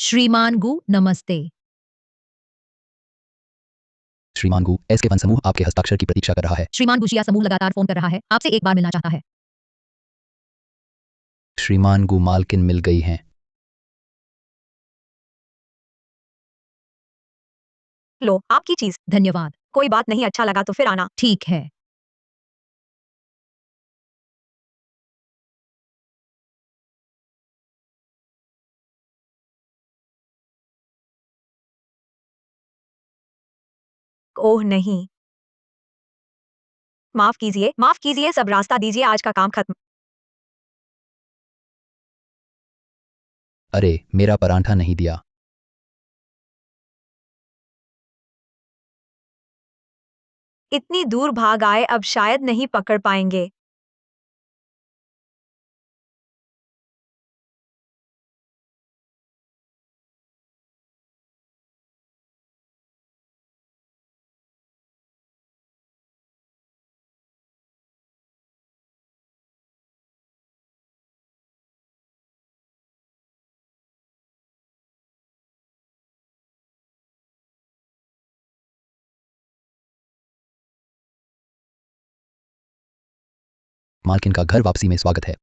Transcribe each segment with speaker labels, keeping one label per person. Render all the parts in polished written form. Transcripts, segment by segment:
Speaker 1: श्रीमान गु नमस्ते।
Speaker 2: श्रीमान गु, एसके वन समूह आपके हस्ताक्षर की प्रतीक्षा कर रहा है।
Speaker 1: श्रीमान गुशिया समूह लगातार फोन कर रहा है, आपसे एक बार मिलना चाहता है।
Speaker 2: श्रीमान गु, मालकिन मिल गई हैं।
Speaker 1: लो आपकी चीज। धन्यवाद। कोई बात नहीं, अच्छा लगा तो फिर आना। ठीक है। ओह नहीं, माफ कीजिए, सब रास्ता दीजिए, आज का काम खत्म।
Speaker 2: अरे, मेरा परांठा नहीं दिया।
Speaker 1: इतनी दूर भाग आए, अब शायद नहीं पकड़ पाएंगे।
Speaker 2: मालकिन का घर वापसी में स्वागत है।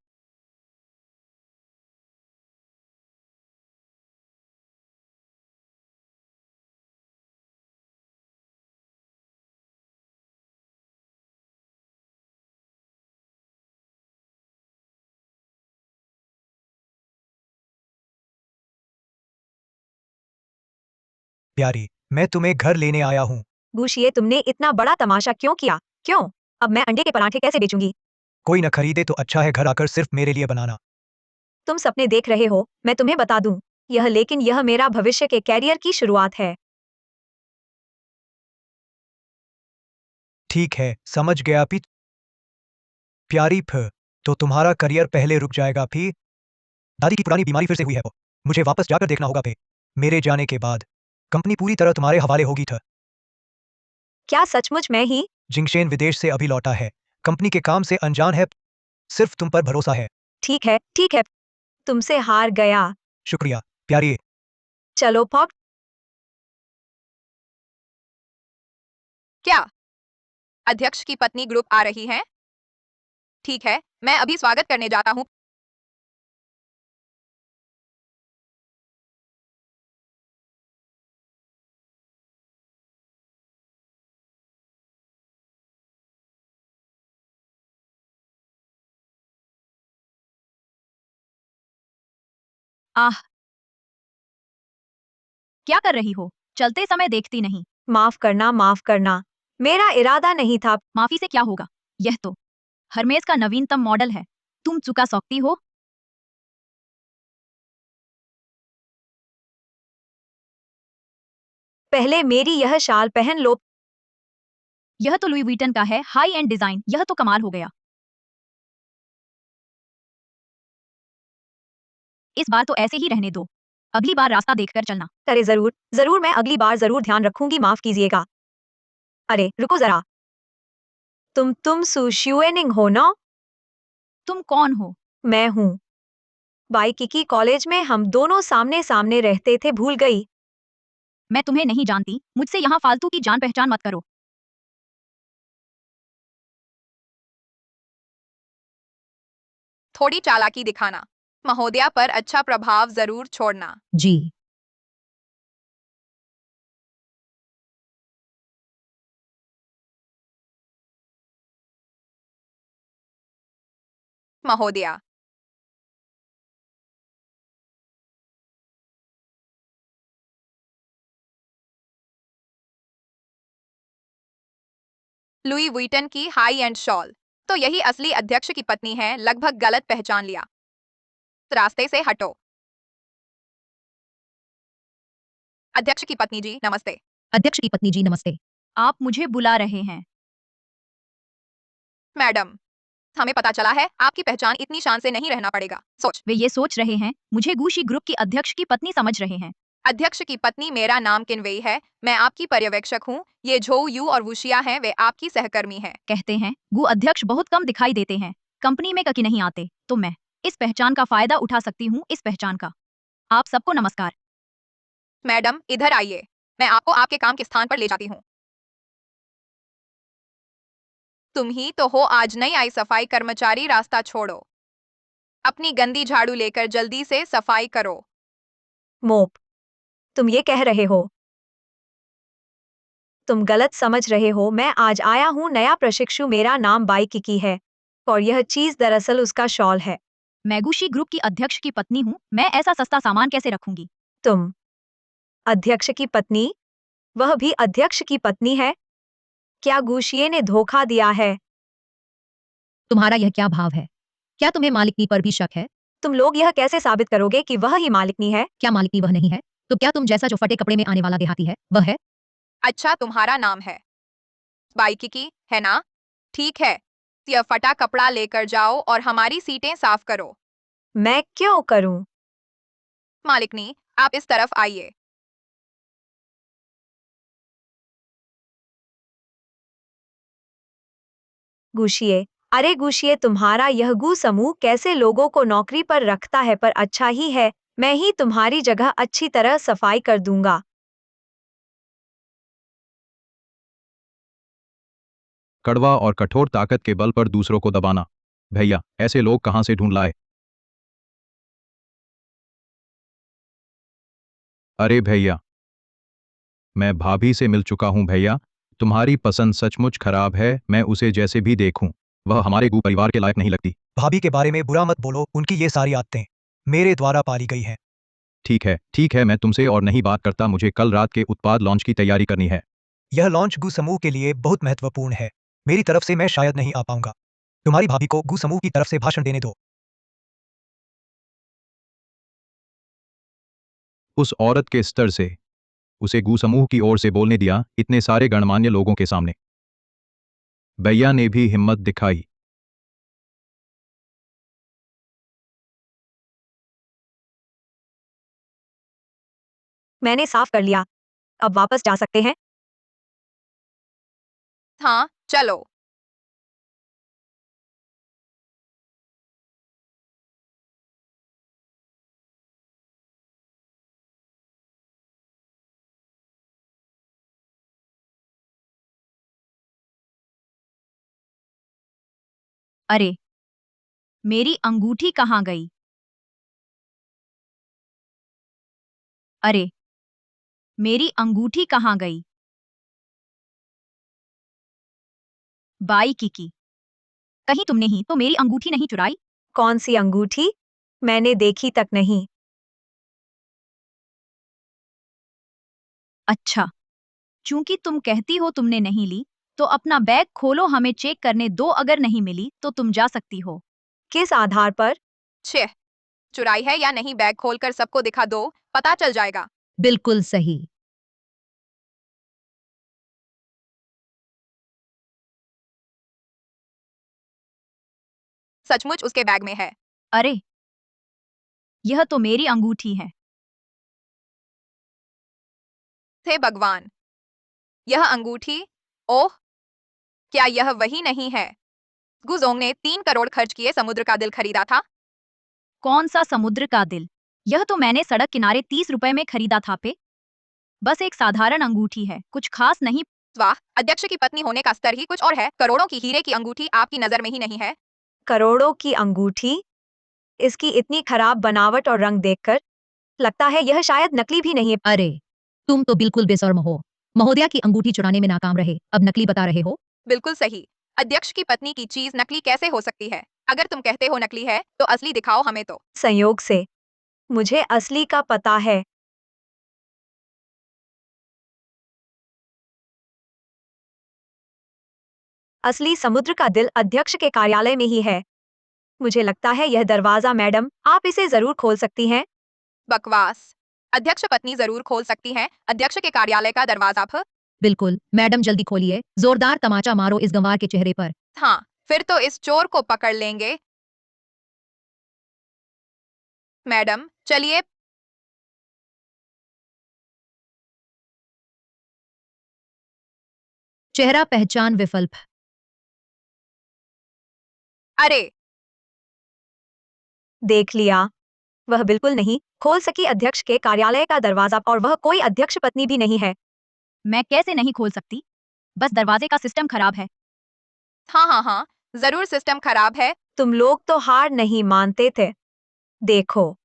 Speaker 3: प्यारी, मैं तुम्हें घर लेने आया हूँ।
Speaker 1: गुशिये, तुमने इतना बड़ा तमाशा क्यों किया? क्यों? अब मैं अंडे के पराठे कैसे बेचूंगी?
Speaker 3: कोई न खरीदे तो अच्छा है घर आकर सिर्फ मेरे लिए बनाना।
Speaker 1: तुम सपने देख रहे हो, मैं तुम्हें बता दूं। लेकिन यह मेरा भविष्य के कैरियर की शुरुआत है।
Speaker 3: ठीक है, समझ गया पी। प्यारी तो तुम्हारा करियर पहले रुक जाएगा फिर। दादी की पुरानी बीमारी फिर से हुई है, वो मुझे वापस जाकर देखना होगा मेरे जाने के बाद कंपनी पूरी तरह तुम्हारे हवाले होगी
Speaker 1: क्या सचमुच मैं ही?
Speaker 3: जिंगशेन विदेश से अभी लौटा है, कंपनी के काम से अनजान है, सिर्फ तुम पर भरोसा है।
Speaker 1: ठीक है, तुमसे हार गया।
Speaker 3: शुक्रिया प्यारी।
Speaker 1: चलो पॉप।
Speaker 4: क्या अध्यक्ष की पत्नी ग्रुप आ रही हैं? ठीक है, मैं अभी स्वागत करने जाता हूँ।
Speaker 1: आह, क्या कर रही हो? चलते समय देखती नहीं। माफ करना। मेरा इरादा नहीं था। माफी से क्या होगा? यह तो हरमेस का नवीनतम मॉडल है। तुम चुका सकती हो। पहले मेरी यह शाल पहन लो। यह तो लुई वीटन का है, हाई एंड डिजाइन। यह तो कमाल हो गया। इस बार तो ऐसे ही रहने दो। अगली बार रास्ता देखकर चलना। अरे जरूर, जरूर, मैं अगली बार जरूर ध्यान रखूंगी, माफ कीजिएगा। अरे रुको जरा। तुम सु शुएनिंग हो ना? तुम कौन हो? मैं हूँ बाइकिकी, कॉलेज में हम दोनों सामने सामने रहते थे, भूल गई? मैं तुम्हें नहीं जानती, मुझसे यहाँ फालतू की जान पहचान मत करो।
Speaker 4: थोड़ी चालाकी दिखाना महोदया पर अच्छा प्रभाव जरूर छोड़ना।
Speaker 1: जी।
Speaker 4: महोदया, लुई वुइटन की हाई एंड शॉल तो यही असली अध्यक्ष की पत्नी है। लगभग गलत पहचान लिया। रास्ते से हटो। अध्यक्ष की पत्नी जी नमस्ते।
Speaker 1: अध्यक्ष की पत्नी जी नमस्ते। आप मुझे बुला रहे हैं?
Speaker 4: मैडम, हमें पता चला है आपकी पहचान इतनी शान से नहीं रहना पड़ेगा।
Speaker 1: वे ये सोच रहे हैं मुझे गुशी ग्रुप की अध्यक्ष की पत्नी समझ रहे हैं।
Speaker 4: अध्यक्ष की पत्नी, मेरा नाम किनवेई है, मैं आपकी पर्यवेक्षक हूँ। ये झोउ यू और वुशिया हैं, वे आपकी सहकर्मी हैं।
Speaker 1: कहते हैं गु अध्यक्ष बहुत कम दिखाई देते हैं, कंपनी में कभी नहीं आते, तो मैं इस पहचान का फायदा उठा सकती हूँ। इस पहचान का आप सबको नमस्कार।
Speaker 4: मैडम इधर आइए, मैं आपको आपके काम के स्थान पर ले जाती हूँ। तुम ही तो हो आज नई आई सफाई कर्मचारी, रास्ता छोड़ो। अपनी गंदी झाड़ू लेकर जल्दी से सफाई करो।
Speaker 1: मोप, तुम ये कह रहे हो? तुम गलत समझ रहे हो। मैं आज आया हूँ नया प्रशिक्षु, मेरा नाम बाई किकी है और यह चीज दरअसल उसका शॉल है।
Speaker 5: मैं गुशी ग्रुप की अध्यक्ष की पत्नी हूँ, मैं ऐसा सस्ता सामान कैसे रखूंगी?
Speaker 1: तुम अध्यक्ष की पत्नी? वह भी अध्यक्ष की पत्नी है? क्या गुशिये ने धोखा दिया है?
Speaker 5: तुम्हारा यह क्या भाव है? क्या तुम्हें मालिकनी पर भी शक है?
Speaker 1: तुम लोग यह कैसे साबित करोगे कि वह ही मालिकनी है?
Speaker 5: क्या मालिकनी वह नहीं है? तो क्या तुम जैसा जो फटे कपड़े में आने वाला देहाती है वह है?
Speaker 4: अच्छा, तुम्हारा नाम है बाइकिकी, है ना? ठीक है, यह फटा कपड़ा लेकर जाओ और हमारी सीटें साफ करो।
Speaker 1: मैं क्यों करूं?
Speaker 4: मालिकनी, आप इस तरफ आइए।
Speaker 1: गुशिये, अरे गुशिये, तुम्हारा यह गु समूह कैसे लोगों को नौकरी पर रखता है? पर अच्छा ही है, मैं ही तुम्हारी जगह अच्छी तरह सफाई कर दूंगा।
Speaker 6: कड़वा और कठोर ताकत के बल पर दूसरों को दबाना। भैया, ऐसे लोग कहां से ढूंढ लाए? अरे भैया, मैं भाभी से मिल चुका हूं भैया। तुम्हारी पसंद सचमुच खराब है, मैं उसे जैसे भी देखूं वह हमारे गु परिवार के लायक नहीं लगती।
Speaker 3: भाभी के बारे में बुरा मत बोलो, उनकी ये सारी आदतें मेरे द्वारा पाली गई हैं।
Speaker 6: ठीक है, मैं तुमसे और नहीं बात करता, मुझे कल रात के उत्पाद लॉन्च की तैयारी करनी है।
Speaker 3: यह लॉन्च गु समूह के लिए बहुत महत्वपूर्ण है। मेरी तरफ से मैं शायद नहीं आ पाऊंगा। तुम्हारी भाभी को गु समूह की तरफ से भाषण देने दो।
Speaker 6: उस औरत के स्तर से उसे गु समूह की ओर से बोलने दिया, इतने सारे गणमान्य लोगों के सामने। भैया ने भी हिम्मत दिखाई।
Speaker 1: मैंने साफ कर लिया, अब वापस जा सकते हैं।
Speaker 4: हाँ, चलो।
Speaker 5: अरे, मेरी अंगूठी कहाँ गई? अरे, मेरी अंगूठी कहाँ गई? बाई किकी, कहीं तुमने ही तो मेरी अंगूठी नहीं चुराई?
Speaker 1: कौन सी अंगूठी? मैंने देखी तक नहीं।
Speaker 5: अच्छा, चूंकि तुम कहती हो तुमने नहीं ली, तो अपना बैग खोलो, हमें चेक करने दो, अगर नहीं मिली तो तुम जा सकती हो।
Speaker 1: किस आधार पर?
Speaker 4: छह, चुराई है या नहीं, बैग खोलकर सबको दिखा दो, पता चल जाएगा।
Speaker 5: बिल्कुल सही।
Speaker 4: सचमुच उसके बैग में है।
Speaker 5: अरे, यह तो मेरी अंगूठी है।
Speaker 4: हे भगवान, यह अंगूठी! ओह, क्या यह वही नहीं है? गुजोंग ने 3 करोड़ खर्च किए समुद्र का दिल खरीदा था।
Speaker 5: कौन सा समुद्र का दिल? यह तो मैंने सड़क किनारे 30 रुपए में खरीदा था पे। बस एक साधारण अंगूठी है, कुछ खास नहीं।
Speaker 4: वाह, अध्यक्ष की पत्नी होने का स्तर ही कुछ और है। करोड़ों की हीरे की अंगूठी आपकी नजर में ही नहीं है।
Speaker 1: करोड़ों की अंगूठी? इसकी इतनी खराब बनावट और रंग देखकर लगता है यह शायद नकली भी नहीं है।
Speaker 5: अरे, तुम तो बिल्कुल बेशर्म हो। महोदया की अंगूठी चुराने में नाकाम रहे, अब नकली बता रहे हो?
Speaker 4: बिल्कुल सही। अध्यक्ष की पत्नी की चीज नकली कैसे हो सकती है? अगर तुम कहते हो नकली है, तो असली दिखाओ हमें तो।
Speaker 1: संयोग से मुझे असली का पता है। असली समुद्र का दिल अध्यक्ष के कार्यालय में ही है। मुझे लगता है यह दरवाजा, मैडम, आप इसे जरूर खोल सकती हैं।
Speaker 4: बकवास। अध्यक्ष पत्नी जरूर खोल सकती हैं, अध्यक्ष के कार्यालय का दरवाजा।
Speaker 5: बिल्कुल, मैडम जल्दी खोलिए, जोरदार तमाचा मारो इस गंवार के चेहरे पर।
Speaker 4: हाँ, फिर तो इस चोर को पकड़ लेंगे। मैडम, चलिए।
Speaker 5: चेहरा पहचान विकल्प।
Speaker 4: अरे,
Speaker 1: देख लिया। वह बिल्कुल नहीं खोल सकी अध्यक्ष के कार्यालय का दरवाजा, और वह कोई अध्यक्ष पत्नी भी नहीं है।
Speaker 5: मैं कैसे नहीं खोल सकती? बस दरवाजे का सिस्टम खराब है।
Speaker 4: हाँ, जरूर सिस्टम खराब है।
Speaker 1: तुम लोग तो हार नहीं मानते थे। देखो,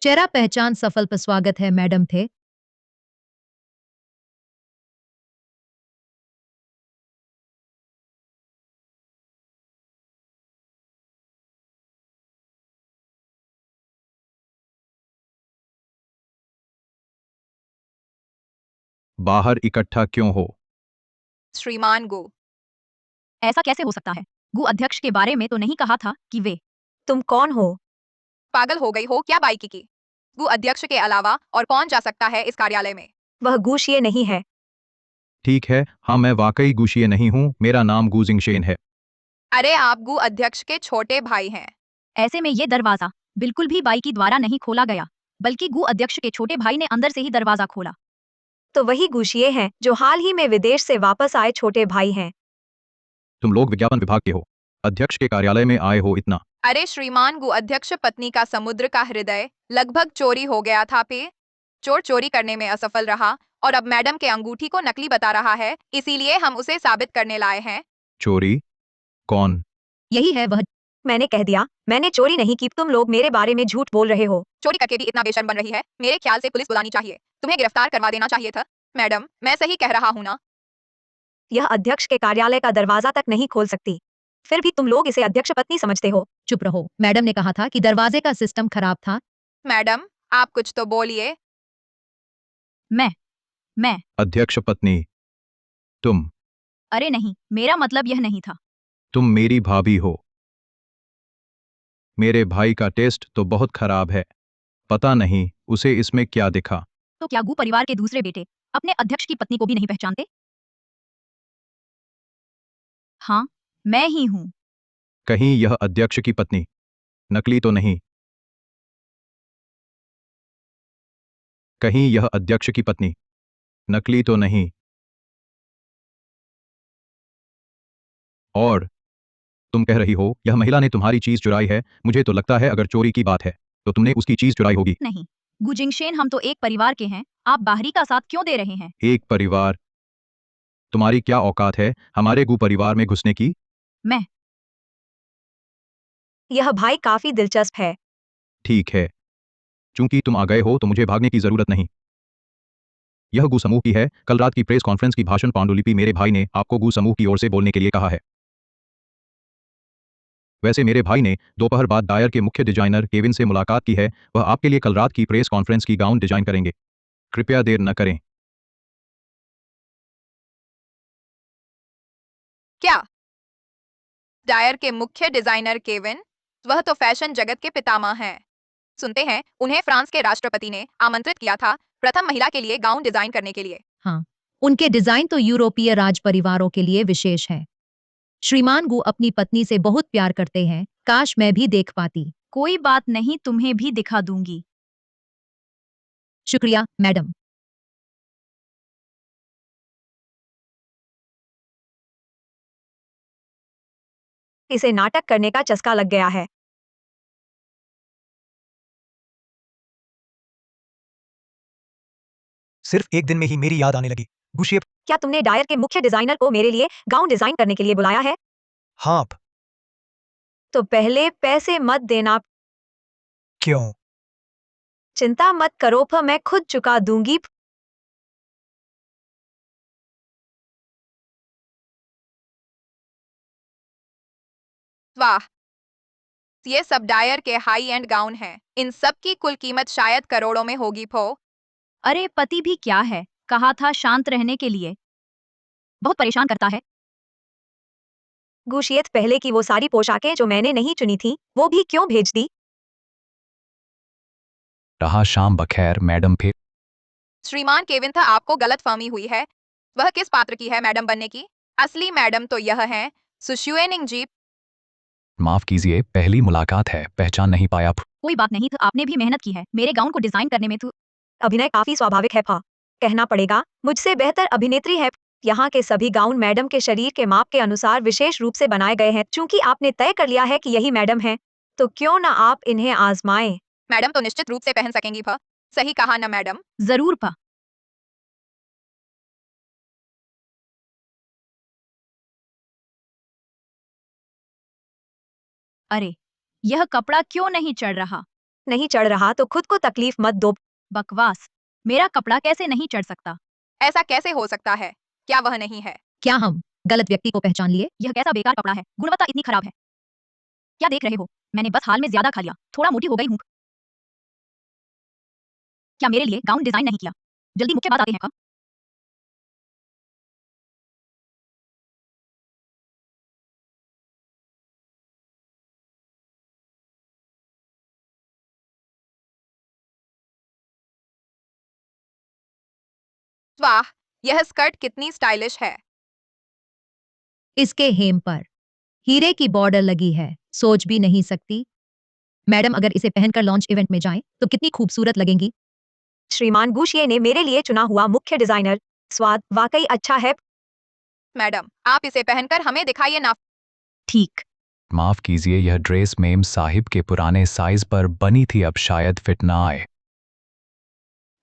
Speaker 7: चेहरा पहचान सफल पर स्वागत है मैडम थे।
Speaker 6: बाहर इकट्ठा क्यों हो?
Speaker 4: श्रीमान गु।
Speaker 5: ऐसा कैसे हो सकता है? गु अध्यक्ष के बारे में तो नहीं कहा था कि वे।
Speaker 1: तुम कौन हो?
Speaker 4: पागल हो गई हो क्या बाइकी की? गु अध्यक्ष के अलावा और कौन जा सकता है इस कार्यालय में?
Speaker 1: वह गूशिये नहीं है।
Speaker 6: ठीक है, हाँ मैं वाकई गुशिये नहीं हूँ, मेरा नाम गु जिंगशेन है।
Speaker 4: अरे आप गु अध्यक्ष के छोटे भाई हैं।
Speaker 5: ऐसे में ये दरवाजा बिल्कुल भी बाइकी द्वारा नहीं खोला गया, बल्कि गु अध्यक्ष के छोटे भाई ने अंदर से ही दरवाजा खोला।
Speaker 1: तो वही गूशिये हैं जो हाल ही में विदेश से वापस आए छोटे भाई हैं।
Speaker 6: तुम लोग विज्ञापन विभाग के हो, अध्यक्ष के कार्यालय में आए हो इतना।
Speaker 4: अरे श्रीमान गु अध्यक्ष पत्नी का समुद्र का हृदय लगभग चोरी हो गया था पे। चोर चोरी करने में असफल रहा और अब मैडम के अंगूठी को नकली बता रहा है, इसीलिए हम उसे साबित करने लाए हैं।
Speaker 6: चोरी? कौन?
Speaker 7: यही है वह।
Speaker 1: मैंने कह दिया, मैंने चोरी नहीं की। तुम लोग मेरे बारे में झूठ बोल रहे हो।
Speaker 4: चोरी करके भी इतना बेशर्म बन रही है, मेरे ख्याल से पुलिस बुलानी चाहिए। तुम्हें गिरफ्तार करवा देना चाहिए था। मैडम, मैं सही कह रहा हूँ ना?
Speaker 1: यह अध्यक्ष के कार्यालय का दरवाजा तक नहीं खोल सकती, फिर भी तुम लोग इसे अध्यक्ष पत्नी समझते हो।
Speaker 7: चुप रहो, मैडम ने कहा था कि दरवाजे का सिस्टम खराब था।
Speaker 4: मैडम, आप कुछ तो बोलिए।
Speaker 5: मैं।
Speaker 6: अध्यक्ष पत्नी? तुम?
Speaker 5: अरे नहीं, मेरा मतलब यह नहीं था।
Speaker 6: तुम मेरी भाभी हो। मेरे भाई का टेस्ट तो बहुत खराब है, पता नहीं उसे इसमें क्या दिखा।
Speaker 5: तो क्या गु परिवार के दूसरे बेटे अपने अध्यक्ष की पत्नी को भी नहीं पहचानते? हाँ, मैं ही हूँ।
Speaker 6: कहीं यह अध्यक्ष की पत्नी नकली तो नहीं? कहीं यह अध्यक्ष की पत्नी नकली तो नहीं? और तुम कह रही हो यह महिला ने तुम्हारी चीज चुराई है। मुझे तो लगता है अगर चोरी की बात है तो तुमने उसकी चीज चुराई होगी।
Speaker 5: नहीं, गु जिंगशेन, हम तो एक परिवार के हैं। आप बाहरी का साथ क्यों दे रहे हैं?
Speaker 6: एक परिवार? तुम्हारी क्या औकात है हमारे गु परिवार में घुसने की?
Speaker 5: मैं।
Speaker 1: यह भाई काफी दिलचस्प है।
Speaker 6: ठीक है, चूंकि तुम आ गए हो तो मुझे भागने की जरूरत नहीं। यह गु समूह की है। कल रात की प्रेस कॉन्फ्रेंस की भाषण पांडुलिपि मेरे भाई ने आपको गु समूह की ओर से बोलने के लिए कहा है। वैसे मेरे भाई ने दोपहर बाद डायर के मुख्य डिजाइनर केविन से मुलाकात की है। वह आपके लिए कल रात की प्रेस कॉन्फ्रेंस की गाउन डिजाइन करेंगे। कृपया देर न करें।
Speaker 4: क्या? डायर के मुख्य डिजाइनर केविन? वह तो फैशन जगत के पितामह हैं। सुनते हैं उन्हें फ्रांस के राष्ट्रपति ने आमंत्रित किया था प्रथम महिला के लिए गाउन डिजाइन करने के लिए।
Speaker 7: हाँ, उनके डिजाइन तो यूरोपीय राज परिवारों के लिए विशेष है। श्रीमान गु अपनी पत्नी से बहुत प्यार करते हैं, काश मैं भी देख पाती।
Speaker 5: कोई बात नहीं, तुम्हें भी दिखा दूंगी।
Speaker 7: शुक्रिया मैडम।
Speaker 1: इसे नाटक करने का चस्का लग गया है।
Speaker 3: सिर्फ एक दिन में ही मेरी याद आने लगी। गुशिये।
Speaker 1: क्या तुमने डायर के मुख्य डिजाइनर को मेरे लिए गाउन डिजाइन करने के लिए बुलाया है?
Speaker 3: हाँ।
Speaker 1: तो पहले पैसे मत देना।
Speaker 3: क्यों?
Speaker 1: चिंता मत करो, मैं खुद चुका दूंगी।
Speaker 4: वाह, ये सब डायर के हाई एंड गाउन हैं। इन सब की कुल कीमत शायद करोड़ों में होगी पो।
Speaker 5: अरे पति भी क्या है, कहा था शांत रहने के लिए। बहुत परेशान करता है।
Speaker 1: गुशियत, पहले की वो सारी पोशाकें जो मैंने नहीं चुनी थी, वो भी क्यों भेज दी?
Speaker 2: रहा शाम बखैर मैडम। फिर
Speaker 4: श्रीमान केविन था, आपको गलतफहमी हुई है। वह किस पात्र की है मैडम बनने की? असली मैडम तो यह है सुशुएनिंग जी।
Speaker 2: माफ कीजिए, पहली मुलाकात है, पहचान नहीं पाया।
Speaker 5: कोई बात नहीं, तो आपने भी मेहनत की है मेरे गाउन को डिजाइन करने में। तो
Speaker 1: अभिनय काफी स्वाभाविक है। कहना पड़ेगा, मुझसे बेहतर अभिनेत्री है। यहाँ के सभी गाउन मैडम के शरीर के माप के अनुसार विशेष रूप से बनाए गए हैं। चूंकि आपने तय कर लिया है कि यही मैडम है, तो क्यों ना आप इन्हें आजमाएं।
Speaker 4: मैडम तो निश्चित रूप से पहन सकेंगी भा। सही कहा ना मैडम?
Speaker 5: जरूर पा। अरे, यह कपड़ा क्यों नहीं चढ़ रहा?
Speaker 1: नहीं चढ़ रहा तो खुद को तकलीफ मत दो।
Speaker 5: बकवास। मेरा कपड़ा कैसे नहीं चढ़ सकता?
Speaker 4: ऐसा कैसे हो सकता है? क्या वह नहीं है?
Speaker 7: क्या हम गलत व्यक्ति को पहचान लिए?
Speaker 5: यह कैसा बेकार कपड़ा है, गुणवत्ता इतनी खराब है। क्या देख रहे हो? मैंने बस हाल में ज्यादा खा लिया, थोड़ा मोटी हो गई हूँ। क्या मेरे लिए गाउन डिजाइन नहीं किया? जल्दी मुख्य बात आते हैं का?
Speaker 4: वाह, यह स्कर्ट कितनी स्टाइलिश है।
Speaker 7: इसके हेम पर हीरे की बॉर्डर लगी है, सोच भी नहीं सकती। मैडम अगर इसे पहनकर लॉन्च इवेंट में जाएं तो कितनी खूबसूरत लगेंगी।
Speaker 1: श्रीमान गुशिये ने मेरे लिए चुना हुआ मुख्य डिजाइनर। स्वाद वाकई अच्छा है।
Speaker 4: मैडम, आप इसे पहनकर हमें दिखाइए ना।
Speaker 5: ठीक।
Speaker 6: माफ कीजिए, यह ड्रेस मेम साहिब के पुराने साइज पर बनी थी, अब शायद फिट ना आए।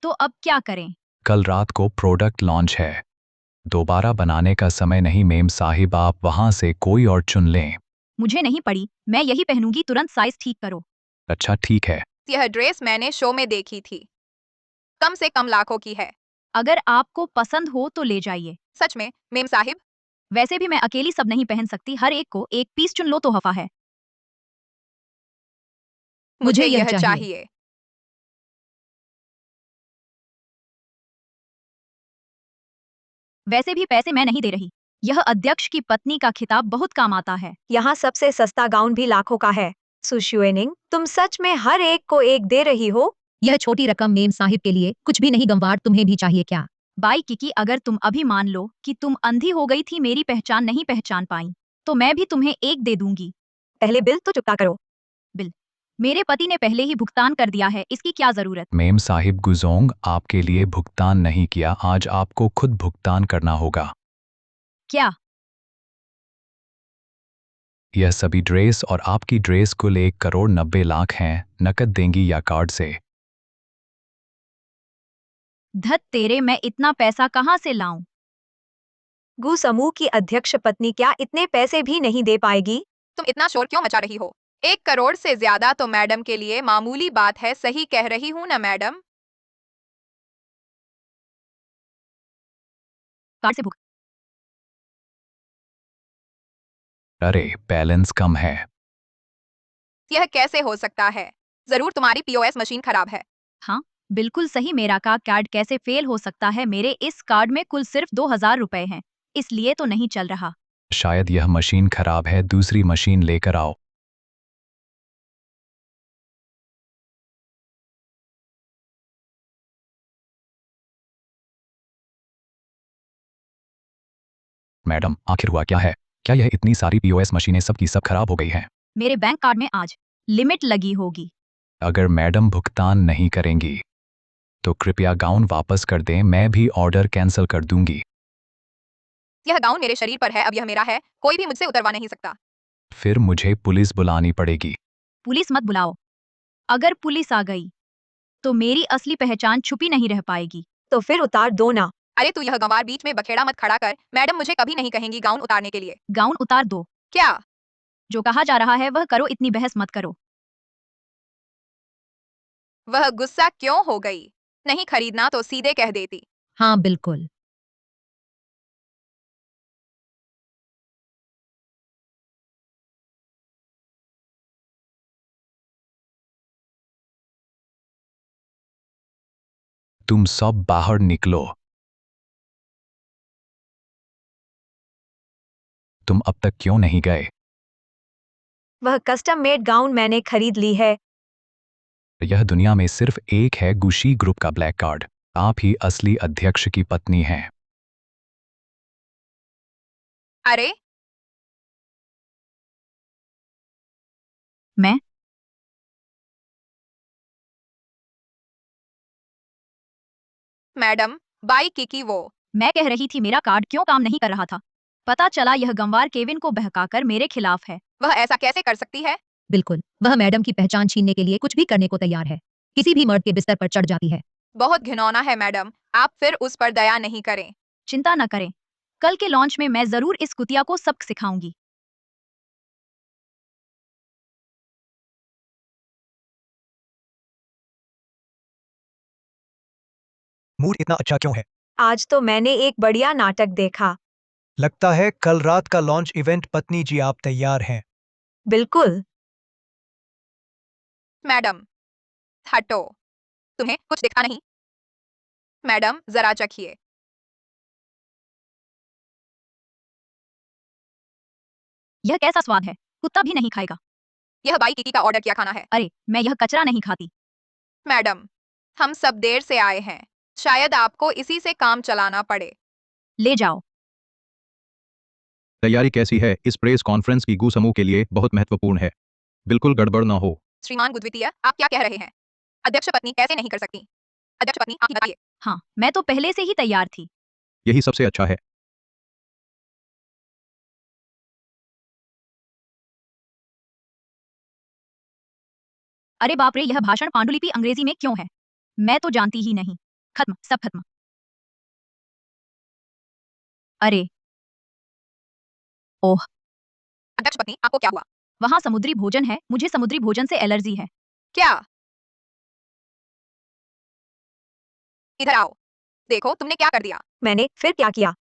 Speaker 5: तो अब क्या करें?
Speaker 6: कल रात को प्रोडक्ट लॉन्च है, दोबारा बनाने का समय नहीं मेम साहिब, आप वहां से कोई और चुन लें।
Speaker 5: मुझे नहीं पड़ी, मैं यही पहनूंगी, तुरंत साइज ठीक करो।
Speaker 6: अच्छा ठीक है।
Speaker 4: यह ड्रेस मैंने शो में देखी थी, कम से कम लाखों की है।
Speaker 5: अगर आपको पसंद हो तो ले जाइए।
Speaker 4: सच में मेम साहिब?
Speaker 5: वैसे भी मैं अकेली सब नहीं पहन सकती, हर एक को एक पीस चुन लो तो हफा है।
Speaker 4: मुझे
Speaker 7: यह
Speaker 4: यह चाहिए।
Speaker 5: वैसे भी पैसे मैं नहीं दे रही। यह अध्यक्ष की पत्नी का खिताब बहुत काम आता है।
Speaker 1: यहाँ सबसे सस्ता गाउन भी लाखों का है। सुशुएनिंग, तुम सच में हर एक को एक दे रही हो?
Speaker 7: यह छोटी रकम मेम साहिब के लिए कुछ भी नहीं, गंवार तुम्हें भी चाहिए क्या?
Speaker 5: बाई किकी, अगर तुम अभी मान लो कि तुम अंधी हो गई थी, मेरी पहचान नहीं पहचान पाई, तो मैं भी तुम्हें एक दे दूंगी।
Speaker 1: पहले बिल तो चुकता करो।
Speaker 5: बिल मेरे पति ने पहले ही भुगतान कर दिया है, इसकी क्या जरूरत?
Speaker 6: मेम साहिब, गुजोंग आपके लिए भुगतान नहीं किया, आज आपको खुद भुगतान करना होगा।
Speaker 5: क्या?
Speaker 6: यह सभी ड्रेस और आपकी ड्रेस कुल 1,90,00,000 हैं। नकद देंगी या कार्ड से?
Speaker 5: धत तेरे, मैं इतना पैसा कहाँ से लाऊं?
Speaker 1: गु समूह की अध्यक्ष पत्नी क्या इतने पैसे भी नहीं दे पाएगी?
Speaker 4: तुम इतना शोर क्यों मचा रही हो? 1 करोड़ से ज्यादा तो मैडम के लिए मामूली बात है, सही कह रही हूँ ना मैडम?
Speaker 5: कार्ड से भुग
Speaker 6: अरे बैलेंस कम है।
Speaker 4: यह कैसे हो सकता है? जरूर तुम्हारी पीओएस मशीन खराब है।
Speaker 5: हाँ, बिल्कुल सही, मेरा का कार्ड कैसे फेल हो सकता है? मेरे इस कार्ड में कुल सिर्फ 2,000 रुपए हैं, इसलिए तो नहीं चल रहा।
Speaker 6: शायद यह मशीन खराब है, दूसरी मशीन लेकर आओ। मैडम आखिर हुआ क्या है? क्या यह इतनी सारी पीओएस मशीनें सब की सब खराब हो गई हैं?
Speaker 5: मेरे बैंक कार्ड में आज लिमिट लगी होगी।
Speaker 6: अगर मैडम भुगतान नहीं करेंगी तो कृपया गाउन वापस कर दें, मैं भी ऑर्डर कैंसिल कर दूंगी।
Speaker 4: यह गाउन मेरे शरीर पर है, अब यह मेरा है, कोई भी मुझसे उतरवा नहीं सकता।
Speaker 6: फिर मुझे पुलिस बुलानी पड़ेगी।
Speaker 5: पुलिस मत बुलाओ। अगर पुलिस आ गई तो मेरी असली पहचान छुपी नहीं रह पाएगी।
Speaker 1: तो फिर उतार दो ना।
Speaker 4: अरे तू यह गंवार बीच में बखेड़ा मत खड़ा कर, मैडम मुझे कभी नहीं कहेंगी गाउन उतारने के लिए।
Speaker 5: गाउन उतार दो।
Speaker 4: क्या?
Speaker 5: जो कहा जा रहा है वह करो, इतनी बहस मत करो।
Speaker 4: वह गुस्सा क्यों हो गई? नहीं खरीदना तो सीधे कह देती।
Speaker 7: हाँ बिल्कुल।
Speaker 6: तुम सब बाहर निकलो। तुम अब तक क्यों नहीं गए?
Speaker 1: वह कस्टम मेड गाउन मैंने खरीद ली है।
Speaker 6: यह दुनिया में सिर्फ एक है, गुशी ग्रुप का ब्लैक कार्ड। आप ही असली अध्यक्ष की पत्नी हैं।
Speaker 4: अरे
Speaker 5: मैं
Speaker 4: मैडम, बाई किकी वो
Speaker 5: मैं कह रही थी मेरा कार्ड क्यों काम नहीं कर रहा था। पता चला यह गंवार केविन को बहकाकर मेरे खिलाफ है।
Speaker 4: वह ऐसा कैसे कर सकती है?
Speaker 7: बिल्कुल, वह मैडम की पहचान छीनने के लिए कुछ भी करने को तैयार है। किसी भी मर्द के बिस्तर पर चढ़ जाती है।
Speaker 4: बहुत घिनौना है मैडम, आप फिर उस पर दया नहीं करें।
Speaker 5: चिंता न करें, कल के लॉन्च में मैं जरूर इस कुतिया को सबक सिखाऊंगी।
Speaker 3: मूड इतना अच्छा क्यों है?
Speaker 1: आज तो मैंने एक बढ़िया नाटक देखा।
Speaker 3: लगता है कल रात का लॉन्च इवेंट। पत्नी जी आप तैयार हैं?
Speaker 1: बिल्कुल।
Speaker 4: मैडम, हटो। तुम्हें कुछ दिखता नहीं? मैडम, जरा चखिए।
Speaker 5: यह कैसा स्वाद है, कुत्ता भी नहीं खाएगा।
Speaker 4: यह बाई किकी का ऑर्डर किया खाना है।
Speaker 5: अरे, मैं यह कचरा नहीं खाती।
Speaker 4: मैडम, हम सब देर से आए हैं, शायद आपको इसी से काम चलाना पड़े।
Speaker 5: ले जाओ।
Speaker 6: तैयारी कैसी है? इस प्रेस कॉन्फ्रेंस की गू समूह के लिए बहुत महत्वपूर्ण है। बिल्कुल गड़बड़ ना हो।
Speaker 4: श्रीमान गुद्वितीय, आप क्या कह रहे हैं? अध्यक्ष पत्नी कैसे नहीं कर सकती? अध्यक्ष पत्नी, आप ही बताइए।
Speaker 5: हाँ, मैं तो पहले से ही तैयार थी।
Speaker 6: यही सबसे अच्छा है।
Speaker 5: अरे बाप रे, यह भाषण पांडुलिपि अंग्रेजी में क्यों है? मैं तो जानती ही नहीं। खत्म, सब खत्म। अरे, ओह,
Speaker 4: अध्यक्ष पत्नी, आपको क्या हुआ?
Speaker 5: वहाँ समुद्री भोजन है, मुझे समुद्री भोजन से एलर्जी है।
Speaker 4: क्या? इधर आओ। देखो तुमने क्या कर दिया।
Speaker 1: मैंने फिर क्या किया?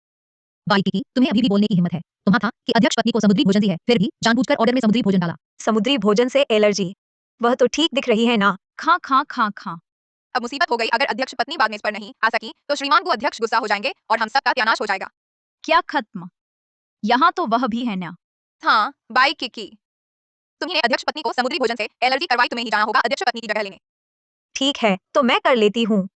Speaker 7: बाई किकी, तुम्हें अभी भी बोलने की हिम्मत है? तुम्हारा था कि अध्यक्ष पत्नी को समुद्री भोजन दी है, फिर भी जानबूझकर ऑर्डर में समुद्री भोजन डाला।
Speaker 1: समुद्री भोजन से एलर्जी? वह तो ठीक दिख रही है ना।
Speaker 5: खां खां खां खां।
Speaker 4: अब मुसीबत हो गई, अगर अध्यक्ष पत्नी बाद में इस पर नहीं आ सकी तो श्रीमान को अध्यक्ष गुस्सा हो जाएंगे और हम सबका त्यानाश हो जाएगा।
Speaker 5: क्या खत्म? यहाँ तो वह भी है ना।
Speaker 4: हाँ, बाई किकी। तुम्हें अध्यक्ष पत्नी को समुद्री भोजन से एलर्जी करवाई, तुम्हें ही जाना होगा अध्यक्ष पत्नी की जगह लेने।
Speaker 1: ठीक है, तो मैं कर लेती हूँ।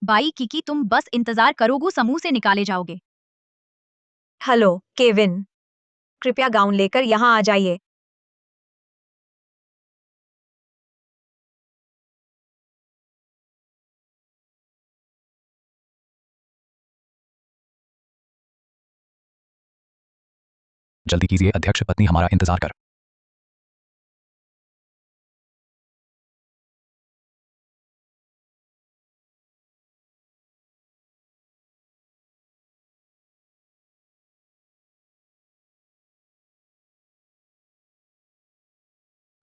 Speaker 5: बाई किकी, तुम बस इंतजार करोगू समूह से निकाले जाओगे।
Speaker 1: हेलो केविन, कृपया गाउन लेकर यहाँ आ जाइए।
Speaker 2: जल्दी कीजिए अध्यक्ष पत्नी हमारा इंतजार कर।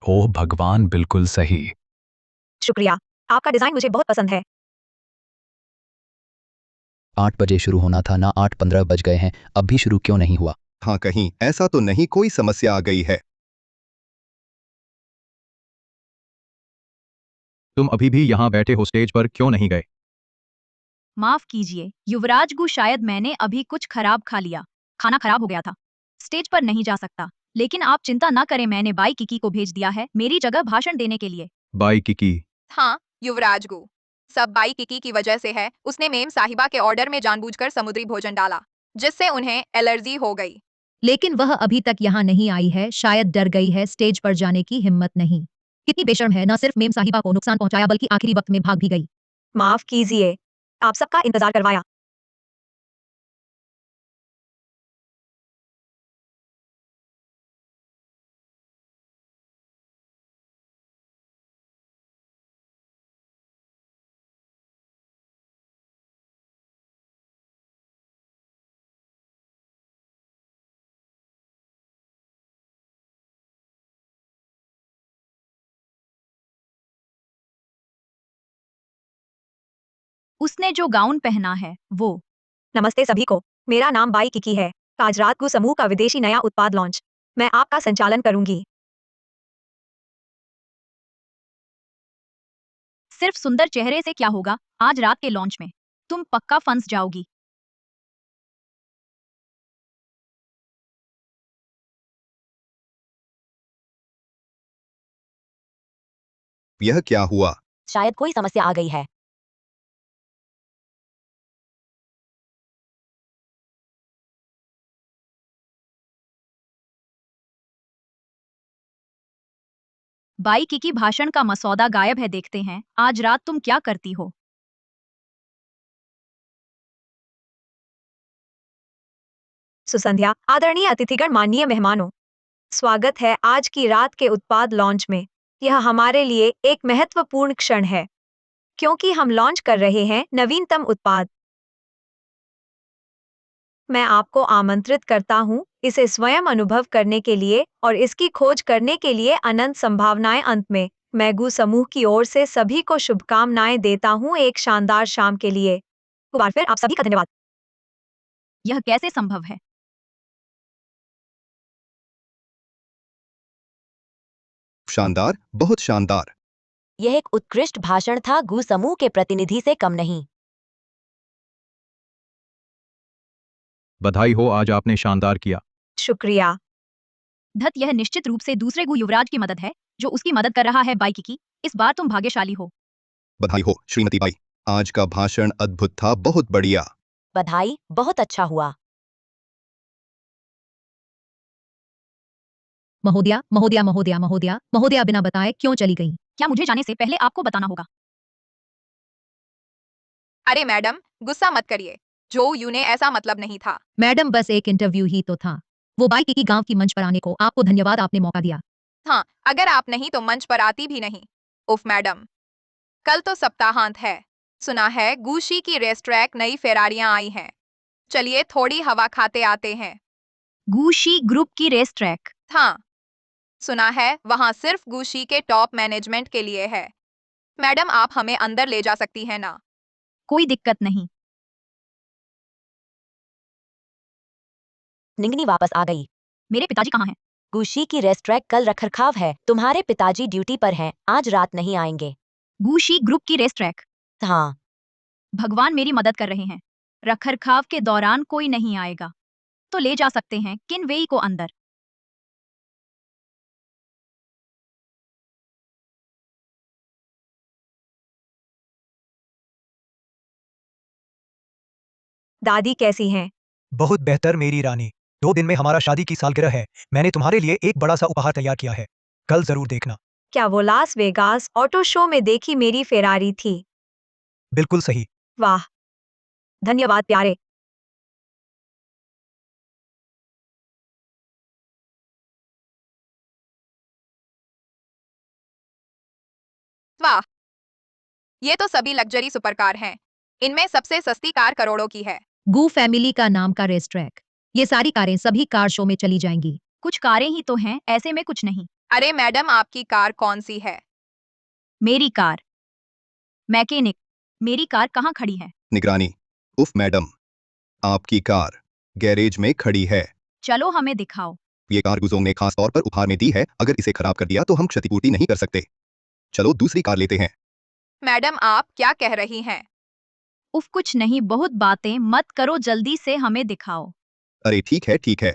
Speaker 2: ओह भगवान, बिल्कुल सही।
Speaker 1: शुक्रिया, आपका डिजाइन मुझे बहुत पसंद है।
Speaker 2: 8 बजे शुरू होना था ना, 8:15 बज गए हैं, अब भी शुरू क्यों नहीं हुआ?
Speaker 8: हाँ, कहीं ऐसा तो नहीं कोई समस्या आ गई है?
Speaker 6: तुम अभी भी यहाँ बैठे हो, स्टेज पर क्यों नहीं गए?
Speaker 5: माफ कीजिए युवराज गु, शायद मैंने अभी कुछ खराब खा लिया। खाना खराब हो गया था। स्टेज पर नहीं जा सकता। लेकिन आप चिंता ना करें, मैंने बाई किकी को भेज दिया है मेरी जगह भाषण देने के लिए।
Speaker 6: By Kiki.
Speaker 4: हाँ, युवराज गु। सब बाई किकी की वजह से है, उसने मेम साहिबा के ऑर्डर में जानबूझकर समुद्री भोजन डाला, जिससे उन्हें एलर्जी हो गई।
Speaker 7: लेकिन वह अभी तक यहाँ नहीं आई है, शायद डर गई है, स्टेज पर जाने की हिम्मत नहीं। कितनी बेशर्म है, न सिर्फ मेम साहिबा को नुकसान पहुंचाया बल्कि आखिरी वक्त में भाग भी गई।
Speaker 1: माफ कीजिए, आप सबका इंतजार करवाया।
Speaker 5: उसने जो गाउन पहना है वो।
Speaker 1: नमस्ते सभी को, मेरा नाम बाई किकी है। आज रात को समूह का विदेशी नया उत्पाद लॉन्च। मैं आपका संचालन करूंगी।
Speaker 5: सिर्फ सुंदर चेहरे से क्या होगा, आज रात के लॉन्च में तुम पक्का फंस जाओगी।
Speaker 8: यह क्या हुआ?
Speaker 1: शायद कोई समस्या आ गई है।
Speaker 5: बाई किकी भाषण का मसौदा गायब है, देखते हैं आज रात तुम क्या करती हो।
Speaker 1: सुसंध्या, आदरणीय अतिथिगण, माननीय मेहमानों, स्वागत है आज की रात के उत्पाद लॉन्च में। यह हमारे लिए एक महत्वपूर्ण क्षण है क्योंकि हम लॉन्च कर रहे हैं नवीनतम उत्पाद। मैं आपको आमंत्रित करता हूं इसे स्वयं अनुभव करने के लिए और इसकी खोज करने के लिए अनंत संभावनाएं। अंत में मैं गू समूह की ओर से सभी को शुभकामनाएं देता हूं एक शानदार शाम के लिए। एक बार फिर आप सभी का धन्यवाद।
Speaker 5: यह कैसे संभव है?
Speaker 8: शानदार, बहुत शानदार।
Speaker 9: यह एक उत्कृष्ट भाषण था, गू समूह के प्रतिनिधि से कम नहीं।
Speaker 6: बधाई हो, आज आपने शानदार किया।
Speaker 1: शुक्रिया।
Speaker 5: धत, यह निश्चित रूप से दूसरे गु युवराज की मदद है जो उसकी मदद कर रहा है। बाई किकी, इस बार तुम भाग्यशाली हो।
Speaker 8: बधाई हो श्रीमती बाई, आज का भाषण अद्भुत था, बहुत बढ़िया।
Speaker 9: बधाई, बहुत अच्छा हुआ।
Speaker 7: महोदया महोदया महोदया महोदया महोदया बिना बताए क्यों चली गई?
Speaker 5: क्या मुझे जाने से पहले आपको बताना होगा?
Speaker 4: अरे मैडम, गुस्सा मत करिए। जो यू ने ऐसा मतलब नहीं था।
Speaker 7: मैडम, बस एक इंटरव्यू ही तो था। वो बाई किकी गांव की मंच पर आने को आपको धन्यवाद, आपने मौका दिया।
Speaker 4: हाँ, अगर आप नहीं तो मंच पर आती भी नहीं। उफ मैडम, कल तो सप्ताहांत है। सुना है गूशी की रेस ट्रैक नई फेरारियां आई हैं। चलिए थोड़ी हवा खाते आते हैं।
Speaker 5: गूशी ग्रुप की रेस ट्रैक?
Speaker 4: हाँ, सुना है वहां सिर्फ गूशी के टॉप मैनेजमेंट के लिए है। मैडम, आप हमें अंदर ले जा सकती हैं ना?
Speaker 5: कोई दिक्कत नहीं।
Speaker 9: निंगनी वापस आ गई।
Speaker 5: मेरे पिताजी कहाँ हैं?
Speaker 9: गूशी की रेस ट्रैक कल रखरखाव है, तुम्हारे पिताजी ड्यूटी पर हैं, आज रात नहीं आएंगे।
Speaker 5: गूशी ग्रुप की रेस ट्रैक?
Speaker 9: हाँ,
Speaker 5: भगवान मेरी मदद कर रहे हैं। रखरखाव के दौरान कोई नहीं आएगा तो ले जा सकते हैं किनवेई को अंदर।
Speaker 1: दादी कैसी हैं?
Speaker 3: बहुत बेहतर मेरी रानी। 2 दिन में हमारा शादी की सालगिरह है। मैंने तुम्हारे लिए एक बड़ा सा उपहार तैयार किया है, कल जरूर देखना।
Speaker 1: क्या वो लास वेगास ऑटो शो में देखी मेरी फेरारी थी?
Speaker 3: बिल्कुल सही।
Speaker 1: वाह, धन्यवाद प्यारे।
Speaker 4: वाह, ये तो सभी लग्जरी सुपरकार हैं। इनमें सबसे सस्ती कार करोड़ों की है।
Speaker 7: गू फैमिली का नाम का रेस ट्रैक। ये सारी कारें सभी कार शो में चली जाएंगी।
Speaker 5: कुछ कारें ही तो हैं, ऐसे में कुछ नहीं।
Speaker 4: अरे मैडम, आपकी कार कौन सी है?
Speaker 5: मेरी कार? मैकेनिक, मेरी कार कहाँ खड़ी है?
Speaker 8: निगरानी। उफ मैडम, आपकी कार गैरेज में खड़ी है।
Speaker 5: चलो हमें दिखाओ।
Speaker 8: ये कार गुजोंग ने खास तौर पर उपहार में दी है, अगर इसे खराब कर दिया तो हम क्षतिपूर्ति नहीं कर सकते। चलो दूसरी कार लेते हैं।
Speaker 4: मैडम, आप क्या कह रही हैं?
Speaker 5: उफ, कुछ नहीं, बहुत बातें मत करो, जल्दी से हमें दिखाओ।
Speaker 8: अरे ठीक है ठीक है।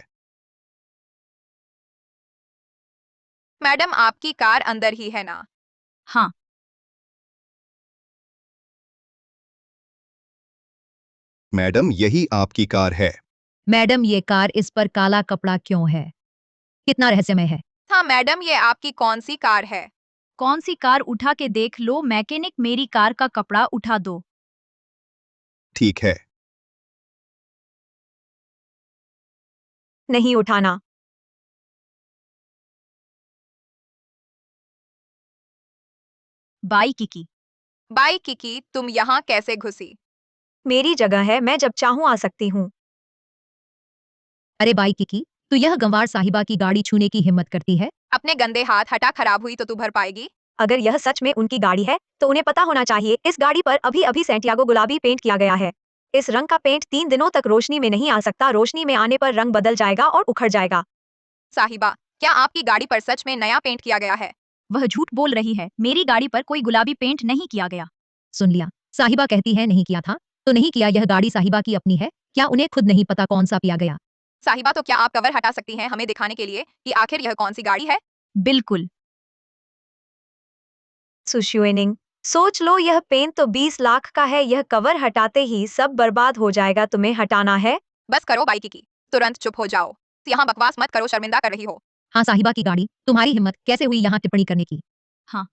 Speaker 4: मैडम, आपकी कार अंदर ही है ना?
Speaker 5: हाँ।
Speaker 8: मैडम, यही आपकी कार है।
Speaker 7: मैडम, ये कार, इस पर काला कपड़ा क्यों है? कितना रहस्यमय है।
Speaker 4: हाँ मैडम, ये आपकी कौन सी कार है?
Speaker 5: कौन सी कार? उठा के देख लो। मैकेनिक, मेरी कार का कपड़ा उठा दो।
Speaker 8: ठीक है।
Speaker 1: नहीं उठाना।
Speaker 5: By Kiki.
Speaker 4: बाई किकी, तुम यहाँ कैसे घुसी?
Speaker 1: मेरी जगह है, मैं जब चाहूं आ सकती हूँ।
Speaker 7: अरे बाई किकी, तू यह गंवार साहिबा की गाड़ी छूने की हिम्मत करती है?
Speaker 4: अपने गंदे हाथ हटा, खराब हुई तो तू भर पाएगी।
Speaker 1: अगर यह सच में उनकी गाड़ी है तो उन्हें पता होना चाहिए इस गाड़ी पर अभी अभी सैंटियागो गुलाबी पेंट किया गया है। इस रंग का पेंट 3 दिनों तक रोशनी में नहीं आ सकता, रोशनी में आने पर रंग बदल जाएगा और उखड़ जाएगा।
Speaker 4: साहिबा, क्या आपकी गाड़ी पर सच में नया पेंट किया गया है?
Speaker 5: वह झूठ बोल रही है, मेरी गाड़ी पर कोई गुलाबी पेंट नहीं किया गया।
Speaker 7: सुन लिया, साहिबा कहती है नहीं किया था तो नहीं किया। यह गाड़ी साहिबा की अपनी है, क्या उन्हें खुद नहीं पता कौन सा पिया गया?
Speaker 4: साहिबा, तो क्या आप कवर हटा सकती हैं हमें दिखाने के लिए कि आखिर यह कौन सी गाड़ी है?
Speaker 5: बिल्कुल।
Speaker 1: सुशुएनिंग, सोच लो, यह पेन तो 20 लाख का है, यह कवर हटाते ही सब बर्बाद हो जाएगा, तुम्हें हटाना है।
Speaker 4: बस करो बाई किकी, तुरंत चुप हो जाओ। यहाँ बकवास मत करो, शर्मिंदा कर रही हो।
Speaker 7: हाँ साहिबा की गाड़ी, तुम्हारी हिम्मत कैसे हुई यहाँ टिप्पणी करने की?
Speaker 5: हाँ,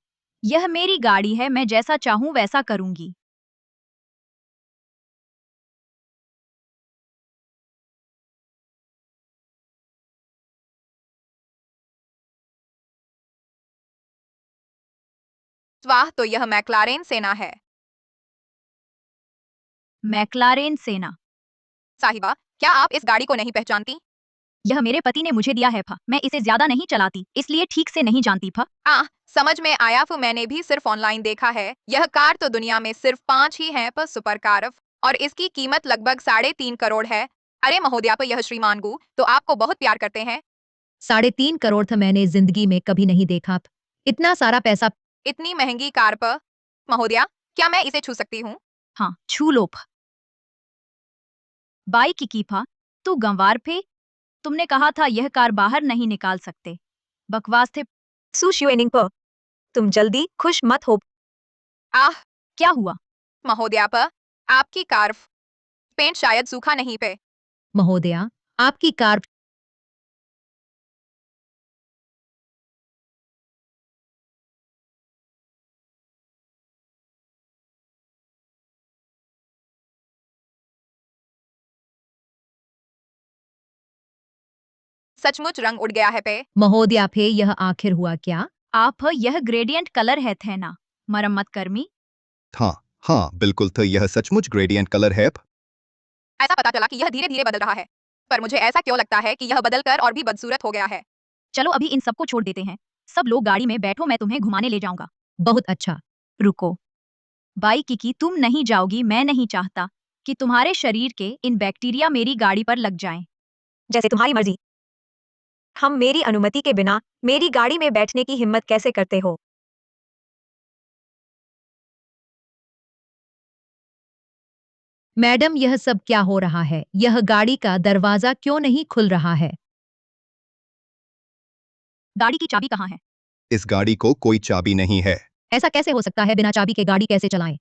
Speaker 5: यह मेरी गाड़ी है, मैं जैसा चाहूं वैसा करूंगी।
Speaker 4: वाह, तो यह मैक्लारेन सेना है।
Speaker 5: मैक्लारेन सेना।
Speaker 4: साहिबा, क्या आप इस गाड़ी को नहीं पहचानती?
Speaker 5: यह मेरे पति ने मुझे दिया है फा, मैं इसे ज्यादा नहीं चलाती, इसलिए ठीक से नहीं जानती फा।
Speaker 4: समझ में आया। मैंने भी सिर्फ ऑनलाइन देखा है। यह कार तो दुनिया में सिर्फ 5 ही हैं पर सुपर कार, और इसकी कीमत लगभग 3.5 करोड़ है। अरे महोदया, पर यह श्रीमान गु तो आपको बहुत प्यार करते हैं।
Speaker 7: 3.5 करोड़ था, मैंने जिंदगी में कभी नहीं देखा इतना सारा पैसा।
Speaker 4: इतनी महंगी कार पर। महोदया, क्या मैं इसे छू सकती हूँ?
Speaker 5: हाँ, छू लो फा। बाई की फा, तू गंवार फे, तुमने कहा था यह कार बाहर नहीं निकाल सकते। बकवास थे।
Speaker 1: सु शुएनिंग पर, तुम जल्दी खुश मत हो।
Speaker 4: आह
Speaker 5: क्या हुआ?
Speaker 4: महोदया, पर आपकी कार पेंट शायद सूखा नहीं पे।
Speaker 7: महोदया, आपकी कार
Speaker 4: सचमुच रंग उड़ गया है पे।
Speaker 7: महोदया फे, यह आखिर हुआ क्या?
Speaker 5: आप यह ग्रेडियंट कलर है थे ना, मरम्मत कर्मी।
Speaker 8: हाँ हाँ बिल्कुल, तो यह सचमुच ग्रेडियंट कलर है।
Speaker 4: ऐसा पता चला कि यह धीरे धीरे बदल रहा है, पर मुझे ऐसा क्यों लगता है कि यह बदलकर और भी बदसूरत हो गया है।
Speaker 5: चलो अभी इन सबको छोड़ देते हैं। सब लोग गाड़ी में बैठो, मैं तुम्हें घुमाने ले जाऊंगा।
Speaker 7: बहुत अच्छा।
Speaker 5: रुको। बाई की तुम नहीं जाओगी, मैं नहीं चाहता कि तुम्हारे शरीर के इन बैक्टीरिया मेरी गाड़ी पर लग जाएं।
Speaker 1: जैसे तुम्हारी मर्जी। हम मेरी अनुमति के बिना मेरी गाड़ी में बैठने की हिम्मत कैसे करते हो?
Speaker 7: मैडम, यह सब क्या हो रहा है? यह गाड़ी का दरवाजा क्यों नहीं खुल रहा है?
Speaker 5: गाड़ी की चाबी कहाँ है?
Speaker 8: इस गाड़ी को कोई चाबी नहीं है।
Speaker 7: ऐसा कैसे हो सकता है? बिना चाबी के गाड़ी कैसे चलाएं?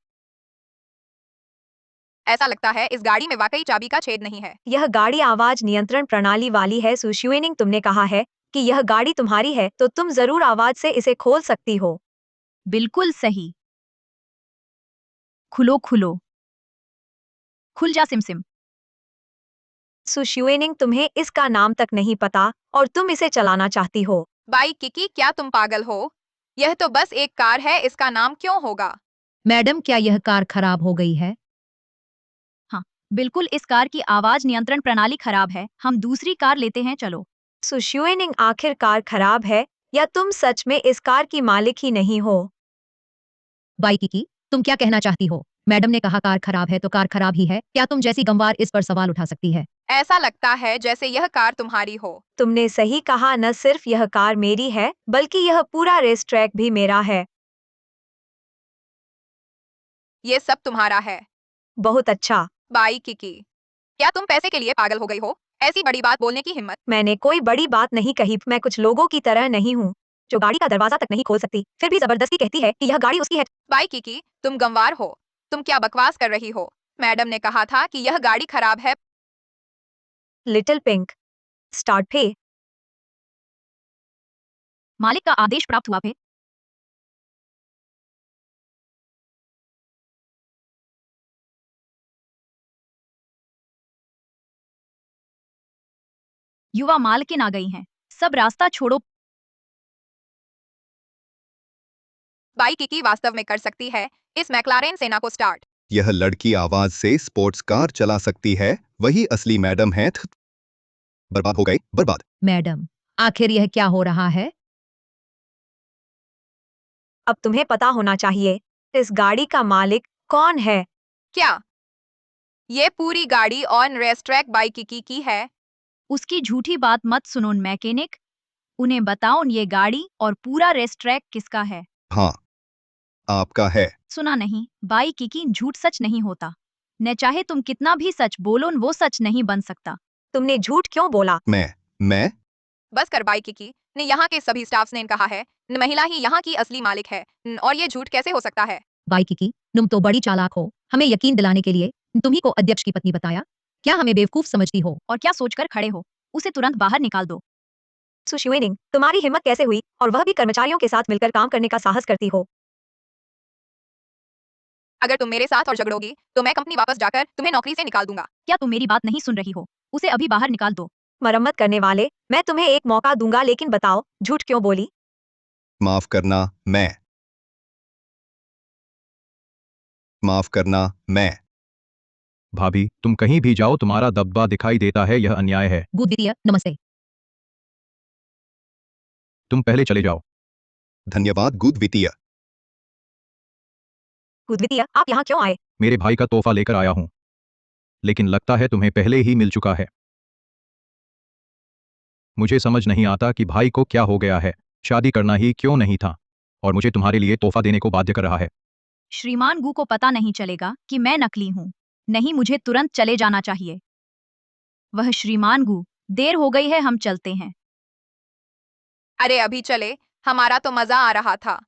Speaker 4: ऐसा लगता है इस गाड़ी में वाकई चाबी का छेद नहीं है।
Speaker 1: यह गाड़ी आवाज नियंत्रण प्रणाली वाली है। सु शुएनिंग, तुमने कहा है कि यह गाड़ी तुम्हारी है, तो तुम जरूर आवाज से इसे खोल सकती हो।
Speaker 5: बिल्कुल सही। खुलो खुलो। खुल जा सिमसिम।
Speaker 1: सु शुएनिंग, तुम्हें इसका नाम तक नहीं पता और तुम इसे चलाना चाहती हो।
Speaker 4: बाई किकी, क्या तुम पागल हो? यह तो बस एक कार है, इसका नाम क्यों होगा?
Speaker 7: मैडम, क्या यह कार खराब हो गई है?
Speaker 5: हाँ, बिल्कुल, इस कार की आवाज नियंत्रण प्रणाली खराब है, हम दूसरी कार लेते हैं, चलो।
Speaker 1: सु शुएनिंग, आखिर कार खराब है या तुम सच में इस कार की मालिक ही नहीं हो?
Speaker 7: बाई की, तुम क्या कहना चाहती हो? मैडम ने कहा कार खराब है तो कार खराब ही है। क्या तुम जैसी गंवार इस पर सवाल उठा सकती है?
Speaker 4: ऐसा लगता है जैसे यह कार तुम्हारी हो।
Speaker 1: तुमने सही कहा, न सिर्फ यह कार मेरी है बल्कि यह पूरा रेस ट्रैक भी मेरा है।
Speaker 4: ये सब तुम्हारा है।
Speaker 1: बहुत अच्छा।
Speaker 4: बाई किकी, क्या तुम पैसे के लिए पागल हो गई हो? ऐसी बड़ी बात बोलने की हिम्मत।
Speaker 1: मैंने कोई बड़ी बात नहीं कही। मैं कुछ लोगों की तरह नहीं हूँ जो गाड़ी का दरवाजा तक नहीं खोल सकती, फिर भी जबरदस्ती कहती है कि यह गाड़ी उसकी है।
Speaker 4: बाई किकी, तुम गंवार हो। तुम क्या बकवास कर रही हो? मैडम ने कहा था कि यह गाड़ी खराब है।
Speaker 1: लिटिल पिंक, स्टार्ट पे।
Speaker 5: मालिक का आदेश प्राप्त हुआ पे। युवा मालकिन आ गई हैं, सब रास्ता छोड़ो।
Speaker 4: बाई किकी वास्तव में कर सकती है इस मैक्लारेन सेना को स्टार्ट।
Speaker 8: यह लड़की आवाज से स्पोर्ट्स कार चला सकती है, वही असली मैडम है। बर्बाद हो गए, बर्बाद।
Speaker 7: मैडम, आखिर यह क्या हो रहा है?
Speaker 1: अब तुम्हें पता होना चाहिए इस गाड़ी का मालिक कौन है।
Speaker 4: क्या ये पूरी गाड़ी ऑन रेस ट्रैक बाई किकी की है?
Speaker 5: उसकी झूठी बात मत सुनो मैकेनिक, उन्हें बताओ ये गाड़ी और पूरा रेस ट्रैक किसका है।
Speaker 8: हाँ, आपका है।
Speaker 5: सुना नहीं, बाई की झूठ सच नहीं होता। न चाहे तुम कितना भी सच बोलो, वो सच नहीं बन सकता।
Speaker 1: तुमने झूठ क्यों बोला?
Speaker 8: मैं
Speaker 4: बस कर, बाई किकी ने यहाँ के सभी स्टाफ्स ने कहा है महिला ही यहाँ की असली मालिक है, और ये झूठ कैसे हो सकता है?
Speaker 7: बाई की, तुम तो बड़ी चालाक हो। हमें यकीन दिलाने के लिए तुम्ही को अध्यक्ष की पत्नी बताया। क्या हमें बेवकूफ समझती हो?
Speaker 5: और क्या सोचकर खड़े हो? उसे तुरंत बाहर निकाल दो।
Speaker 1: सुशुएनिंग, तुम्हारी हिम्मत कैसे हुई और वह भी कर्मचारियों के साथ मिलकर काम करने का साहस करती हो?
Speaker 4: अगर तुम मेरे साथ और झगड़ोगी तो मैं कंपनी वापस जाकर तुम्हें नौकरी से निकाल दूंगा।
Speaker 5: क्या तुम मेरी बात नहीं सुन रही हो? उसे अभी बाहर निकाल दो।
Speaker 1: मरम्मत करने वाले, मैं तुम्हें एक मौका दूंगा, लेकिन बताओ, झूठ क्यों बोली?
Speaker 8: माफ करना, मैं।
Speaker 6: भाभी, तुम कहीं भी जाओ तुम्हारा दबदबा दिखाई देता है, यह अन्याय है।
Speaker 7: गुड द्वितीय, नमस्ते।
Speaker 6: तुम पहले चले जाओ।
Speaker 8: धन्यवाद गुद्वितीय।
Speaker 1: कुद्वितीय, आप यहाँ क्यों आए?
Speaker 6: मेरे भाई का तोहफा लेकर आया हूं, लेकिन लगता है तुम्हें पहले ही मिल चुका है। मुझे समझ नहीं आता कि भाई को क्या हो गया है, शादी करना ही क्यों नहीं था और मुझे तुम्हारे लिए तोहफा देने को बाध्य कर रहा है।
Speaker 5: श्रीमान गु को पता नहीं चलेगा कि मैं नकली हूँ। नहीं, मुझे तुरंत चले जाना चाहिए। वह श्रीमान गु, देर हो गई है, हम चलते हैं।
Speaker 4: अरे अभी चले, हमारा तो मजा आ रहा था।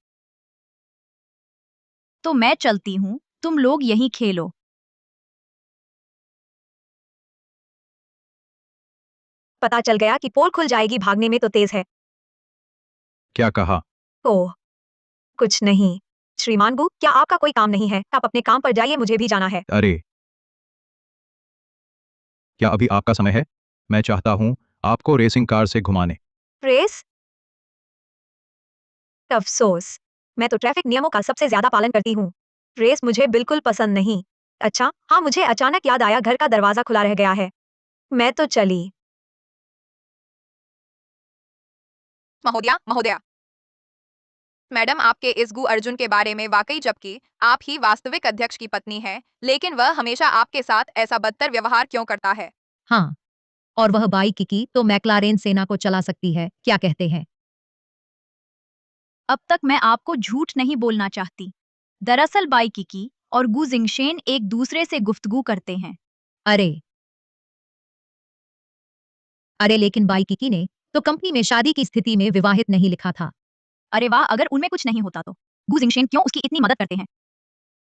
Speaker 5: तो मैं चलती हूँ, तुम लोग यहीं खेलो।
Speaker 1: पता चल गया कि पोल खुल जाएगी, भागने में तो तेज है।
Speaker 6: क्या कहा?
Speaker 1: ओह, कुछ नहीं। श्रीमान गु, क्या आपका कोई काम नहीं है? आप अपने काम पर जाइए, मुझे भी जाना है।
Speaker 6: अरे, क्या अभी आपका समय है? मैं चाहता हूं आपको रेसिंग कार से घुमाने।
Speaker 1: रेस? अफसोस, मैं तो ट्रैफिक नियमों का सबसे ज्यादा पालन करती हूँ। रेस मुझे बिल्कुल पसंद नहीं। अच्छा, हाँ, मुझे अचानक याद आया, घर का दरवाजा खुला रह गया है। मैं तो चली।
Speaker 4: महोदया, महोदया। मैडम, आपके इस गु अर्जुन के बारे में वाकई, जबकि आप ही वास्तविक अध्यक्ष की पत्नी हैं, लेकिन वह हमेशा आपके साथ ऐसा बदतर व्यवहार क्यों करता है?
Speaker 7: हाँ, और वह बाई किकी तो मैक्लारेन सेना को चला सकती है, क्या कहते हैं?
Speaker 5: अब तक मैं आपको झूठ नहीं बोलना चाहती। दरअसल बाई किकी और गु जिंगशेन एक दूसरे से गुफ्तगू करते हैं।
Speaker 7: अरे अरे, लेकिन बाई किकी ने तो कंपनी में शादी की स्थिति में विवाहित नहीं लिखा था।
Speaker 5: अरे वाह, अगर उनमें कुछ नहीं होता तो गु जिंगशेन क्यों उसकी इतनी मदद करते हैं?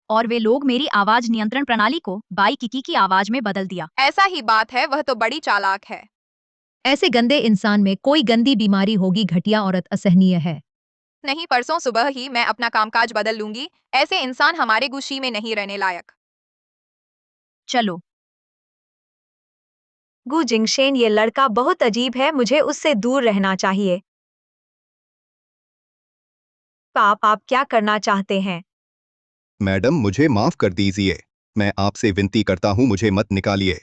Speaker 5: और वे लोग मेरी आवाज नियंत्रण प्रणाली को बाई किकी की आवाज में बदल दिया।
Speaker 4: ऐसा ही बात है, वह तो बड़ी चालाक है।
Speaker 7: ऐसे गंदे इंसान में कोई गंदी बीमारी होगी, घटिया औरत असहनीय है।
Speaker 4: नहीं, परसों सुबह ही मैं अपना कामकाज बदल लूंगी। ऐसे इंसान हमारे गुशी में नहीं रहने लायक।
Speaker 5: चलो।
Speaker 1: गु जिंगशेन, ये लड़का बहुत अजीब है, मुझे उससे दूर रहना चाहिए। आप क्या करना चाहते हैं?
Speaker 8: मैडम, मुझे माफ कर दीजिए। मैं आपसे विनती करता हूं, मुझे मत निकालिए।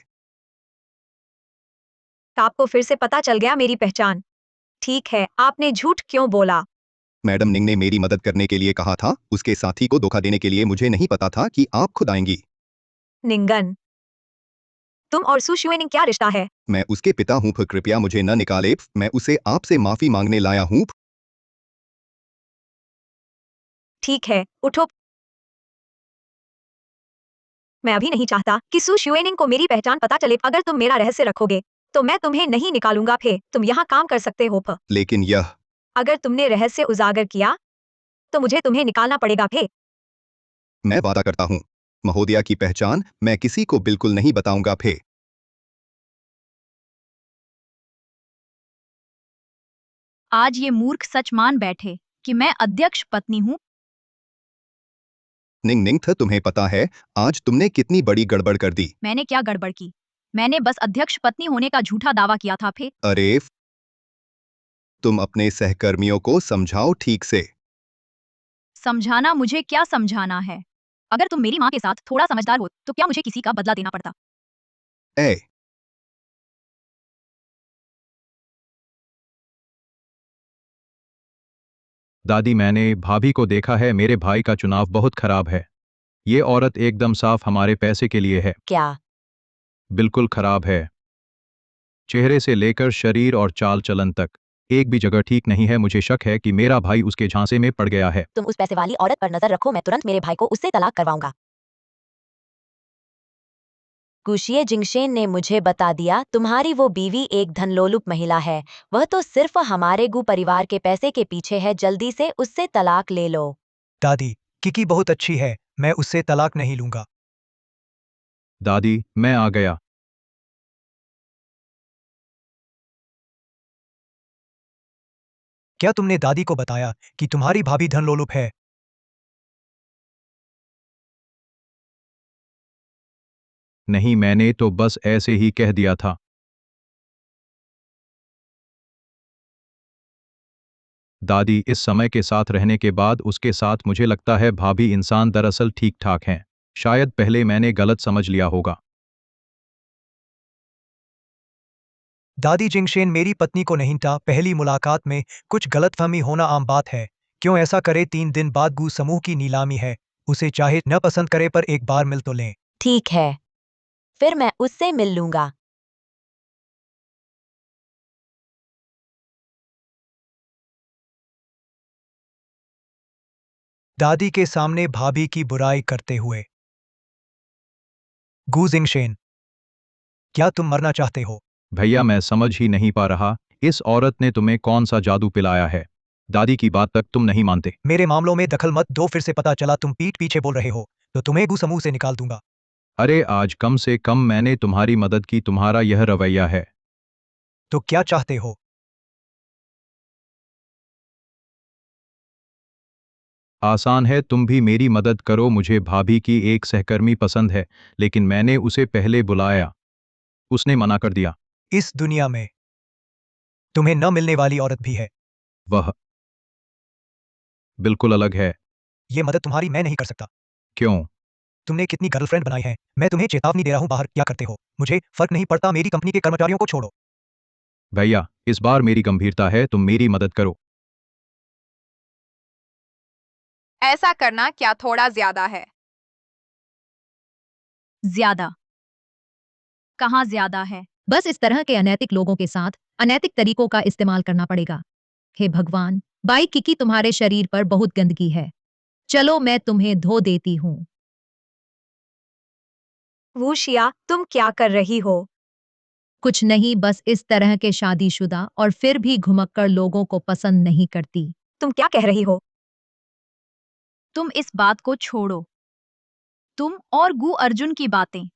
Speaker 1: आपको फिर से पता चल गया मेरी पहचान। ठीक है, आपने झूठ क्यों बोला?
Speaker 8: मैडम निंग ने मेरी मदद करने के लिए कहा था, उसके साथी को धोखा देने के लिए मुझे नहीं पता था कि आप खुद आएंगी।
Speaker 1: निंगन, तुम और सु शुएनिंग क्या रिश्ता है?
Speaker 8: मैं उसके पिता हूं, कृपया मुझे न निकाले। मैं उसे आपसे माफी मांगने लाया हूं।
Speaker 1: ठीक है, उठो। मैं अभी नहीं चाहता कि सु शुएनिंग को मेरी पहचान पता चले। अगर तुम मेरा रहस्य रखोगे तो मैं तुम्हें नहीं निकालूंगा। फे, तुम यहाँ काम कर सकते हो।
Speaker 8: लेकिन यह
Speaker 1: अगर तुमने रहस्य उजागर किया तो मुझे तुम्हें निकालना पड़ेगा। फे,
Speaker 8: मैं वादा करता हूं, महोदया की पहचान मैं किसी को बिल्कुल नहीं बताऊंगा। फे,
Speaker 5: आज ये मूर्ख सच मान बैठे कि मैं अध्यक्ष पत्नी हूँ।
Speaker 8: निंग निंग थ, तुम्हें पता है आज तुमने कितनी बड़ी गड़बड़ कर दी।
Speaker 5: मैंने क्या गड़बड़ की? मैंने बस अध्यक्ष पत्नी होने का झूठा दावा किया था। फे,
Speaker 8: अरे, तुम अपने सहकर्मियों को समझाओ ठीक से।
Speaker 5: समझाना? मुझे क्या समझाना है? अगर तुम मेरी माँ के साथ थोड़ा समझदार हो तो क्या मुझे किसी का बदला देना पड़ता?
Speaker 8: ए,
Speaker 6: दादी, मैंने भाभी को देखा है, मेरे भाई का चुनाव बहुत खराब है। ये औरत एकदम साफ हमारे पैसे के लिए है।
Speaker 9: क्या?
Speaker 6: बिल्कुल खराब है, चेहरे से लेकर शरीर और चाल चलन तक एक भी जगह ठीक नहीं है। मुझे शक है कि मेरा भाई उसके झांसे में पड़ गया है।
Speaker 9: तुम उस पैसे वाली औरत पर नजर रखो, मैं तुरंत मेरे भाई को उससे तलाक करवाऊंगा। गुशिये जिंगशेन ने मुझे बता दिया तुम्हारी वो बीवी एक धनलोलुप महिला है। वह तो सिर्फ हमारे गु परिवार के पैसे के पीछे है। जल्दी से उससे तलाक ले लो।
Speaker 3: दादी, किकी बहुत अच्छी है, मैं उससे तलाक नहीं लूंगा।
Speaker 6: दादी, मैं आ गया।
Speaker 3: क्या तुमने दादी को बताया कि तुम्हारी भाभी धनलोलुप है?
Speaker 6: नहीं, मैंने तो बस ऐसे ही कह दिया था। दादी, इस समय के साथ रहने के बाद उसके साथ मुझे लगता है भाभी इंसान दरअसल ठीक ठाक हैं। शायद पहले मैंने गलत समझ लिया होगा।
Speaker 3: दादी जिंगशेन मेरी पत्नी को नहीं था। पहली मुलाकात में कुछ गलतफहमी होना आम बात है। क्यों ऐसा करे? 3 दिन बाद गू समूह की नीलामी है। उसे चाहे न पसंद करे पर एक बार मिल तो लें।
Speaker 9: ठीक है, फिर मैं उससे मिल लूंगा।
Speaker 3: दादी के सामने भाभी की बुराई करते हुए। गू जिंगशेन, क्या तुम मरना चाहते हो?
Speaker 6: भैया, मैं समझ ही नहीं पा रहा, इस औरत ने तुम्हें कौन सा जादू पिलाया है? दादी की बात तक तुम नहीं मानते।
Speaker 3: मेरे मामलों में दखल मत दो। फिर से पता चला तुम पीठ पीछे बोल रहे हो तो तुम्हें गू समूह से निकाल दूंगा।
Speaker 6: अरे, आज कम से कम मैंने तुम्हारी मदद की, तुम्हारा यह रवैया है।
Speaker 3: तो क्या चाहते हो?
Speaker 6: आसान है, तुम भी मेरी मदद करो। मुझे भाभी की एक सहकर्मी पसंद है, लेकिन मैंने उसे पहले बुलाया। उसने मना कर दिया।
Speaker 3: इस दुनिया में तुम्हें न मिलने वाली औरत भी है।
Speaker 6: वह बिल्कुल अलग है।
Speaker 3: ये मदद तुम्हारी मैं नहीं कर सकता।
Speaker 6: क्यों?
Speaker 3: तुमने कितनी गर्लफ्रेंड बनाई है? मैं तुम्हें चेतावनी दे रहा हूं, बाहर क्या करते हो मुझे फर्क नहीं पड़ता। मेरी कंपनी के कर्मचारियों को छोड़ो।
Speaker 6: भैया, इस बार मेरी गंभीरता है, तुम मेरी मदद करो।
Speaker 4: ऐसा करना क्या थोड़ा ज्यादा है?
Speaker 5: ज्यादा? कहाँ ज्यादा है?
Speaker 7: बस इस तरह के अनैतिक लोगों के साथ अनैतिक तरीकों का इस्तेमाल करना पड़ेगा। हे भगवान, बाई किकी तुम्हारे शरीर पर बहुत गंदगी है। चलो मैं तुम्हें धो देती हूँ।
Speaker 1: वूशिया, तुम क्या कर रही हो?
Speaker 7: कुछ नहीं, बस इस तरह के शादीशुदा और फिर भी घुमक्कड़ लोगों को पसंद नहीं करती।
Speaker 1: तुम क्या कह रही हो?
Speaker 5: तुम इस बात को छोड़ो। तुम और गु अर्जुन की बातें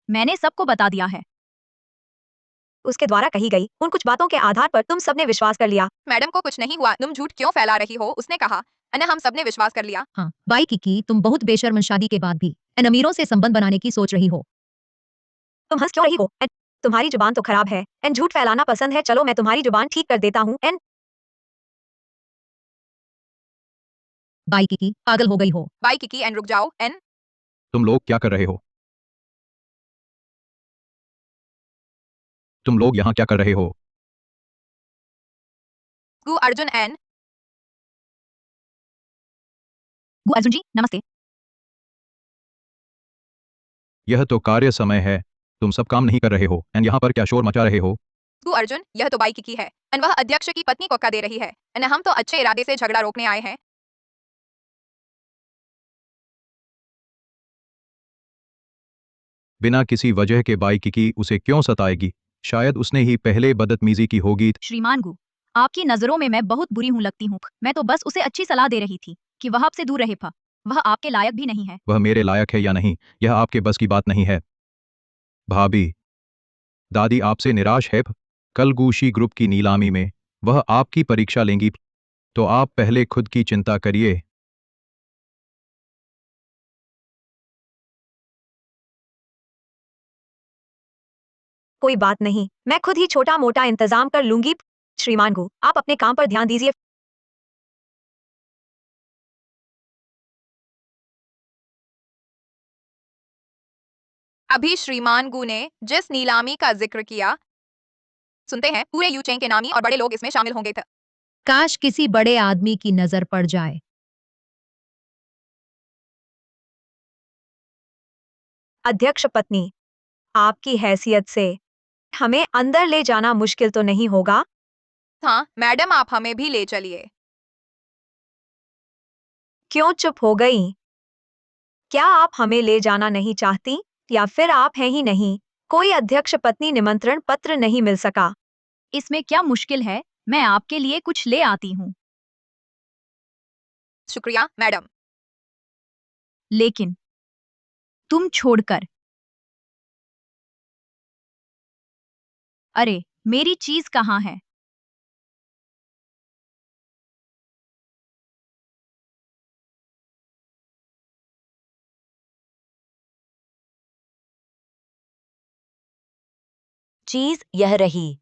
Speaker 5: मैंने सबको बता दिया है।
Speaker 1: उसके द्वारा कही गई उन कुछ बातों के आधार पर तुम सबने विश्वास कर लिया।
Speaker 4: मैडम को कुछ नहीं हुआ, तुम झूठ क्यों फैला रही हो? उसने कहा, अने हम सबने विश्वास कर लिया।
Speaker 7: हाँ, बाई किकी, तुम बहुत बेशर्म शादी के बाद भी इन अमीरों से संबंध बनाने की सोच रही हो।
Speaker 1: तुम हंस क्यों रही हो? एन, तुम्हारी जुबान तो खराब है। एन, झूठ फैलाना पसंद है। चलो मैं तुम्हारी जुबान ठीक कर देता हूँ। एन,
Speaker 7: बाई किकी, पागल हो गई हो।
Speaker 4: बाई किकी, एन रुक जाओ। एन
Speaker 6: तुम लोग क्या कर रहे हो? तुम लोग यहाँ क्या कर रहे हो?
Speaker 4: गु अर्जुन, एन
Speaker 5: गु अर्जुन जी, नमस्ते।
Speaker 6: यह तो कार्य समय है, तुम सब काम नहीं कर रहे हो एंड यहाँ पर क्या शोर मचा रहे हो?
Speaker 4: गु अर्जुन, यह तो बाई किकी है। एन वह अध्यक्ष की पत्नी को धोखा दे रही है। एन हम तो अच्छे इरादे से झगड़ा रोकने आए हैं।
Speaker 6: बिना किसी वजह के बाई किकी उसे क्यों सताएगी? शायद उसने ही पहले बदतमीजी की होगी।
Speaker 5: श्रीमान गु, आपकी नजरों में मैं बहुत बुरी हूँ लगती हूँ। मैं तो बस उसे अच्छी सलाह दे रही थी कि वह आपसे दूर रहे फा। वह आपके लायक भी नहीं है।
Speaker 6: वह मेरे लायक है या नहीं, यह आपके बस की बात नहीं है। भाभी, दादी आपसे निराश है। कल गूशी ग्रुप की नीलामी में वह आपकी परीक्षा लेंगी, तो आप पहले खुद की चिंता करिए।
Speaker 1: कोई बात नहीं, मैं खुद ही छोटा मोटा इंतजाम कर लूंगी। श्रीमान गु, आप अपने काम पर ध्यान दीजिए।
Speaker 4: अभी श्रीमान गु ने जिस नीलामी का जिक्र किया, सुनते हैं पूरे यूचेंग के नामी और बड़े लोग इसमें शामिल होंगे थे।
Speaker 7: काश किसी बड़े आदमी की नजर पड़ जाए।
Speaker 1: अध्यक्ष पत्नी, आपकी हैसियत से हमें अंदर ले जाना मुश्किल तो नहीं होगा?
Speaker 4: हाँ मैडम, आप हमें भी ले चलिए।
Speaker 1: क्यों चुप हो गई? क्या आप हमें ले जाना नहीं चाहती या फिर आप हैं ही नहीं? कोई अध्यक्ष पत्नी निमंत्रण पत्र नहीं मिल सका।
Speaker 5: इसमें क्या मुश्किल है? मैं आपके लिए कुछ ले आती हूँ।
Speaker 4: शुक्रिया मैडम।
Speaker 5: लेकिन तुम छोड़कर। अरे, मेरी चीज कहाँ है?
Speaker 9: चीज यह रही।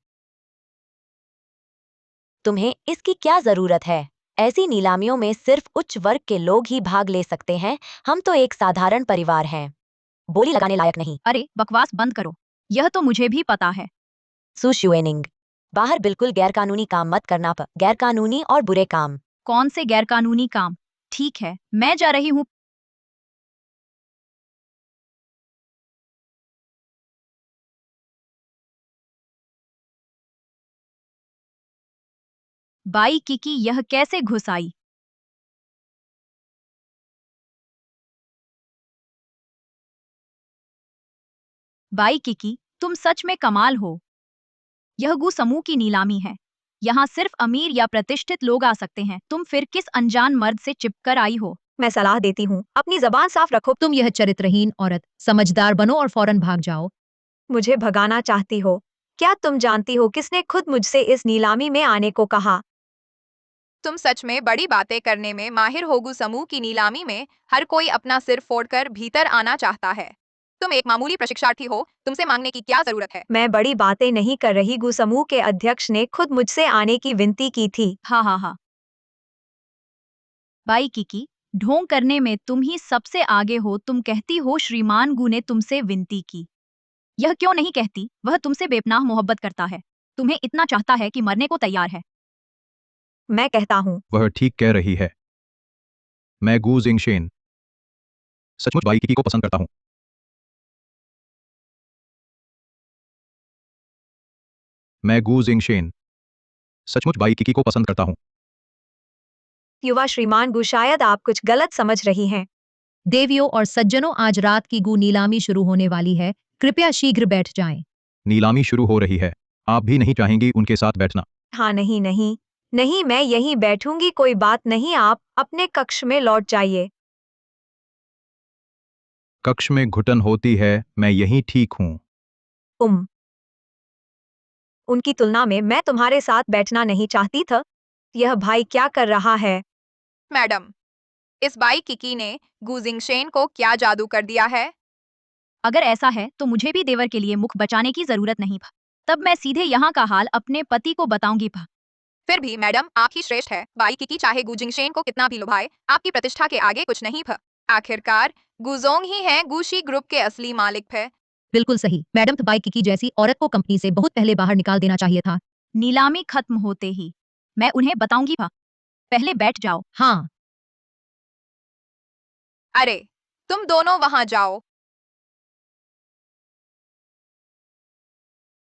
Speaker 9: तुम्हें इसकी क्या जरूरत है? ऐसी नीलामियों में सिर्फ उच्च वर्ग के लोग ही भाग ले सकते हैं। हम तो एक साधारण परिवार हैं। बोली लगाने लायक नहीं।
Speaker 5: अरे बकवास बंद करो, यह तो मुझे भी पता है।
Speaker 9: सु शुएनिंग, बाहर बिल्कुल गैरकानूनी काम मत करना। गैरकानूनी और बुरे काम।
Speaker 5: कौन से गैरकानूनी काम? ठीक है, मैं जा रही हूँ। बाई किकी यह कैसे घुस आई? बाई किकी, तुम सच में कमाल हो। यह गू समूह की नीलामी है। यहाँ सिर्फ अमीर या प्रतिष्ठित लोग आ सकते हैं। तुम फिर किस अनजान मर्द से चिपकर आई हो?
Speaker 1: मैं सलाह देती हूँ, अपनी जबान साफ रखो।
Speaker 7: तुम यह चरित्रहीन औरत, समझदार बनो और फौरन भाग जाओ।
Speaker 1: मुझे भगाना चाहती हो? क्या तुम जानती हो किसने खुद मुझसे इस नीलामी में आने को कहा?
Speaker 4: तुम सच में बड़ी बातें करने में माहिर होगू। समूह की नीलामी में हर कोई अपना सिर फोड़कर भीतर आना चाहता है। तुम एक मामूली प्रशिक्षार्थी हो, तुमसे मांगने की क्या जरूरत है?
Speaker 1: मैं बड़ी बातें नहीं कर रही। गु समूह के अध्यक्ष ने खुद मुझसे आने की विनती की थी।
Speaker 5: हाँ हाँ हाँ। बाई किकी, ढोंग करने में तुम ही सबसे आगे हो। तुम कहती हो श्रीमान गु ने तुमसे विनती की। यह क्यों नहीं कहती? वह तुमसे बेपनाह मोहब्बत करता है, तुम्हें इतना चाहता है कि मरने को तैयार है।
Speaker 1: मैं कहता हूँ,
Speaker 6: वह ठीक कह रही है। मैं गू जिंगशेन सचमुच बाई किकी को पसंद करता हूँ। मैं गू जिंगशेन सचमुच बाई किकी को पसंद करता हूँ।
Speaker 1: युवा श्रीमान गु, शायद आप कुछ गलत समझ रही हैं।
Speaker 7: देवियों और सज्जनों, आज रात की गू नीलामी शुरू होने वाली है। कृपया शीघ्र बैठ जाएं।
Speaker 6: नीलामी शुरू हो रही है। आप भी नहीं चाहेंगी उनके साथ बैठना?
Speaker 1: हाँ, नहीं नहीं नहीं, मैं यहीं बैठूंगी। कोई बात नहीं, आप अपने कक्ष में लौट जाइए।
Speaker 6: कक्ष में घुटन होती है, मैं यहीं ठीक हूँ।
Speaker 1: उनकी तुलना में मैं तुम्हारे साथ बैठना नहीं चाहती था। यह भाई क्या कर रहा है?
Speaker 4: मैडम, इस बाई किकी ने गू जिंगशेन को क्या जादू कर दिया है?
Speaker 5: अगर ऐसा है तो मुझे भी देवर के लिए मुख बचाने की जरूरत नहीं। तब मैं सीधे यहाँ का हाल अपने पति को बताऊंगी।
Speaker 4: फिर भी मैडम, आप ही श्रेष्ठ है। बाई किकी चाहे गू जिंगशेन को कितना भी लुभाए, आपकी प्रतिष्ठा के आगे कुछ नहीं। आखिरकार गुजोंग ही है गुशी ग्रुप के असली मालिक है।
Speaker 7: बिल्कुल सही मैडम, बाई किकी जैसी औरत को कंपनी से बहुत पहले बाहर निकाल देना चाहिए था।
Speaker 5: नीलामी खत्म होते ही मैं उन्हें बताऊंगी। पहले बैठ जाओ।
Speaker 7: हाँ,
Speaker 4: अरे, तुम दोनों वहां जाओ।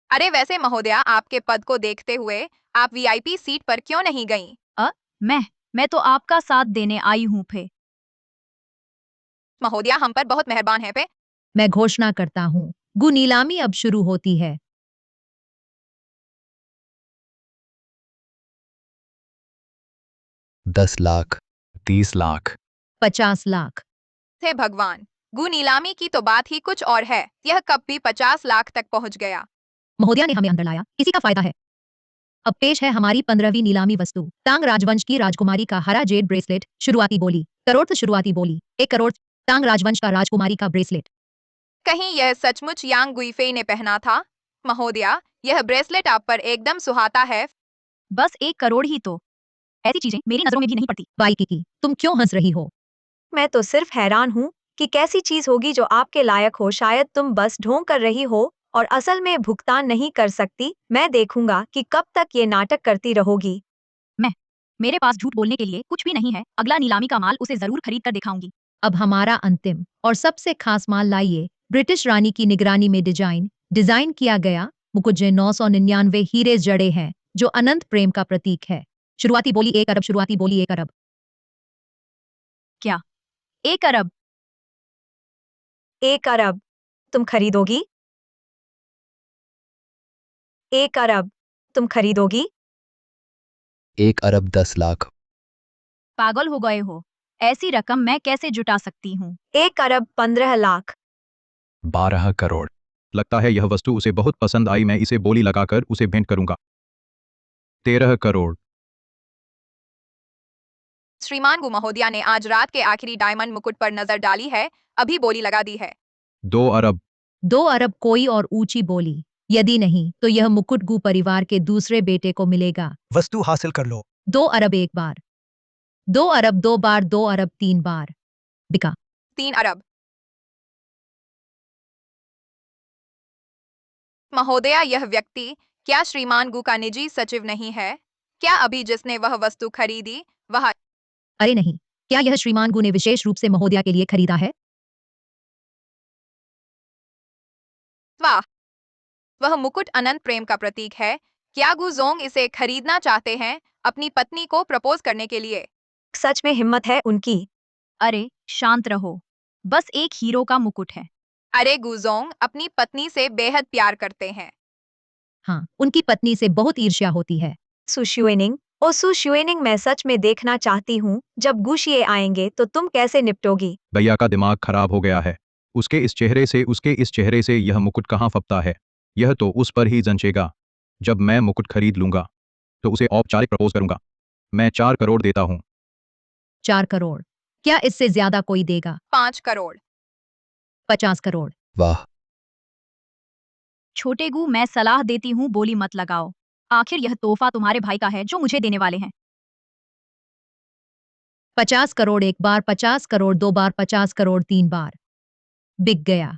Speaker 4: अरे वैसे महोदया, आपके पद को देखते हुए आप वीआईपी सीट पर क्यों नहीं गईं?
Speaker 5: मैं तो आपका साथ देने आई हूँ।
Speaker 4: महोदया, हम पर बहुत मेहरबान है।
Speaker 7: मैं घोषणा करता हूँ, गू नीलामी अब शुरू होती है।
Speaker 2: 10 लाख, 30 लाख।
Speaker 7: 50 लाख।
Speaker 4: थे भगवान, गू नीलामी की तो बात ही कुछ और है। यह कब भी 50 लाख तक पहुंच गया।
Speaker 7: महोदया ने हमें अंदर लाया, इसी का फायदा है। अब पेश है हमारी 15वीं नीलामी वस्तु, तांग राजवंश की राजकुमारी का हरा जेड ब्रेसलेट। शुरुआती बोली करोड़। शुरुआती बोली 1 करोड़। तांग राजवंश का राजकुमारी का ब्रेसलेट।
Speaker 4: कहीं यह सचमुच यांग गुइफे ने पहना था? महोदया, यह ब्रेसलेट आप पर एकदम सुहाता है।
Speaker 5: बस 1 करोड़ ही तो। ऐसी चीजें मेरी नजरों में भी नहीं पड़ती।
Speaker 7: बाई किकी, तुम क्यों हंस रही हो?
Speaker 1: मैं तो सिर्फ हैरान हूँ कि कैसी चीज होगी जो आपके लायक हो। शायद तुम बस ढोंग कर रही हो और असल में भुगतान नहीं कर सकती। मैं देखूंगा कि कब तक ये नाटक करती रहोगी।
Speaker 5: मेरे पास झूठ बोलने के लिए कुछ भी नहीं है। अगला नीलामी का माल उसे जरूर खरीद कर दिखाऊंगी।
Speaker 7: अब हमारा अंतिम और सबसे खास माल लाइए। ब्रिटिश रानी की निगरानी में डिजाइन किया गया मुकुट 999 हीरे जड़े हैं, जो अनंत प्रेम का प्रतीक है। शुरुआती बोली 1 अरब। शुरुआती बोली 1 अरब।
Speaker 5: क्या 1 अरब?
Speaker 1: 1 अरब तुम खरीदोगी? 1 अरब तुम खरीदोगी?
Speaker 2: 1 अरब 10 लाख।
Speaker 5: पागल हो गए हो? ऐसी रकम मैं कैसे जुटा सकती हूँ?
Speaker 1: 1 अरब 15 लाख।
Speaker 2: 12 करोड़।
Speaker 6: लगता है यह वस्तु उसे बहुत पसंद आई। मैं इसे बोली लगाकर उसे भेंट करूंगा। 13 करोड़।
Speaker 4: श्रीमान गु महोदया ने आज रात के आखिरी डायमंड मुकुट पर नजर डाली है, अभी बोली लगा दी है।
Speaker 6: 2 अरब।
Speaker 7: 2 अरब कोई और ऊंची बोली। यदि नहीं तो यह मुकुट गु परिवार के दूसरे बेटे को मिलेगा।
Speaker 3: वस्तु हासिल कर लो।
Speaker 7: 2 अरब एक बार, 2 अरब 2 बार, 2 अरब 3 बार। बिका।
Speaker 4: 3 अरब। महोदया, यह व्यक्ति क्या श्रीमान गु का निजी सचिव नहीं है? क्या अभी जिसने वह वस्तु खरीदी वह?
Speaker 7: अरे नहीं, क्या यह श्रीमान गु ने विशेष रूप से महोदया के लिए खरीदा है?
Speaker 4: वाह, वह मुकुट अनंत प्रेम का प्रतीक है। क्या गु जोंग इसे खरीदना चाहते हैं अपनी पत्नी को प्रपोज करने के लिए?
Speaker 1: सच में हिम्मत है उनकी।
Speaker 5: अरे शांत रहो, बस एक हीरो का मुकुट है।
Speaker 4: अरे गुजोंग अपनी पत्नी से बेहद प्यार करते हैं।
Speaker 7: हाँ, उनकी पत्नी से बहुत ईर्ष्या होती है।
Speaker 1: सुशुएनिंग, ओ सुशुएनिंग, मैं सच में देखना चाहती हूँ जब गुशिए आएंगे तो तुम कैसे निपटोगी।
Speaker 6: भैया का दिमाग खराब हो गया है। उसके इस चेहरे से यह मुकुट कहाँ फपता है। यह तो उस पर ही जंचेगा। जब मैं मुकुट खरीद लूंगा तो उसे औपचारिक प्रपोज करूंगा। मैं 4 करोड़ देता हूँ।
Speaker 7: 4 करोड़? क्या इससे ज्यादा कोई देगा?
Speaker 4: 5 करोड़।
Speaker 7: 50 करोड़।
Speaker 2: वाह,
Speaker 5: छोटे गु, मैं सलाह देती हूँ बोली मत लगाओ। आखिर यह तोहफा तुम्हारे भाई का है जो मुझे देने वाले हैं।
Speaker 7: 50 करोड़ एक बार, 50 करोड़ 2 बार, 50 करोड़ 3 बार। बिक गया।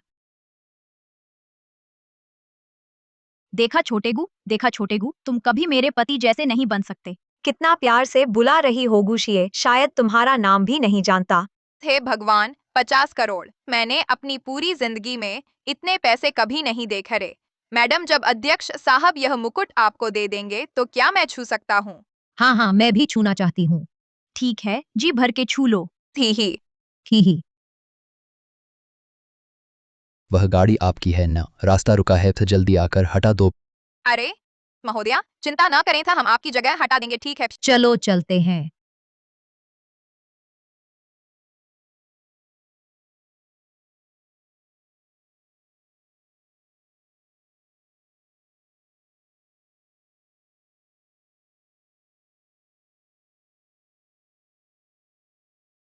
Speaker 5: देखा छोटे गु, तुम कभी मेरे पति जैसे नहीं बन सकते।
Speaker 1: कितना प्यार से बुला रही हो गुशिए, शायद तुम्हारा नाम भी नहीं जानता।
Speaker 4: हे भगवान, 50 करोड़। मैंने अपनी पूरी जिंदगी में इतने पैसे कभी नहीं देखे रे। मैडम, जब अध्यक्ष साहब यह मुकुट आपको दे देंगे तो क्या मैं छू सकता हूँ?
Speaker 7: हाँ हाँ, मैं भी छूना चाहती हूँ।
Speaker 5: ठीक है, जी भर के छू लो।
Speaker 4: ही।
Speaker 7: ही।
Speaker 2: वह गाड़ी आपकी है ना? रास्ता रुका है तो जल्दी आकर हटा दो।
Speaker 4: अरे महोदया, चिंता न करें था, हम आपकी जगह हटा देंगे, ठीक है?
Speaker 7: चलो चलते हैं।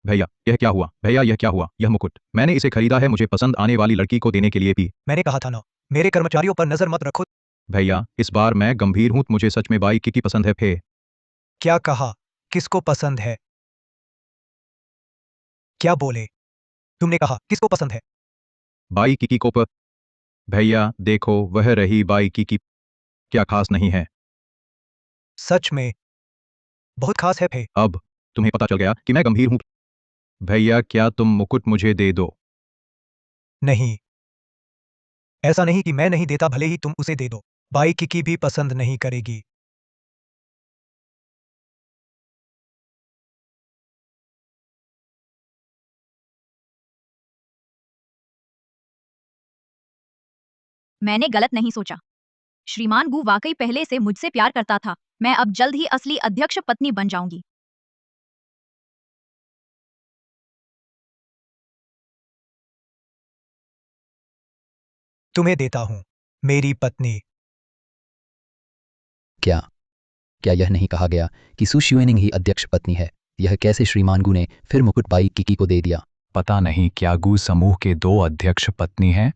Speaker 6: भैया, यह क्या हुआ? भैया, यह क्या हुआ? यह मुकुट मैंने इसे खरीदा है मुझे पसंद आने वाली लड़की को देने के लिए भी।
Speaker 3: मैंने कहा था ना, मेरे कर्मचारियों पर नजर मत रखो।
Speaker 6: भैया, इस बार मैं गंभीर हूँ, मुझे सच में बाई की पसंद है। फे
Speaker 3: क्या कहा? किसको पसंद है? क्या बोले? तुमने कहा किसको पसंद है?
Speaker 6: बाई की को भैया देखो, वह रही बाई की। क्या खास नहीं है?
Speaker 3: सच में बहुत खास है फे।
Speaker 6: अब तुम्हें पता चल गया कि मैं गंभीर हूँ। भैया, क्या तुम मुकुट मुझे दे दो?
Speaker 3: नहीं, ऐसा नहीं कि मैं नहीं देता, भले ही तुम उसे दे दो। बाई की भी पसंद नहीं करेगी।
Speaker 5: मैंने गलत नहीं सोचा। श्रीमान गु वाकई पहले से मुझसे प्यार करता था। मैं अब जल्द ही असली अध्यक्ष पत्नी बन जाऊंगी।
Speaker 3: तुम्हें देता हूं, मेरी पत्नी।
Speaker 2: क्या क्या यह नहीं कहा गया कि सुशुएनिंग ही अध्यक्ष पत्नी है? यह कैसे श्रीमान गु ने फिर मुकुट बाई किकी को दे दिया?
Speaker 10: पता नहीं, क्या गु समूह के 2 अध्यक्ष पत्नी हैं?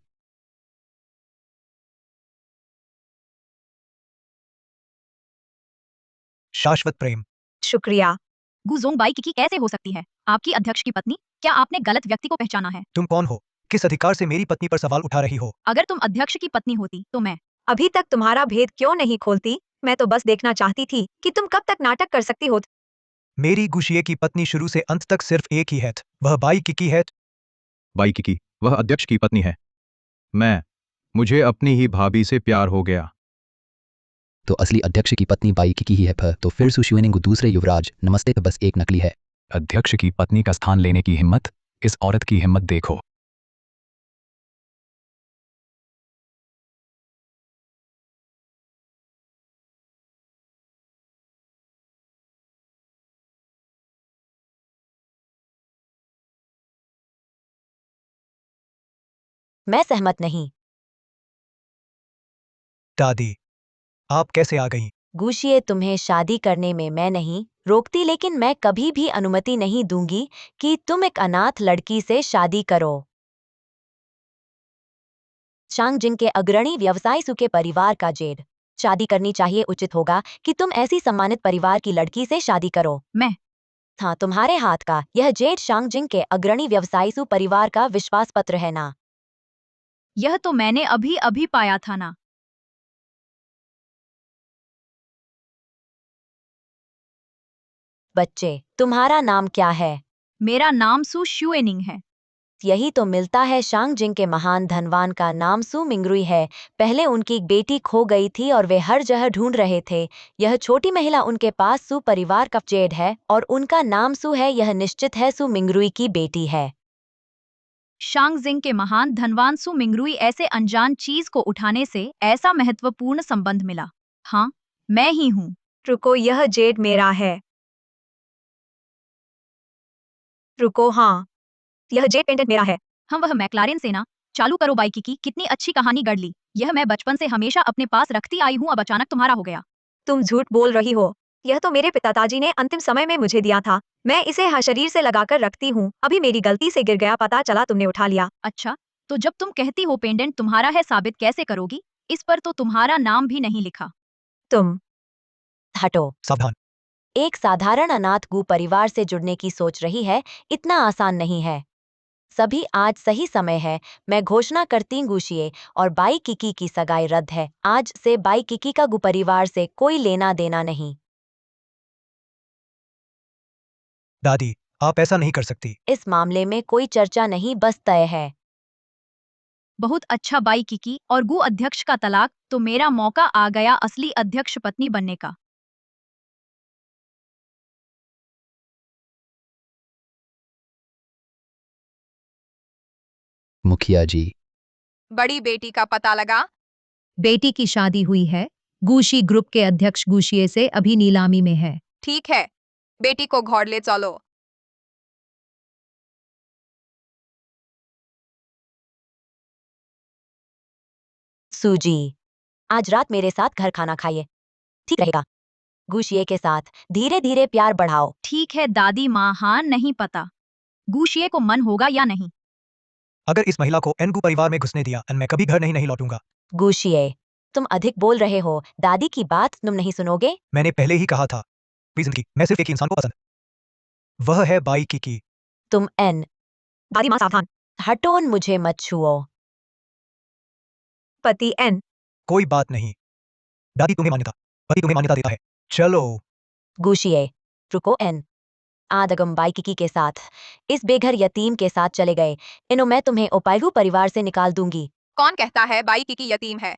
Speaker 3: शाश्वत प्रेम।
Speaker 1: शुक्रिया।
Speaker 5: गुजोंग बाई किकी कैसे हो सकती है आपकी अध्यक्ष की पत्नी? क्या आपने गलत व्यक्ति को पहचाना है?
Speaker 3: तुम कौन हो? किस अधिकार से मेरी पत्नी पर सवाल उठा रही हो?
Speaker 5: अगर तुम अध्यक्ष की पत्नी होती तो मैं
Speaker 1: अभी तक तुम्हारा भेद क्यों नहीं खोलती? मैं तो बस देखना चाहती थी कि तुम कब तक नाटक कर सकती हो।
Speaker 3: मेरी गुशिए की पत्नी शुरू से अंत तक सिर्फ एक ही है, वह बाई की है।
Speaker 6: बाई की वह अध्यक्ष की पत्नी है। मुझे अपनी ही भाभी से प्यार हो गया।
Speaker 2: तो असली अध्यक्ष की पत्नी बाई किकी ही है। तो फिर सुशुएनिंग गु दूसरे युवराज नमस्ते बस एक नकली है।
Speaker 10: अध्यक्ष की पत्नी का स्थान लेने की हिम्मत, इस औरत की हिम्मत देखो।
Speaker 9: मैं सहमत नहीं।
Speaker 3: दादी, आप कैसे आ गईं?
Speaker 9: गुशिए, तुम्हें शादी करने में मैं नहीं रोकती, लेकिन मैं कभी भी अनुमति नहीं दूंगी कि तुम एक अनाथ लड़की से शादी करो। शांगजिंग के अग्रणी व्यवसायी सु के परिवार का जेड। शादी करनी चाहिए, उचित होगा कि तुम ऐसी सम्मानित परिवार की लड़की से शादी करो।
Speaker 5: मैं
Speaker 9: हाँ, तुम्हारे हाथ का यह जेड शांगजिंग के अग्रणी व्यवसायी सु परिवार का विश्वास पत्र है ना।
Speaker 5: यह तो मैंने अभी अभी पाया था ना।
Speaker 9: बच्चे, तुम्हारा नाम क्या है?
Speaker 5: मेरा नाम सु शुएनिंग है।
Speaker 9: यही तो मिलता है। शांगजिंग के महान धनवान का नाम सु मिंगरुई है। पहले उनकी एक बेटी खो गई थी और वे हर जगह ढूंढ रहे थे। यह छोटी महिला उनके पास सु परिवार का जेड है और उनका नाम सु है। यह निश्चित है सु मिंगरुई की बेटी है।
Speaker 5: शांगजिंग के महान धनवान सु मिंगरुई ऐसे अनजान चीज को उठाने से ऐसा महत्वपूर्ण संबंध मिला। हाँ, मैं ही हूँ।
Speaker 1: रुको, यह जेड मेरा है। रुको, हाँ, यह जेड पेंडेंट मेरा है।
Speaker 5: हम वह मैक्लारेन से ना। चालू करो बाइक की कितनी अच्छी कहानी गढ़ ली। यह मैं बचपन से हमेशा अपने पास रखती आई हूँ, अब अचानक तुम्हारा हो गया।
Speaker 1: तुम झूठ बोल रही हो। यह तो मेरे पिताजी ने अंतिम समय में मुझे दिया था। मैं इसे हर शरीर से लगाकर रखती हूँ। अभी मेरी गलती से गिर गया, पता चला तुमने उठा लिया।
Speaker 5: अच्छा, तो जब तुम कहती हो पेंडेंट तुम्हारा है, साबित कैसे करोगी? इस पर तो तुम्हारा नाम भी नहीं लिखा।
Speaker 1: तुम
Speaker 9: हटो।
Speaker 3: सावधान।
Speaker 9: एक साधारण अनाथ गू परिवार से जुड़ने की सोच रही है, इतना आसान नहीं है। सभी, आज सही समय है। मैं घोषणा करती गुशिए और बाई किकी की सगाई रद्द है। आज से बाई किकी का गु परिवार से कोई लेना देना नहीं।
Speaker 3: दादी, आप ऐसा नहीं कर सकती।
Speaker 9: इस मामले में कोई चर्चा नहीं, बस तय है।
Speaker 5: बहुत अच्छा बाई किकी और गु अध्यक्ष का तलाक, तो मेरा मौका आ गया असली अध्यक्ष पत्नी बनने का।
Speaker 2: मुखिया जी,
Speaker 4: बड़ी बेटी का पता लगा?
Speaker 7: बेटी की शादी हुई है। गूशी ग्रुप के अध्यक्ष गूशिए से अभी नीलामी में है।
Speaker 4: ठीक है, बेटी को घोड़ ले चलो।
Speaker 9: सूजी, आज रात मेरे साथ घर खाना खाइए, ठीक रहेगा? गूशिए के साथ धीरे धीरे प्यार बढ़ाओ।
Speaker 5: ठीक है दादी माँ, हाँ नहीं पता गूशिए को मन होगा या नहीं।
Speaker 3: अगर इस महिला को एनगू परिवार में घुसने दिया, मैं कभी घर नहीं लौटूंगा।
Speaker 9: गूशिए, तुम अधिक बोल रहे हो। दादी की बात तुम नहीं सुनोगे।
Speaker 3: मैंने पहले ही कहा था, जिंदगी मैं सिर्फ एक ही इंसान को पसंद, वह है बाई किकी।
Speaker 9: तुम एन
Speaker 1: दादी माँ सावधान।
Speaker 9: हटोन, मुझे मत छुओ।
Speaker 1: पति एन।
Speaker 3: कोई बात नहीं। दादी तुम्हें मान्यता, पति तुम्हें मान्यता देता है। चलो।
Speaker 9: गूशिए, रुको एन। आदगम बाइकिकी के साथ इस बेघर यतीम के साथ चले गए। इनो, मैं तुम्हें ओपाइगू परिवार से निकाल दूंगी।
Speaker 4: कौन कहता है बाई किकी यतीम है?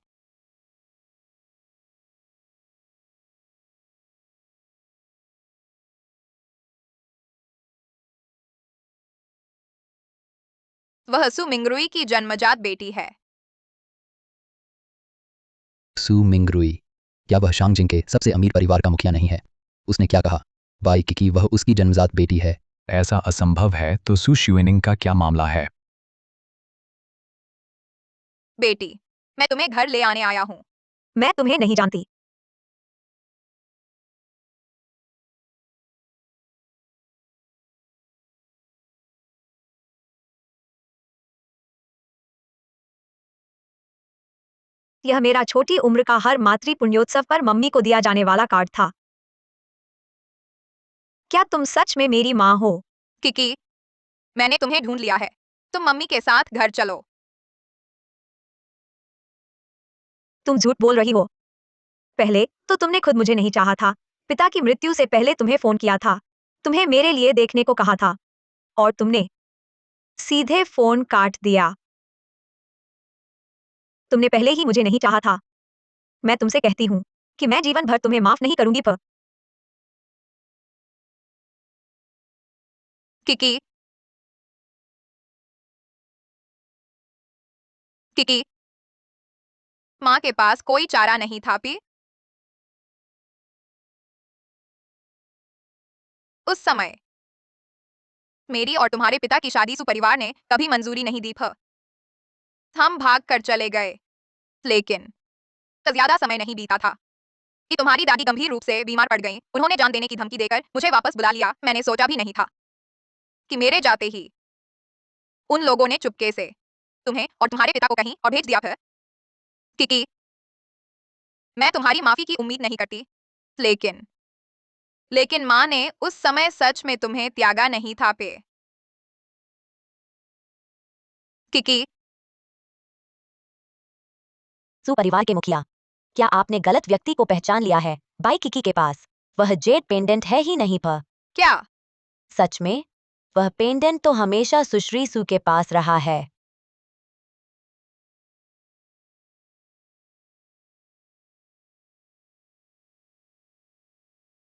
Speaker 4: वह सु मिंगरुई की जन्मजात बेटी है।
Speaker 2: सू मिंगरुई, क्या वह शांगजिंग के सबसे अमीर परिवार का मुखिया नहीं है? उसने क्या कहा? बाई किकी वह उसकी जन्मजात बेटी है।
Speaker 10: ऐसा असंभव है, तो सु शुएनिंग का क्या मामला है?
Speaker 4: बेटी, मैं तुम्हें घर ले आने आया हूँ।
Speaker 1: मैं तुम्हें नहीं जानती। यह मेरा छोटी उम्र का हर मातृ पुण्योत्सव पर मम्मी को दिया जाने वाला कार्ड था। क्या तुम सच में मेरी माँ हो?
Speaker 4: किकी, मैंने तुम्हें ढूंढ लिया है। तुम मम्मी के साथ घर चलो।
Speaker 1: तुम झूठ बोल रही हो। पहले तो तुमने खुद मुझे नहीं चाहा था। पिता की मृत्यु से पहले तुम्हें फोन किया था, तुम्हें मेरे लिए देखने को कहा था, और तुमने सीधे फोन काट दिया। तुमने पहले ही मुझे नहीं चाहा था। मैं तुमसे कहती हूँ कि मैं जीवन भर तुम्हें माफ नहीं करूंगी। पर
Speaker 4: किकी, किकी, माँ के पास कोई चारा नहीं था पी। उस समय मेरी और तुम्हारे पिता की शादी सु परिवार ने कभी मंजूरी नहीं दी। हम भाग कर चले गए, लेकिन ज्यादा समय नहीं बीता था कि तुम्हारी दादी गंभीर रूप से बीमार पड़ गईं। उन्होंने जान देने की धमकी देकर मुझे वापस बुला लिया। मैंने सोचा भी नहीं था कि मेरे जाते ही उन लोगों ने चुपके से तुम्हें और तुम्हारे पिता को कहीं और भेज दिया फिर। किकी, मैं तुम्हारी माफी की उम्मीद नहीं करती, लेकिन लेकिन माँ ने उस समय सच में तुम्हें त्यागा नहीं था पे। किकी,
Speaker 9: सुपरिवार के मुखिया, क्या आपने गलत व्यक्ति को पहचान लिया है? बाई किकी के पास वह जेड पेंडेंट है ही नहीं पर
Speaker 4: क्या?
Speaker 9: सच में वह पेंडेंट तो हमेशा सुश्री सू के पास रहा है।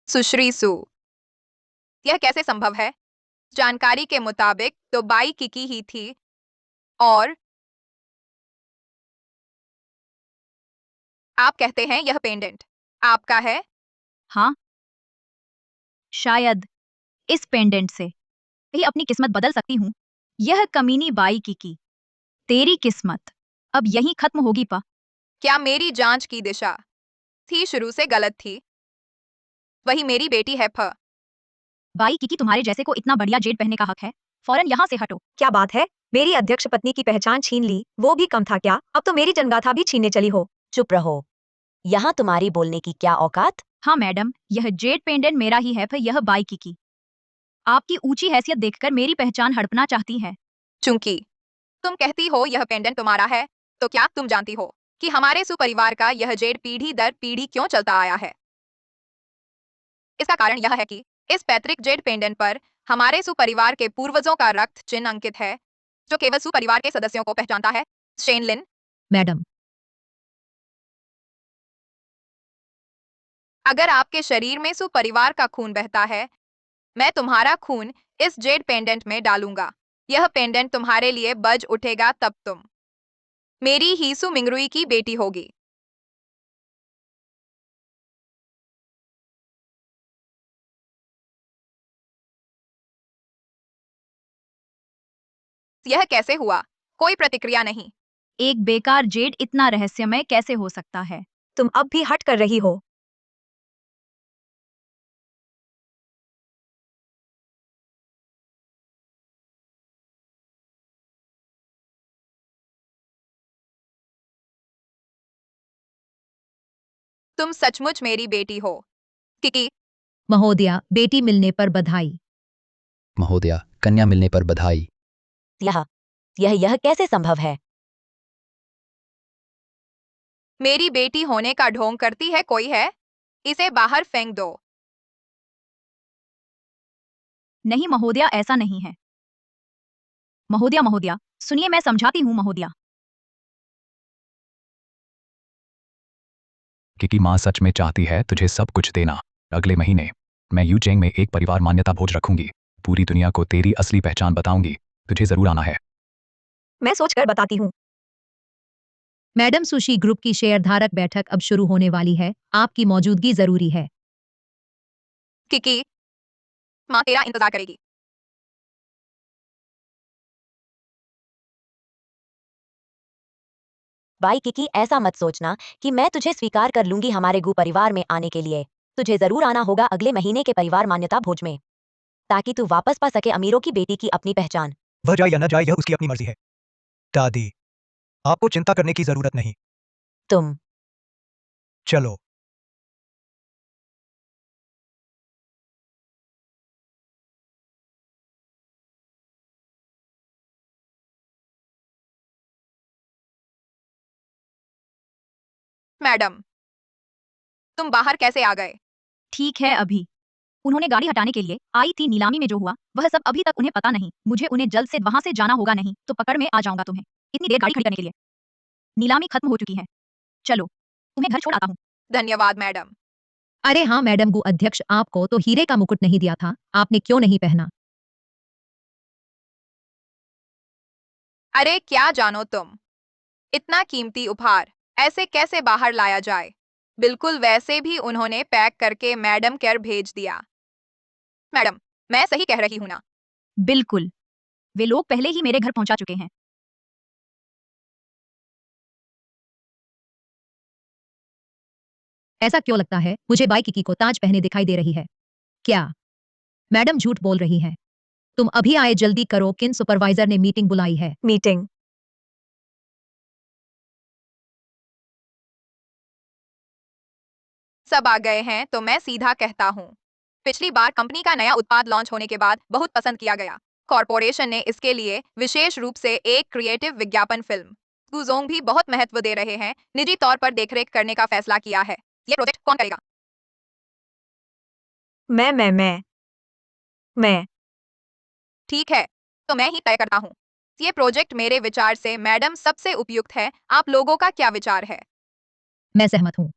Speaker 4: सुश्री सू, यह कैसे संभव है? जानकारी के मुताबिक तो बाई किकी ही थी, और आप कहते हैं यह पेंडेंट आपका है?
Speaker 5: हाँ, शायद इस पेंडेंट से ही अपनी किस्मत बदल सकती हूँ। यह कमीनी बाई की तेरी किस्मत अब यहीं खत्म होगी पा।
Speaker 4: क्या मेरी जांच की दिशा थी शुरू से गलत थी? वही मेरी बेटी है फ।
Speaker 5: बाई की तुम्हारे जैसे को इतना बढ़िया जेड पहनने का हक है। फौरन यहाँ से हटो।
Speaker 1: क्या बात है, मेरी अध्यक्ष पत्नी की पहचान छीन ली, वो भी कम था क्या? अब तो मेरी जन्मगाथा भी छीनने चली हो।
Speaker 9: चुप रहो, यहाँ तुम्हारी बोलने की क्या औकात?
Speaker 5: हाँ मैडम, यह जेड पेंडेंट मेरा ही है, फिर यह बाई की आपकी ऊंची हैसियत देखकर मेरी पहचान हड़पना चाहती है।
Speaker 4: चूंकि तुम कहती हो यह पेंडेंट तुम्हारा है, तो क्या तुम जानती हो कि हमारे सुपरिवार का यह जेड पीढ़ी दर पीढ़ी क्यों चलता आया है? इसका कारण यह है कि इस पैतृक जेड पेंडेंट पर हमारे सुपरिवार के पूर्वजों का रक्त चिन्ह अंकित है, जो केवल सुपरिवार के सदस्यों को पहचानता है। शेनलिन,
Speaker 7: मैडम,
Speaker 4: अगर आपके शरीर में सुपरिवार का खून बहता है, मैं तुम्हारा खून इस जेड पेंडेंट में डालूंगा। यह पेंडेंट तुम्हारे लिए बज उठेगा, तब तुम मेरी ही सु मिंगरुई की बेटी होगी। यह कैसे हुआ? कोई प्रतिक्रिया नहीं।
Speaker 5: एक बेकार जेड इतना रहस्यमय कैसे हो सकता है?
Speaker 1: तुम अब भी हट कर रही हो।
Speaker 4: तुम सचमुच मेरी बेटी हो, किकी।
Speaker 7: महोदया, बेटी मिलने पर बधाई।
Speaker 2: महोदया, कन्या मिलने पर बधाई।
Speaker 9: यह यह कैसे संभव है?
Speaker 4: मेरी बेटी होने का ढोंग करती है कोई है? इसे बाहर फेंक दो।
Speaker 5: नहीं महोदया, ऐसा नहीं है। महोदया महोदया, सुनिए, मैं समझाती हूँ महोदया।
Speaker 10: किकी माँ सच में चाहती है तुझे सब कुछ देना। अगले महीने मैं यूचेंग में एक परिवार मान्यता भोज रखूंगी। पूरी दुनिया को तेरी असली पहचान बताऊंगी। तुझे जरूर आना है।
Speaker 1: मैं सोचकर बताती हूँ।
Speaker 7: मैडम, सुशी ग्रुप की शेयरधारक बैठक अब शुरू होने वाली है। आपकी मौजूदगी जरूरी है।
Speaker 4: किकी, माँ तेरा इंतजार करेगी।
Speaker 9: बाई किकी, ऐसा मत सोचना कि मैं तुझे स्वीकार कर लूंगी हमारे गु परिवार में आने के लिए। तुझे जरूर आना होगा अगले महीने के परिवार मान्यता भोज में, ताकि तू वापस पा सके अमीरों की बेटी की अपनी पहचान।
Speaker 3: वह जाए या न जाए, यह उसकी अपनी मर्जी है। दादी, आपको चिंता करने की जरूरत नहीं।
Speaker 9: तुम
Speaker 3: चलो।
Speaker 4: मैडम, तुम बाहर कैसे आ गए?
Speaker 5: ठीक है, अभी उन्होंने गाड़ी हटाने के लिए आई थी। नीलामी में जो हुआ वह सब अभी तक उन्हें पता नहीं। मुझे उन्हें जल्द से वहां से जाना होगा, नहीं तो पकड़ में आ जाऊंगा तुम्हें। इतनी देर गाड़ी खड़ी करने के लिए। नीलामी खत्म हो चुकी है। चलो, तुम्हें घर छोड़ आता हूँ।
Speaker 4: धन्यवाद मैडम।
Speaker 7: अरे हाँ मैडम, गु अध्यक्ष आपको तो हीरे का मुकुट नहीं दिया था, आपने क्यों नहीं पहना?
Speaker 4: अरे क्या जानो तुम, इतना कीमती उपहार ऐसे कैसे बाहर लाया जाए? बिल्कुल वैसे भी उन्होंने पैक करके मैडम केयर भेज दिया। मैडम, मैं सही कह रही हूँ ना?
Speaker 5: बिल्कुल, वे लोग पहले ही मेरे घर पहुंचा चुके हैं।
Speaker 7: ऐसा क्यों लगता है मुझे बाई किकी को ताज पहने दिखाई दे रही है? क्या मैडम झूठ बोल रही हैं? तुम अभी आए, जल्दी करो, किन सुपरवाइजर ने मीटिंग बुलाई है।
Speaker 1: मीटिंग?
Speaker 4: सब आ गए हैं तो मैं सीधा कहता हूँ, पिछली बार कंपनी का नया उत्पाद लॉन्च होने के बाद बहुत पसंद किया गया। कॉरपोरेशन ने इसके लिए विशेष रूप से एक क्रिएटिव विज्ञापन फिल्म गुजोंग भी बहुत महत्व दे रहे हैं, निजी तौर पर देखरेख करने का फैसला किया है। ये प्रोजेक्ट कौन करेगा?
Speaker 1: मैं
Speaker 4: ठीक है, तो मैं ही तय करता हूँ। ये प्रोजेक्ट मेरे विचार से मैडम सबसे उपयुक्त है। आप लोगों का क्या विचार है?
Speaker 7: मैं सहमत हूँ।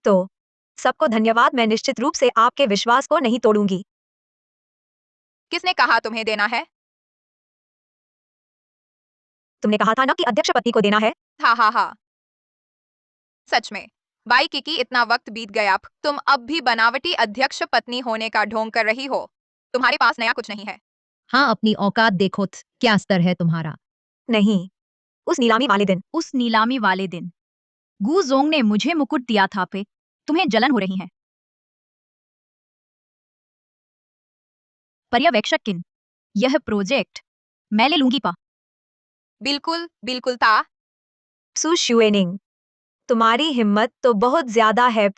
Speaker 1: तो सबको धन्यवाद। मैं निश्चित रूप से आपके विश्वास को नहीं तोड़ूंगी।
Speaker 4: किसने कहा तुम्हें देना है?
Speaker 1: तुमने कहा था ना कि अध्यक्ष पत्नी को देना है।
Speaker 4: हा हा हा। सच में बाई किकी, इतना वक्त बीत गया, तुम अब भी बनावटी अध्यक्ष पत्नी होने का ढोंग कर रही हो। तुम्हारे पास नया कुछ नहीं है।
Speaker 7: हाँ, अपनी औकात देखो, क्या स्तर है तुम्हारा।
Speaker 1: नहीं, उस नीलामी वाले दिन।
Speaker 5: उस नीलामी वाले दिन गू जोंग ने मुझे मुकुट दिया था पे। तुम्हें जलन हो रही है? पर्यवेक्षक किन, यह प्रोजेक्ट मैं ले लूंगी पा।
Speaker 4: बिल्कुल बिल्कुल था।
Speaker 1: सू शुएनिंग, तुम्हारी हिम्मत तो बहुत ज्यादा है।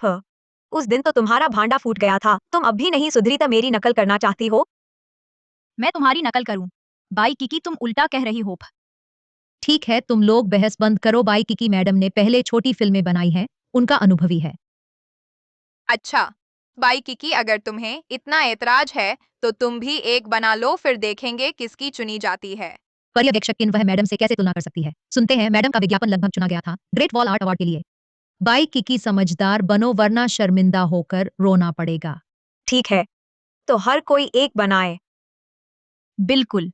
Speaker 1: उस दिन तो तुम्हारा भांडा फूट गया था। तुम अब भी नहीं सुधरी तो मेरी नकल करना चाहती हो?
Speaker 5: मैं तुम्हारी नकल करूं? बाई किकी, तुम उल्टा कह रही हो।
Speaker 7: ठीक है, तुम लोग बहस बंद करो। बाई किकी मैडम ने पहले छोटी फिल्में बनाई हैं, उनका अनुभवी है।
Speaker 4: अच्छा, बाई किकी, अगर तुम्हें इतना ऐतराज है तो तुम भी एक बना लो, फिर देखेंगे किसकी चुनी जाती है।
Speaker 7: पर्यवेक्षक किन वह मैडम से कैसे तुलना कर सकती है? सुनते हैं, मैडम का विज्ञापन लगभग चुना गया था ग्रेट वॉल आर्ट अवार्ड के लिए। बाई किकी, समझदार बनो वरना शर्मिंदा होकर रोना पड़ेगा।
Speaker 1: ठीक है, तो हर कोई एक बनाए।
Speaker 5: बिल्कुल।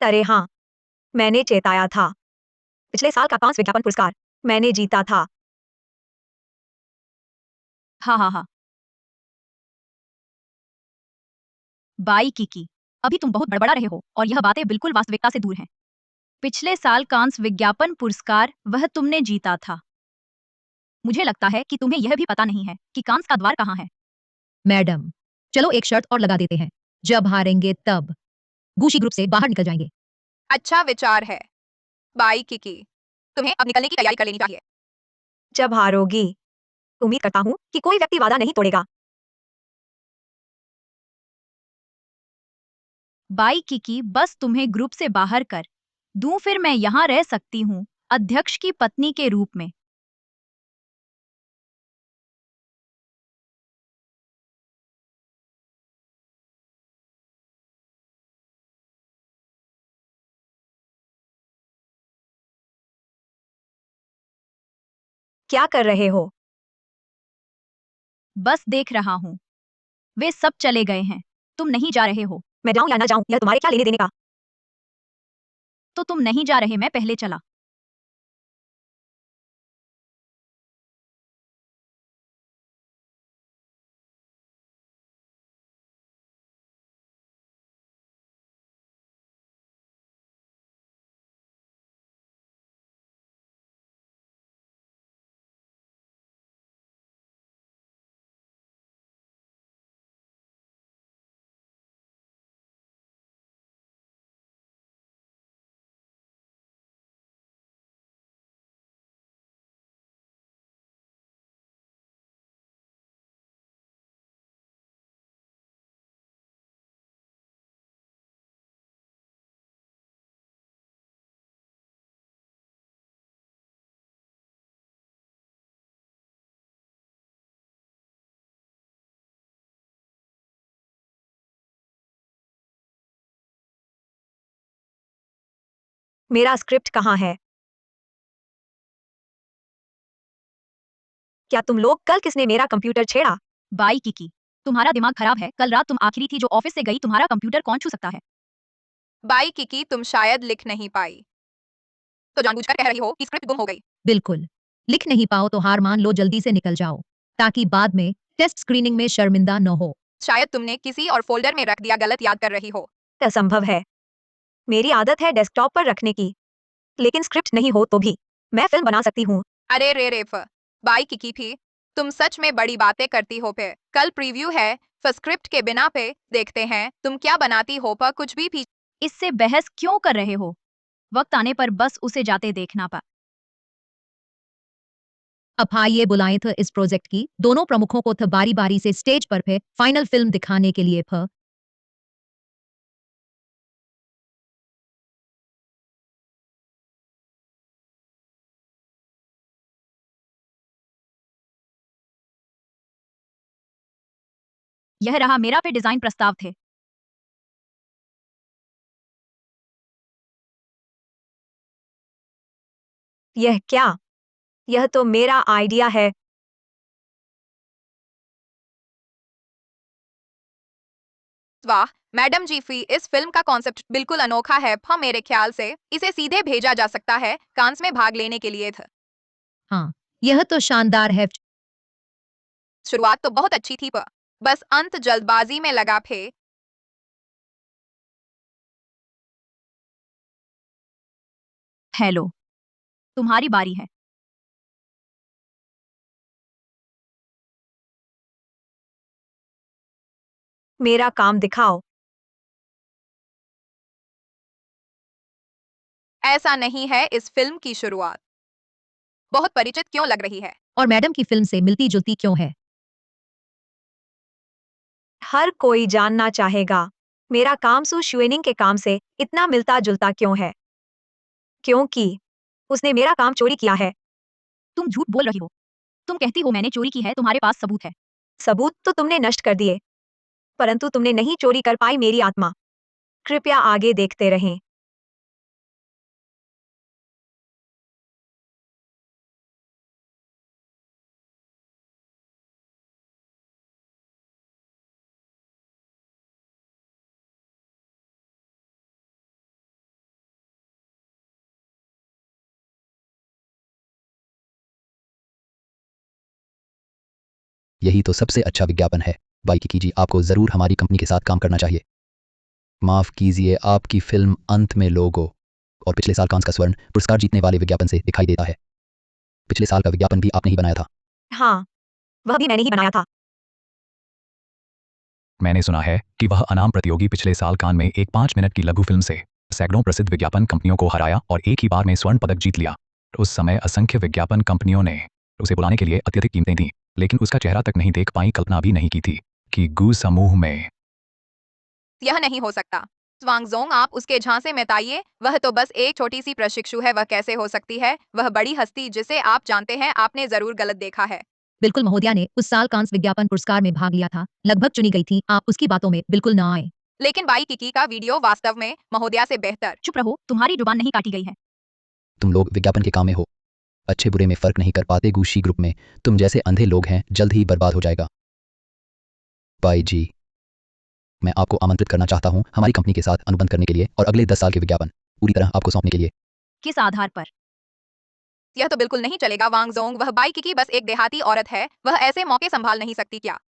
Speaker 1: अरे हाँ, मैंने चेताया था। पिछले साल का कांस विज्ञापन पुरस्कार मैंने जीता था।
Speaker 5: हाँ हाँ हाँ। बाई किकी, अभी तुम बहुत बड़बड़ा रहे हो और यह बातें बिल्कुल वास्तविकता से दूर हैं। पिछले साल कांस विज्ञापन पुरस्कार वह तुमने जीता था। मुझे लगता है कि तुम्हें यह भी पता नहीं है कि कांस का द्वार कहाँ है।
Speaker 7: मैडम, चलो एक शर्त और लगा देते हैं, जब हारेंगे तब गूशी ग्रुप से बाहर निकल जाएंगे।
Speaker 4: अच्छा विचार है। बाई किकी, तुम्हें अब निकलने की तैयारी कर लेनी चाहिए।
Speaker 1: जब हारोगी, उम्मीद करता हूँ कि कोई व्यक्ति वादा नहीं तोड़ेगा।
Speaker 5: बाई किकी, बस तुम्हें ग्रुप से बाहर कर दूं फिर मैं यहाँ रह सकती हूँ अध्यक्ष की पत्नी के रूप में।
Speaker 1: क्या कर रहे हो?
Speaker 5: बस देख रहा हूँ। वे सब चले गए हैं। तुम नहीं जा रहे हो।
Speaker 1: मैं जाऊं या ना जाऊं, यह तुम्हारे क्या लेने देने का?
Speaker 5: तो तुम नहीं जा रहे, मैं पहले चला।
Speaker 1: मेरा स्क्रिप्ट कहाँ है? क्या तुम लोग, कल किसने मेरा कंप्यूटर छेड़ा?
Speaker 5: बाई किकी, तुम्हारा दिमाग खराब है। कल रात तुम आखिरी थी जो ऑफिस से गई। तुम्हारा कंप्यूटर कौन छू सकता है?
Speaker 4: बाई किकी, तुम शायद लिख नहीं पाई, तो जानबूझकर कह रही हो कि स्क्रिप्ट गुम हो गई।
Speaker 7: बिल्कुल, लिख नहीं पाओ तो हार मान लो, जल्दी से निकल जाओ ताकि बाद में टेस्ट स्क्रीनिंग में शर्मिंदा न हो।
Speaker 4: शायद तुमने किसी और फोल्डर में रख दिया, गलत याद कर रही हो।
Speaker 1: असंभव है। मेरी आदत है डेस्कटॉप पर रखने की। लेकिन स्क्रिप्ट नहीं हो तो भी मैं फिल्म बना सकती हूँ।
Speaker 4: अरे रे रेफ, बाई किकी भी, तुम सच में बड़ी बातें करती हो पे। कल प्रीव्यू है, फिर स्क्रिप्ट के बिना पे देखते हैं तुम क्या बनाती हो। पर कुछ भी
Speaker 5: इससे बहस क्यों कर रहे हो? वक्त आने पर बस उसे जाते देखना पा।
Speaker 7: अब आइए बुलाएं थे इस प्रोजेक्ट की दोनों प्रमुखों को थे बारी बारी से स्टेज पर फिर फाइनल फिल्म दिखाने के लिए फ
Speaker 5: यह रहा मेरा पे डिजाइन प्रस्ताव थे।
Speaker 1: यह क्या? यह तो मेरा आइडिया है।
Speaker 4: वाह मैडम जी फी इस फिल्म का कॉन्सेप्ट बिल्कुल अनोखा है। मेरे ख्याल से इसे सीधे भेजा जा सकता है कांस में भाग लेने के लिए था।
Speaker 7: हाँ, यह तो शानदार है।
Speaker 4: शुरुआत तो बहुत अच्छी थी बस अंत जल्दबाजी में लगा फे।
Speaker 5: हेलो, तुम्हारी बारी है।
Speaker 1: मेरा काम दिखाओ।
Speaker 4: ऐसा नहीं है इस फिल्म की शुरुआत बहुत परिचित क्यों लग रही है?
Speaker 7: और मैडम की फिल्म से मिलती जुलती क्यों है?
Speaker 1: हर कोई जानना चाहेगा मेरा काम सू शुएनिंग के काम से इतना मिलता जुलता क्यों है? क्योंकि उसने मेरा काम चोरी किया है।
Speaker 5: तुम झूठ बोल रही हो। तुम कहती हो मैंने चोरी की है, तुम्हारे पास सबूत है।
Speaker 1: सबूत तो तुमने नष्ट कर दिए, परंतु तुमने नहीं चोरी कर पाई मेरी आत्मा। कृपया आगे देखते रहें।
Speaker 2: यही तो सबसे अच्छा विज्ञापन है। बाई कीजिए, आपको ज़रूर हमारी कंपनी के साथ काम करना चाहिए। माफ़ कीजिए, आपकी फिल्म अंत में लोगो और पिछले साल कांस का स्वर्ण पुरस्कार जीतने वाले विज्ञापन से दिखाई देता है। पिछले साल का विज्ञापन भी आपने ही बनाया था।
Speaker 1: हाँ, वह भी मैंने ही बनाया था।
Speaker 10: मैंने सुना है कि वह अनाम प्रतियोगी पिछले साल कान में एक 5 मिनट की लघु फिल्म से सैकड़ों प्रसिद्ध विज्ञापन कंपनियों को हराया और एक ही बार में स्वर्ण पदक जीत लिया। उस समय असंख्य विज्ञापन कंपनियों ने उसे बुलाने के लिए अत्यधिक कीमतें दी, लेकिन उसका चेहरा तक नहीं देख पाई, कल्पना भी नहीं की थी कि गू समूह में।
Speaker 4: यह नहीं हो सकता। स्वांगजोंग आप उसके झांसे में ताइए, वह तो बस एक छोटी सी प्रशिक्षु है। वह कैसे हो सकती है? वह बड़ी हस्ती जिसे आप जानते हैं, आपने जरूर गलत देखा है।
Speaker 7: बिल्कुल महोदया ने उस साल कांस विज्ञापन पुरस्कार में भाग लिया था, लगभग चुनी गई थी। आप उसकी बातों में बिल्कुल ना आए।
Speaker 4: लेकिन बाई किकी का वीडियो वास्तव में महोदया से बेहतर।
Speaker 5: चुप रहो, तुम्हारी जुबान नहीं काटी गई है।
Speaker 2: तुम लोग विज्ञापन के काम में हो, अच्छे बुरे में फ़र्क नहीं कर पाते। गूशी ग्रुप में तुम जैसे अंधे लोग हैं, जल्द ही बर्बाद हो जाएगा। बाई जी, मैं आपको आमंत्रित करना चाहता हूं हमारी कंपनी के साथ अनुबंध करने के लिए और अगले 10 साल के विज्ञापन पूरी तरह आपको सौंपने के लिए।
Speaker 5: किस आधार पर?
Speaker 4: यह तो बिल्कुल नहीं चलेगा वांगजोंग, वह बाई किकी बस एक देहाती औरत है। वह ऐसे मौके संभाल नहीं सकती क्या?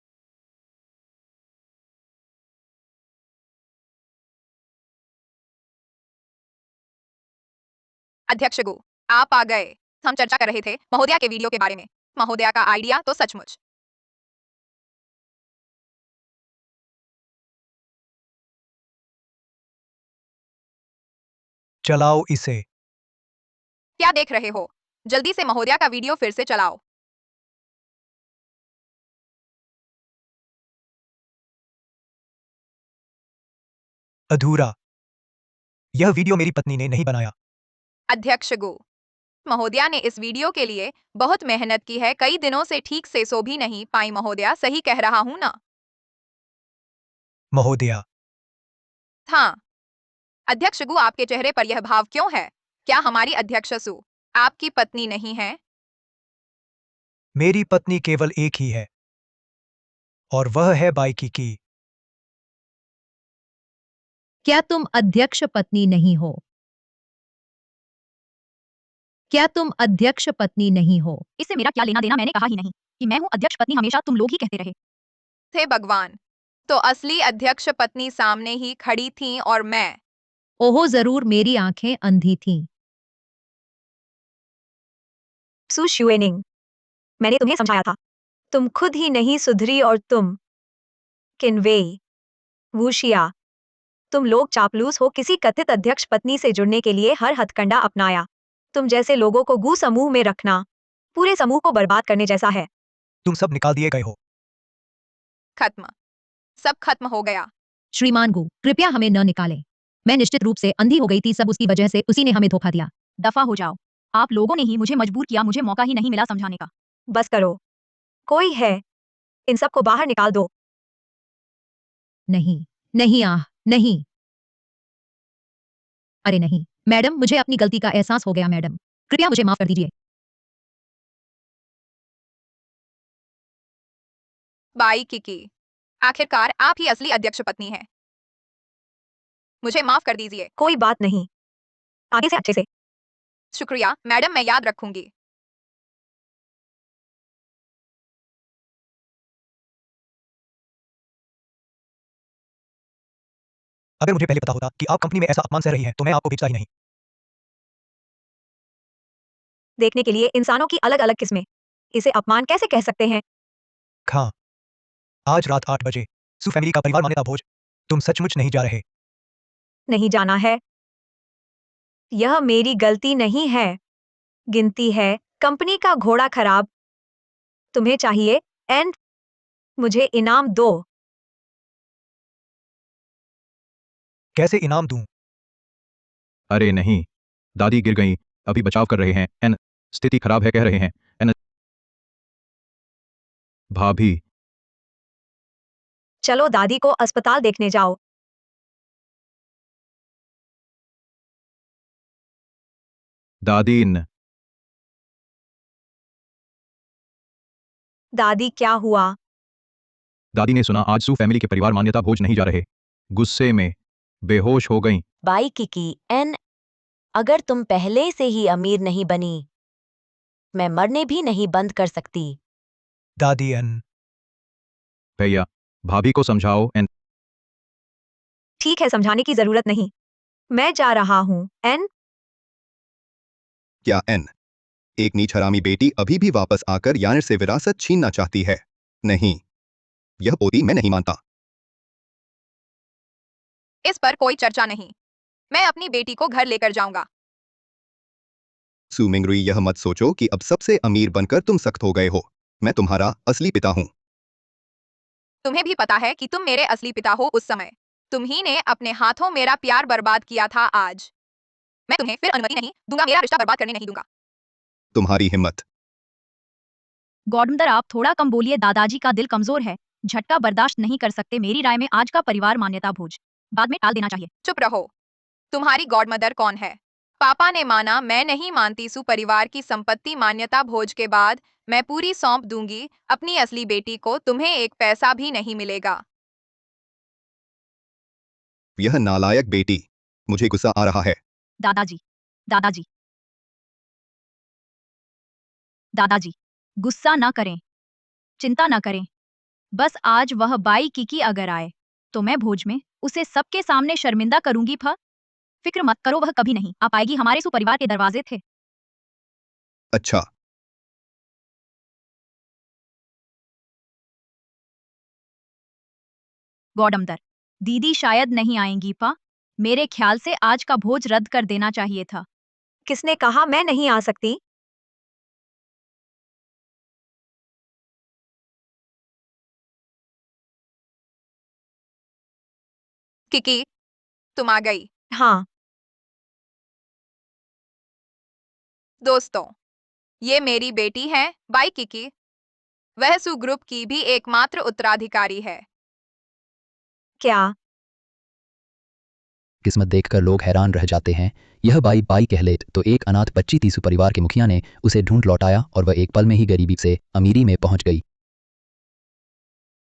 Speaker 4: अध्यक्ष गु, आप आ गए। हम चर्चा कर रहे थे महोदया के वीडियो के बारे में। महोदया का आइडिया तो सचमुच
Speaker 3: चलाओ इसे।
Speaker 4: क्या देख रहे हो? जल्दी से महोदया का वीडियो फिर से चलाओ।
Speaker 3: अधूरा। यह वीडियो मेरी पत्नी ने नहीं बनाया।
Speaker 4: अध्यक्ष गु, महोदया ने इस वीडियो के लिए बहुत मेहनत की है, कई दिनों से ठीक से सो भी नहीं पाई। महोदया सही कह रहा हूं ना?
Speaker 3: महोदया,
Speaker 4: हाँ। अध्यक्ष गु, आपके चेहरे पर यह भाव क्यों है? क्या हमारी अध्यक्ष सु आपकी पत्नी नहीं है?
Speaker 3: मेरी पत्नी केवल एक ही है, और वह है बाई की।
Speaker 7: क्या तुम अध्यक्ष पत्नी नहीं हो? क्या तुम अध्यक्ष पत्नी नहीं हो?
Speaker 5: इससे मेरा क्या लेना देना? मैंने कहा ही नहीं कि मैं हूँ अध्यक्ष पत्नी, हमेशा तुम लोग ही कहते रहे।
Speaker 4: थे भगवान, तो असली अध्यक्ष पत्नी सामने ही खड़ी थी और मैं।
Speaker 7: ओहो, जरूर मेरी आंखें अंधी थीं।
Speaker 1: सू शुएनिंग, मैंने तुम्हें समझाया था। तुम खुद ही नहीं सुधरी और तुम किन्वेई वूशिया, तुम लोग चापलूस हो। किसी कथित अध्यक्ष पत्नी से जुड़ने के लिए हर हथकंडा अपनाया। तुम जैसे लोगों को गू समूह में रखना पूरे समूह को बर्बाद करने जैसा है।
Speaker 3: तुम सब निकाल दिए गए हो।
Speaker 4: खत्म। सब खत्म हो गया।
Speaker 7: श्रीमान गु, कृपया हमें न निकालें। मैं निश्चित रूप से अंधी हो गई थी, सब उसकी वजह से, उसी ने हमें धोखा दिया।
Speaker 5: दफा हो जाओ। आप लोगों ने ही मुझे मजबूर किया, मुझे मौका ही नहीं मिला समझाने का।
Speaker 1: बस करो। कोई है, इन सबको बाहर निकाल दो।
Speaker 7: नहीं, नहीं, नहीं। अरे नहीं, मैडम, मुझे अपनी गलती का एहसास हो गया मैडम। कृपया मुझे माफ कर दीजिए।
Speaker 4: बाई किकी, आखिरकार आप ही असली अध्यक्ष पत्नी हैं। मुझे माफ कर दीजिए।
Speaker 1: कोई बात नहीं, आगे से अच्छे से।
Speaker 4: शुक्रिया मैडम, मैं याद रखूंगी।
Speaker 3: अगर मुझे पहले पता होता कि आप कंपनी में ऐसा अपमान सह रही हैं तो मैं आपको भेजता ही नहीं।
Speaker 1: देखने के लिए इंसानों की अलग अलग किस्में, इसे अपमान कैसे कह सकते हैं?
Speaker 3: हाँ, आज रात 8 बजे सू फैमिली का परिवार मान्यता भोज। तुम सचमुच नहीं जा रहे।
Speaker 1: नहीं जाना है। यह मेरी गलती नहीं है। गिनती है कंपनी का घोड़ा खराब। तुम्हें चाहिए एंड मुझे इनाम दो।
Speaker 3: कैसे इनाम दूं?
Speaker 6: अरे नहीं, दादी गिर गई, अभी बचाव कर रहे हैं। एन स्थिति खराब है कह रहे हैं। एन भाभी,
Speaker 1: चलो दादी को अस्पताल देखने जाओ।
Speaker 6: दादी न
Speaker 1: दादी क्या हुआ?
Speaker 6: दादी ने सुना आज सू फैमिली के परिवार मान्यता भोज नहीं जा रहे। गुस्से में बेहोश हो गईं।
Speaker 9: बाई किकी एन, अगर तुम पहले से ही अमीर नहीं बनी, मैं मरने भी नहीं बंद कर सकती।
Speaker 3: दादी एन।
Speaker 6: भैया, भाभी को समझाओ। एन
Speaker 1: ठीक है, समझाने की जरूरत नहीं। मैं जा रहा हूँ एन।
Speaker 8: क्या एन? एक नीच हरामी बेटी अभी भी वापस आकर यानिर से विरासत छीनना चाहती है? नहीं, यह पोती मैं नहीं मानता।
Speaker 4: इस पर कोई चर्चा नहीं। मैं अपनी बेटी को घर लेकर जाऊंगा।
Speaker 8: सू मिंगरुई, यह मत सोचो कि अब सबसे अमीर बनकर तुम सख्त हो गए हो। मैं तुम्हारा असली पिता हूँ।
Speaker 4: तुम्हें भी पता है कि तुम मेरे असली पिता हो। उस समय तुम ही ने अपने हाथों मेरा प्यार बर्बाद किया था। आज मैं तुम्हें फिर अनुमति नहीं दूंगा, मेरा रिश्ता बर्बाद करने नहीं दूंगा।
Speaker 8: तुम्हारी हिम्मत।
Speaker 5: गॉडमदर, आप थोड़ा कम बोलिए, दादाजी का दिल कमजोर है, झटका बर्दाश्त नहीं कर सकते। मेरी राय में आज का परिवार मान्यता भोज बाद में टाल देना चाहिए।
Speaker 4: चुप रहो। तुम्हारी गॉडमदर कौन है? पापा ने माना, मैं नहीं मानती। सु परिवार की संपत्ति मान्यता भोज के बाद मैं पूरी सौंप दूंगी अपनी असली बेटी को। तुम्हें एक पैसा भी नहीं मिलेगा।
Speaker 8: यह नालायक बेटी। मुझे गुस्सा आ रहा है।
Speaker 5: दादाजी, दादाजी, दादाजी, गुस्सा ना करें, चिंता ना करें। बस आज वह बाई किकी अगर आए तो मैं भोज में उसे सबके सामने शर्मिंदा करूंगी। फिक्र मत करो, वह कभी नहीं आ पाएगी। हमारे सुपरिवार के दरवाजे थे।
Speaker 8: अच्छा,
Speaker 5: गॉडमदर, दीदी शायद नहीं आएंगी। मेरे ख्याल से आज का भोज रद्द कर देना चाहिए था।
Speaker 1: किसने कहा मैं नहीं आ सकती?
Speaker 4: किकी, तुम आ गई।
Speaker 1: हाँ,
Speaker 4: दोस्तों, ये मेरी बेटी है बाई किकी। वह सु ग्रुप की भी एकमात्र उत्तराधिकारी है।
Speaker 1: क्या?
Speaker 2: किस्मत देखकर लोग हैरान रह जाते हैं। यह बाई बाई कहलेत तो एक अनाथ बच्ची थी। परिवार के मुखिया ने उसे ढूंढ लौटाया और वह एक पल में ही गरीबी से अमीरी में पहुंच गई।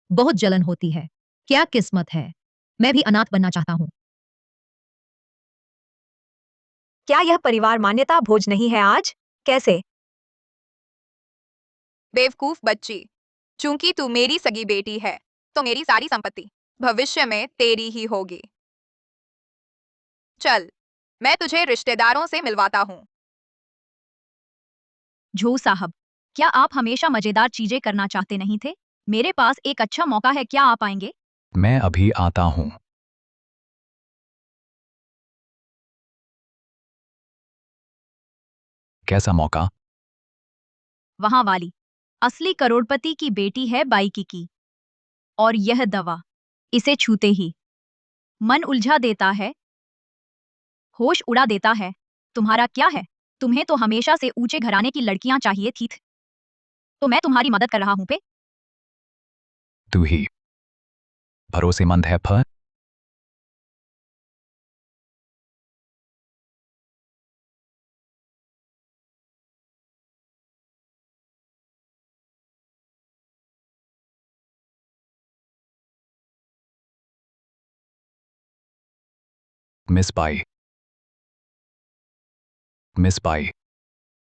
Speaker 7: बहुत जलन होती है। क्या किस्मत है। मैं भी अनाथ बनना चाहता हूँ।
Speaker 1: क्या यह परिवार मान्यता भोज नहीं है आज? कैसे?
Speaker 4: बेवकूफ बच्ची, चूंकि तू मेरी सगी बेटी है तो मेरी सारी संपत्ति भविष्य में तेरी ही होगी। चल, मैं तुझे रिश्तेदारों से मिलवाता हूँ।
Speaker 5: झो साहब, क्या आप हमेशा मजेदार चीजें करना चाहते नहीं थे? मेरे पास एक अच्छा मौका है, क्या आप आएंगे?
Speaker 10: मैं अभी आता हूँ। कैसा मौका?
Speaker 5: वहां वाली असली करोड़पति की बेटी है बाई की। और यह दवा इसे छूते ही मन उलझा देता है, होश उड़ा देता है। तुम्हारा क्या है? तुम्हें तो हमेशा से ऊंचे घराने की लड़कियां चाहिए थी, तो मैं तुम्हारी मदद कर रहा हूं पे।
Speaker 10: तू ही भरोसेमंद है फ मिस पाई। मिस पाई,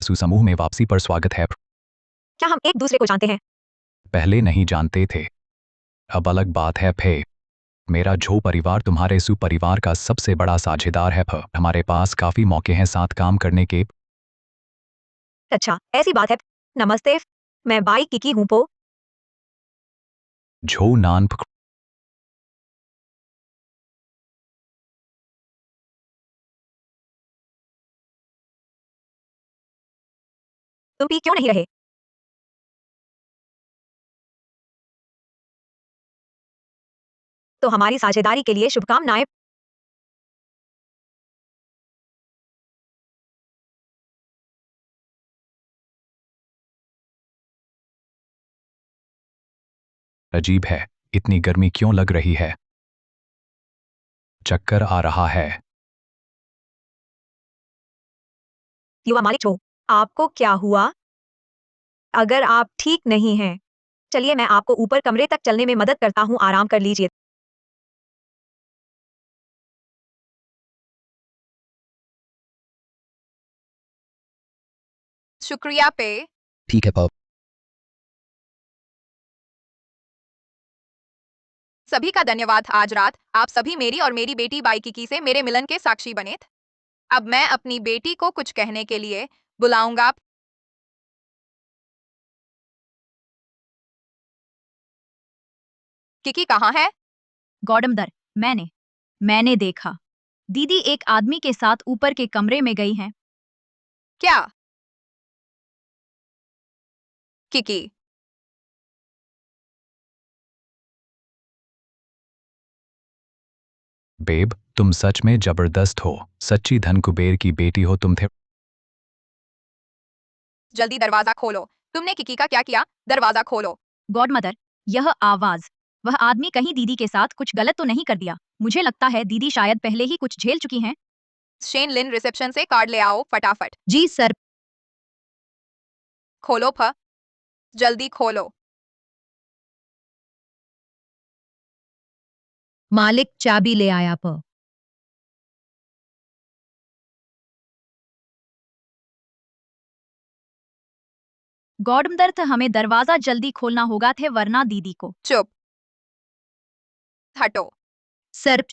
Speaker 10: सुसमूह में वापसी पर स्वागत है।
Speaker 1: क्या हम एक दूसरे को जानते हैं?
Speaker 10: पहले नहीं जानते थे, अब अलग बात है फे। मेरा झो परिवार तुम्हारे सु परिवार का सबसे बड़ा साझेदार है फ। हमारे पास काफी मौके हैं साथ काम करने के।
Speaker 1: अच्छा, ऐसी बात है। नमस्ते, मैं बाई किकी हूँ पो।
Speaker 10: झो नान फ।
Speaker 1: तुम पी क्यों नहीं रहे? तो हमारी साझेदारी के लिए शुभकामनाएं।
Speaker 10: अजीब है, इतनी गर्मी क्यों लग रही है? चक्कर आ रहा है।
Speaker 1: युवा मालिक छो, आपको क्या हुआ? अगर आप ठीक नहीं हैं, चलिए मैं आपको ऊपर कमरे तक चलने में मदद करता हूँ, आराम कर लीजिए।
Speaker 4: शुक्रिया पे।
Speaker 2: ठीक है पब।
Speaker 4: सभी का धन्यवाद। आज रात आप सभी मेरी और मेरी बेटी बाई किकी से मेरे मिलन के साक्षी बने थे। अब मैं अपनी बेटी को कुछ कहने के लिए बुलाऊंगा। किकी कहाँ है?
Speaker 5: गॉडमदर, मैंने देखा। दीदी एक आदमी के साथ ऊपर के कमरे में गई हैं।
Speaker 4: क्या? किकी,
Speaker 10: बेब, तुम सच में जबरदस्त हो, सच्ची धन कुबेर की बेटी हो तुम थे।
Speaker 4: जल्दी दरवाजा खोलो। तुमने किकी का क्या किया? दरवाजा खोलो।
Speaker 5: गॉडमदर, यह आवाज, वह आदमी कहीं दीदी के साथ कुछ गलत तो नहीं कर दिया? मुझे लगता है दीदी शायद पहले ही कुछ झेल चुकी हैं।
Speaker 4: शेन लिन रिसेप्शन से कार्ड ले आओ फटाफट।
Speaker 7: जी सर।
Speaker 4: खोलो फ, जल्दी खोलो।
Speaker 7: मालिक चाबी ले आया प।
Speaker 5: गॉडमदर, हमें दरवाजा जल्दी खोलना होगा थे वरना दीदी को।
Speaker 4: चुप, हटो।
Speaker 7: सर।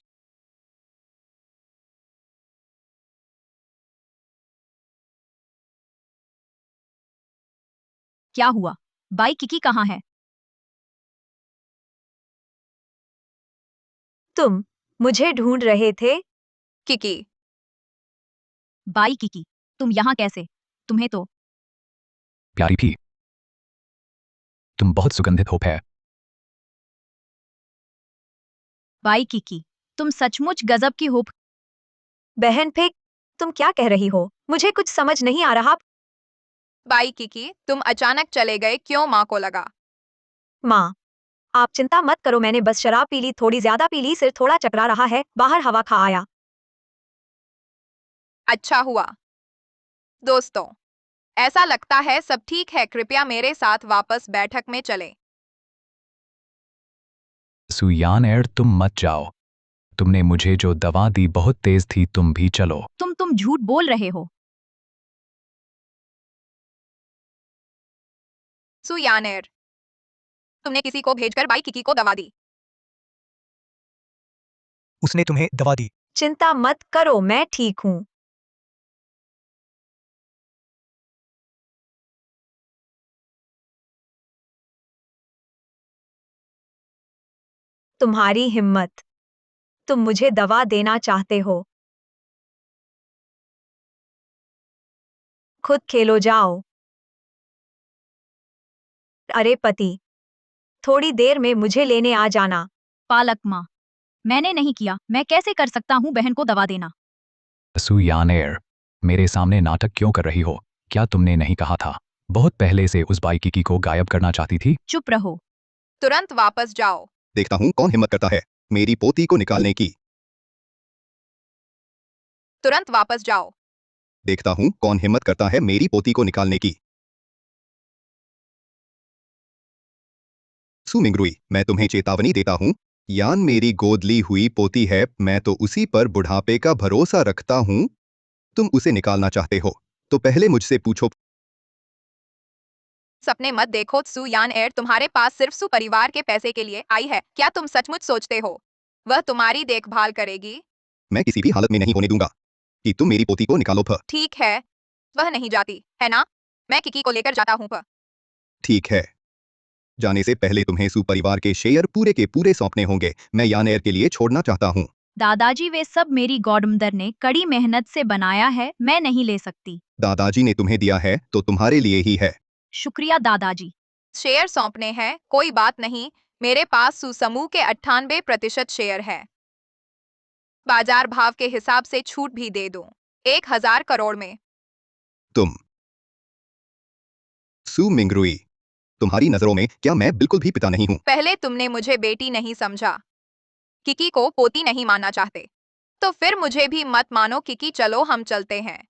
Speaker 5: क्या हुआ? बाई किकी कहाँ है?
Speaker 1: तुम मुझे ढूंढ रहे थे?
Speaker 4: किकी,
Speaker 5: बाई किकी, तुम यहाँ कैसे? तुम्हें तो
Speaker 10: प्यारी भी, तुम बहुत सुगंधित हो फे।
Speaker 5: बाई किकी, तुम सचमुच गजब की हो।
Speaker 1: बहन फेक, तुम क्या कह रही हो? मुझे कुछ समझ नहीं आ रहा।
Speaker 4: बाई किकी, तुम अचानक चले गए क्यों? माँ को लगा।
Speaker 1: माँ, आप चिंता मत करो, मैंने बस शराब पी ली, थोड़ी ज्यादा पी ली, सिर थोड़ा चकरा रहा है, बाहर हवा खा आया।
Speaker 4: अच्छा हुआ। दोस्तों, ऐसा लगता है सब ठीक है। कृपया मेरे साथ वापस बैठक में चलें।
Speaker 10: सुयान एर, तुम मत जाओ। तुमने मुझे जो दवा दी बहुत तेज थी, तुम भी चलो।
Speaker 5: तुम झूठ बोल रहे हो।
Speaker 4: सुयानेर, तुमने किसी को भेजकर बाई किकी को दवा दी।
Speaker 3: उसने तुम्हें दवा दी।
Speaker 1: चिंता मत करो, मैं ठीक हूँ। तुम्हारी हिम्मत। तुम मुझे दवा देना चाहते हो? खुद खेलो, जाओ। अरे पति, थोड़ी देर में मुझे लेने आ जाना।
Speaker 5: पालक माँ, मैंने नहीं किया, मैं कैसे कर सकता हूँ बहन को दवा देना।
Speaker 10: सु यानेर, मेरे सामने नाटक क्यों कर रही हो? क्या तुमने नहीं कहा था बहुत पहले से उस बाई किकी को गायब करना चाहती थी?
Speaker 5: चुप रहो।
Speaker 4: तुरंत वापस जाओ।
Speaker 8: देखता हूँ कौन हिम्मत करता है मेरी पोती को निकालने की।
Speaker 4: तुरंत वापस जाओ।
Speaker 8: देखता हूँ कौन हिम्मत करता है मेरी पोती को निकालने की। सु मिंगरुई, मैं तुम्हें चेतावनी देता हूँ, यान मेरी गोद ली हुई पोती है, मैं तो उसी पर बुढ़ापे का भरोसा रखता हूँ। तुम उसे निकालना चाहते हो तो पहले मुझसे पूछो।
Speaker 4: सपने मत देखो। सु यान एयर तुम्हारे पास सिर्फ सु परिवार के पैसे के लिए आई है। क्या तुम सचमुच सोचते हो वह तुम्हारी देखभाल करेगी?
Speaker 8: मैं किसी भी हालत में नहीं होने दूंगा कि तुम मेरी पोती को निकालो।
Speaker 4: ठीक है, वह नहीं जाती है ना? मैं किकी को लेकर जाता हूँ।
Speaker 8: ठीक है, जाने से पहले तुम्हें सु परिवार के शेयर पूरे के पूरे सौंपने होंगे। मैं यान एयर के लिए छोड़ना चाहता हूँ।
Speaker 5: दादाजी, वे सब मेरी गॉडमदर ने कड़ी मेहनत से बनाया है, मैं नहीं ले सकती।
Speaker 8: दादाजी ने तुम्हें दिया है तो तुम्हारे लिए ही है।
Speaker 5: शुक्रिया दादाजी।
Speaker 4: शेयर सौंपने हैं, कोई बात नहीं। मेरे पास सु समूह के 98% शेयर है। बाजार भाव के हिसाब से छूट भी दे दूं 1000 करोड़ में।
Speaker 8: तुम सु मिंगरुई, तुम्हारी नजरों में क्या मैं बिल्कुल भी पिता नहीं हूँ?
Speaker 4: पहले तुमने मुझे बेटी नहीं समझा, किकी को पोती नहीं मानना चाहते, तो फिर मुझे भी मत मानो। किकी, चलो हम चलते हैं।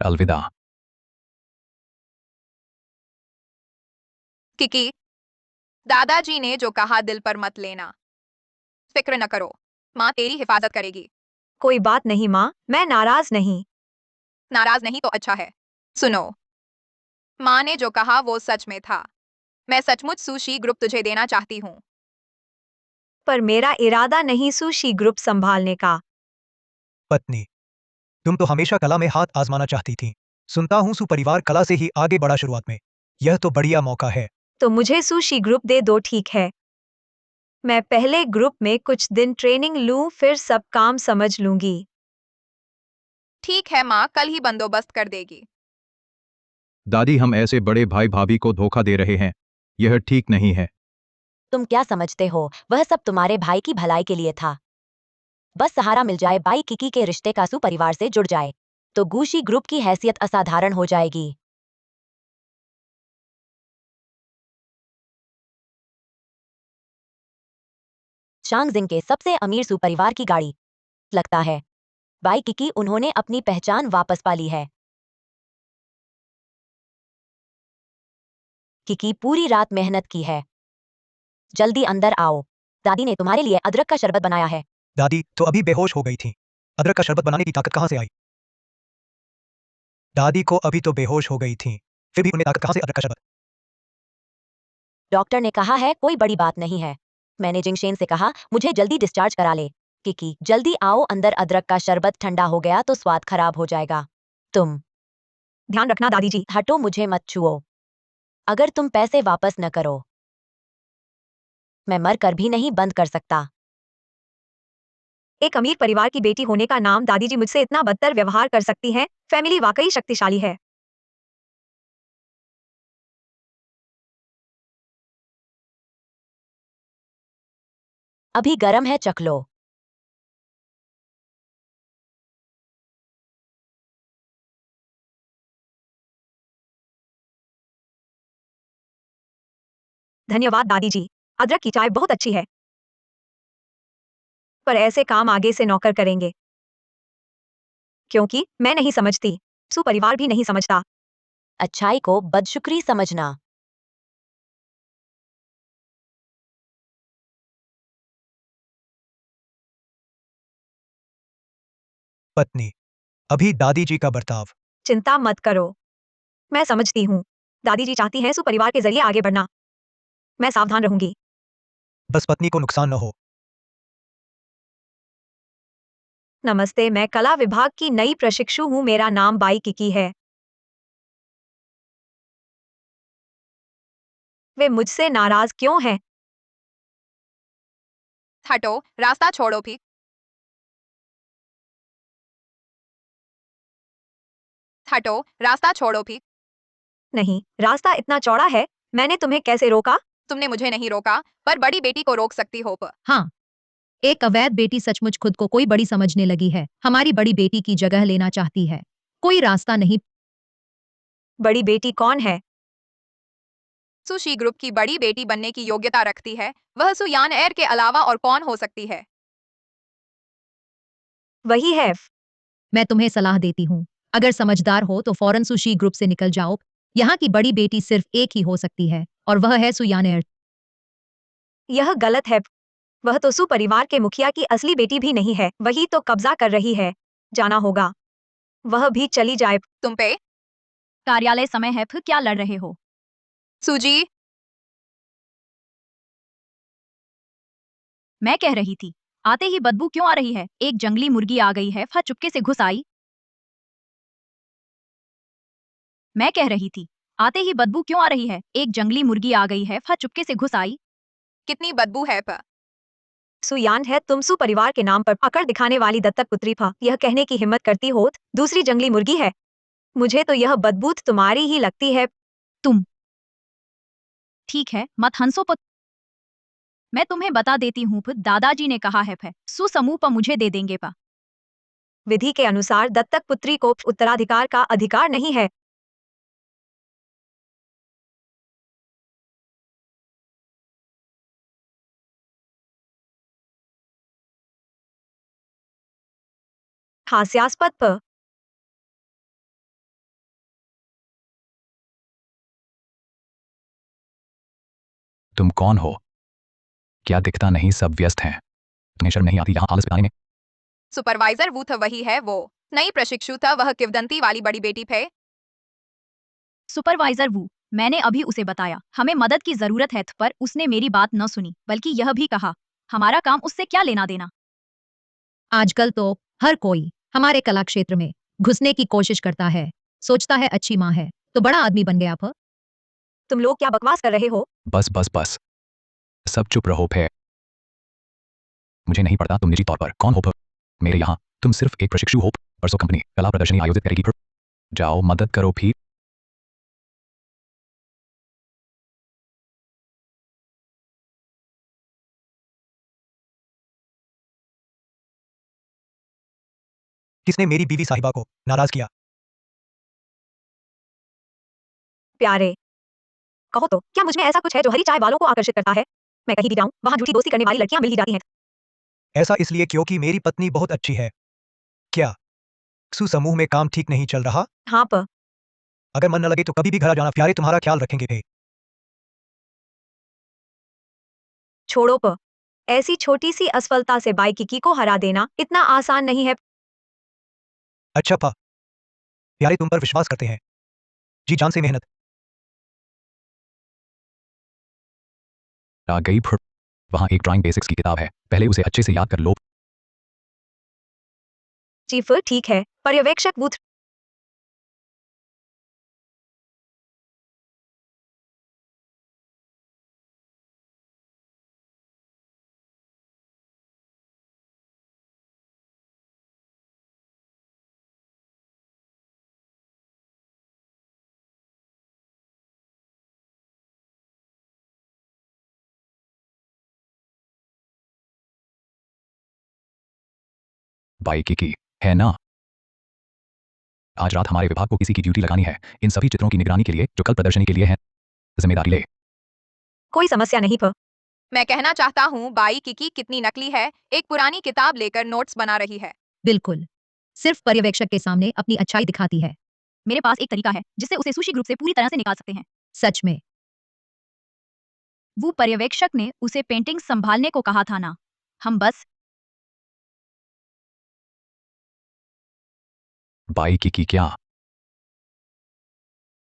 Speaker 10: अलविदा।
Speaker 4: किकी, दादाजी ने जो कहा दिल पर मत लेना। फिक्र न करो, माँ तेरी हिफाजत करेगी।
Speaker 1: कोई बात नहीं माँ, मैं नाराज नहीं।
Speaker 4: नाराज नहीं तो अच्छा है। सुनो, माँ ने जो कहा वो सच में था। मैं सचमुच सुशी ग्रुप तुझे देना चाहती हूँ।
Speaker 1: पर मेरा इरादा नहीं सुशी ग्रुप संभालने का।
Speaker 3: पत्नी, तुम तो हमेशा कला में हाथ आजमाना चाहती थी। सुनता हूँ सु परिवार कला से ही आगे बढ़ा शुरुआत में। यह तो बढ़िया मौका है।
Speaker 1: तो मुझे सुशी ग्रुप दे दो, ठीक है। मैं पहले ग्रुप में कुछ दिन ट्रेनिंग लूं, फिर सब काम समझ लूंगी।
Speaker 4: ठीक है माँ, कल ही बंदोबस्त कर देगी।
Speaker 6: दादी, हम ऐसे बड़े भाई भाभी को धोखा दे रहे हैं, यह ठीक नहीं है।
Speaker 9: तुम क्या समझते हो, वह सब तुम्हारे भाई की भलाई के लिए था। बस सहारा मिल जाए, बाई किकी के रिश्ते का सु परिवार से जुड़ जाए, तो गूशी ग्रुप की हैसियत असाधारण हो जाएगी। शांगजिंग के सबसे अमीर सु परिवार की गाड़ी। लगता है बाई किकी उन्होंने अपनी पहचान वापस पा ली है। किकी पूरी रात मेहनत की है। जल्दी अंदर आओ, दादी ने तुम्हारे लिए अदरक का शरबत बनाया है।
Speaker 3: दादी तो अभी बेहोश हो गई थी। अदरक का शरबत बनाने की ताकत कहाँ से आई? दादी को अभी तो बेहोश हो गई थी, फिर भी उन्हें ताकत कहाँ से अदरक का शरबत?
Speaker 9: डॉक्टर ने कहा है कोई बड़ी बात नहीं है। मैंने जिंगशेन से कहा मुझे जल्दी डिस्चार्ज करा ले। किकी, जल्दी आओ अंदर, अदरक का शरबत ठंडा हो गया तो स्वाद खराब हो जाएगा। तुम
Speaker 1: ध्यान रखना दादी जी।
Speaker 9: हटो, मुझे मत छुओ। अगर तुम पैसे वापस न करो, मैं मर कर भी नहीं बंद कर सकता।
Speaker 1: एक अमीर परिवार की बेटी होने का नाम दादी जी मुझसे इतना बदतर व्यवहार कर सकती हैं। फैमिली वाकई शक्तिशाली है।
Speaker 9: अभी गरम है, चख लो।
Speaker 1: धन्यवाद दादी जी, अदरक की चाय बहुत अच्छी है। पर ऐसे काम आगे से नौकर करेंगे, क्योंकि मैं नहीं समझती, सु परिवार भी नहीं समझता।
Speaker 9: अच्छाई को बदशुक्री समझना।
Speaker 3: पत्नी, अभी दादी जी का बर्ताव।
Speaker 1: चिंता मत करो, मैं समझती हूँ। दादी जी चाहती हैं सु परिवार के जरिए आगे बढ़ना। मैं सावधान रहूंगी।
Speaker 3: बस पत्नी को नुकसान न हो।
Speaker 1: नमस्ते, मैं कला विभाग की नई प्रशिक्षु हूँ, मेरा नाम बाई किकी है। वे मुझसे नाराज क्यों हैं?
Speaker 4: हटो, रास्ता छोड़ो भी। हटो, रास्ता छोड़ो भी।
Speaker 1: नहीं, रास्ता इतना चौड़ा है, मैंने तुम्हें कैसे रोका?
Speaker 4: तुमने मुझे नहीं रोका, पर बड़ी बेटी को रोक सकती हो।
Speaker 7: हाँ, एक अवैध बेटी सचमुच खुद को कोई बड़ी समझने लगी है, हमारी बड़ी बेटी की जगह लेना चाहती है। कोई रास्ता नहीं।
Speaker 1: बड़ी बेटी कौन है?
Speaker 4: सुशी ग्रुप की बड़ी बेटी बनने की योग्यता रखती है, वह सुयान एयर के अलावा और कौन हो सकती है?
Speaker 1: वही है।
Speaker 7: मैं तुम्हें सलाह देती हूँ, अगर समझदार हो तो फौरन सुशी ग्रुप से निकल जाओ। यहाँ की बड़ी बेटी सिर्फ एक ही हो सकती है और वह है सुयानेर।
Speaker 1: यह गलत है। वह तो सु परिवार के मुखिया की असली बेटी भी नहीं है, वही तो कब्जा कर रही है। जाना होगा। वह भी चली जाए।
Speaker 4: तुम पे
Speaker 5: कार्यालय समय है, फिर क्या लड़ रहे हो?
Speaker 4: सूजी,
Speaker 5: मैं कह रही थी, आते ही बदबू क्यों आ रही है? एक जंगली मुर्गी आ गई है, फा चुपके से घुस आई। मैं कह रही थी, आते ही बदबू क्यों आ रही है? एक जंगली मुर्गी आ गई है, फा चुपके से घुस आई।
Speaker 4: कितनी बदबू है।
Speaker 1: सुयान है, तुम सु परिवार के नाम पर अकड़ दिखाने वाली दत्तक पुत्री फा यह कहने की हिम्मत करती होत दूसरी जंगली मुर्गी है। मुझे तो यह बदबूत तुम्हारी ही लगती है।
Speaker 5: तुम ठीक है, मत हंसो पुत। मैं तुम्हें बता देती हूँ, फिर दादाजी ने कहा है, फै सुसमूह पर मुझे दे देंगे पा।
Speaker 1: विधि के अनुसार दत्तक पुत्री को उत्तराधिकार का अधिकार नहीं है। हास्यास्पद प
Speaker 10: तुम कौन हो? क्या दिखता नहीं, सब व्यस्त हैं। तुम्हें शर्म नहीं आती यहाँ आलस बिताने में?
Speaker 4: सुपरवाइजर वो था, वही है वो। नई प्रशिक्षु था, वह किवदंती वाली बड़ी बेटी पे।
Speaker 5: सुपरवाइजर वू, मैंने अभी उसे बताया हमें मदद की जरूरत है, पर उसने मेरी बात न सुनी, बल्कि यह भी कहा हमारा काम उससे क्या लेना देना।
Speaker 7: आजकल तो हर कोई हमारे कला क्षेत्र में घुसने की कोशिश करता है, सोचता है अच्छी माँ है तो बड़ा आदमी बन गया। फ
Speaker 1: तुम लोग क्या बकवास कर रहे हो?
Speaker 10: बस बस बस, सब चुप रहो। फे मुझे नहीं पड़ता तुम निजी तौर पर कौन हो। फ मेरे यहाँ तुम सिर्फ एक प्रशिक्षु हो। परसों कंपनी कला प्रदर्शनी आयोजित करेगी। फिर जाओ मदद करो। फिर
Speaker 3: किसने मेरी बीवी साहिबा को नाराज किया?
Speaker 1: प्यारे, कहो तो क्या मुझ में ऐसा कुछ है जो हरी चाय वालों को आकर्षित करता है? मैं कहीं भी जाऊं, वहां झूठी दोस्ती करने वाली लड़कियां मिल ही जाती हैं।
Speaker 3: ऐसा इसलिए क्योंकि मेरी पत्नी बहुत अच्छी है। क्या सु समूह में काम ठीक नहीं चल रहा?
Speaker 1: हाँ प
Speaker 3: अगर मन न लगे तो कभी भी घर आ जाना, प्यारे तुम्हारा ख्याल रखेंगे। भे
Speaker 1: छोड़ो प ऐसी छोटी सी असफलता से बाई किकी को हरा देना इतना आसान नहीं है।
Speaker 3: अच्छा पा, प्यारे तुम पर विश्वास करते हैं, जी जान से मेहनत।
Speaker 10: आ गई। फिर वहाँ एक ड्राइंग बेसिक्स की किताब है, पहले उसे अच्छे से याद कर लो।
Speaker 1: चीफ ठीक है, पर्यवेक्षक बूथ।
Speaker 10: बाई की है ना? आज रात हमारे विभाग को किसी की ड्यूटी लगानी है, इन सभी चित्रों की निगरानी के लिए जो कल प्रदर्शनी के लिए हैं। जिम्मेदारी ले।
Speaker 1: कोई समस्या नहीं प
Speaker 4: मैं कहना चाहता हूँ बाई किकी कितनी नकली है, एक पुरानी किताब लेकर नोट्स बना रही है।
Speaker 7: बिल्कुल, सिर्फ पर्यवेक्षक के सामने अपनी अच्छाई दिखाती है।
Speaker 5: मेरे पास एक तरीका है जिससे उसे सुशी ग्रुप से पूरी तरह से निकाल सकते हैं।
Speaker 7: सच में
Speaker 5: वो पर्यवेक्षक ने उसे पेंटिंग संभालने को कहा था ना, हम बस
Speaker 10: बाई की क्या?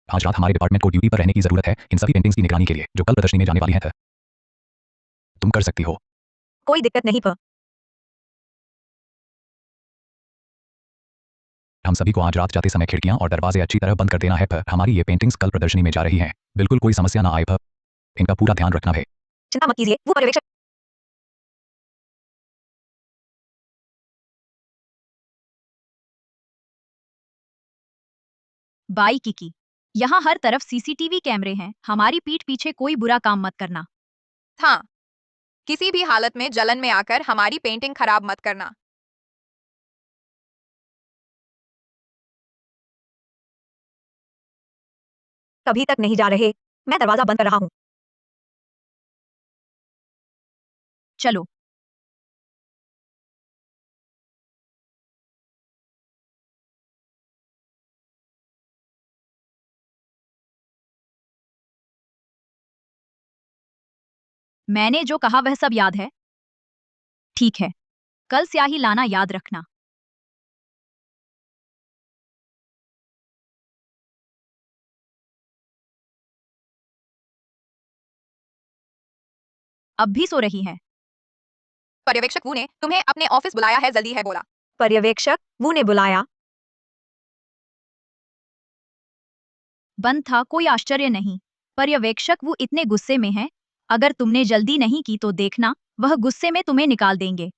Speaker 10: आज रात हमारे डिपार्टमेंट को ड्यूटी पर रहने की जरूरत है, इन सभी पेंटिंग्स की निगरानी के लिए जो कल प्रदर्शनी में जाने वाली हैं। तुम कर सकती हो।
Speaker 1: कोई दिक्कत नहीं प
Speaker 10: हम सभी को आज रात जाते समय खिड़कियां और दरवाजे अच्छी तरह बंद कर देना है। पर हमारी ये पेंटिंग्स कल प्रदर्शनी में जा रही हैं, बिल्कुल कोई समस्या ना आए। पर इनका पूरा ध्यान रखना है।
Speaker 1: चिंता मत कीजिए, वो पर्यवेक्षक।
Speaker 5: बाई किकी यहाँ हर तरफ सीसीटीवी कैमरे हैं, हमारी पीठ पीछे कोई बुरा काम मत करना।
Speaker 4: हाँ, किसी भी हालत में जलन में आकर हमारी पेंटिंग खराब मत करना।
Speaker 1: कभी तक नहीं जा रहे। मैं दरवाजा बंद कर रहा हूँ।
Speaker 5: चलो। मैंने जो कहा वह सब याद है? ठीक है। कल स्याही लाना याद रखना। अब भी सो रही है?
Speaker 4: पर्यवेक्षक वू ने तुम्हें अपने ऑफिस बुलाया है, जल्दी है बोला।
Speaker 1: पर्यवेक्षक वू ने बुलाया।
Speaker 5: बंद था, कोई आश्चर्य नहीं। पर्यवेक्षक वो इतने गुस्से में हैं, अगर तुमने जल्दी नहीं की तो देखना, वह गुस्से में तुम्हें निकाल देंगे।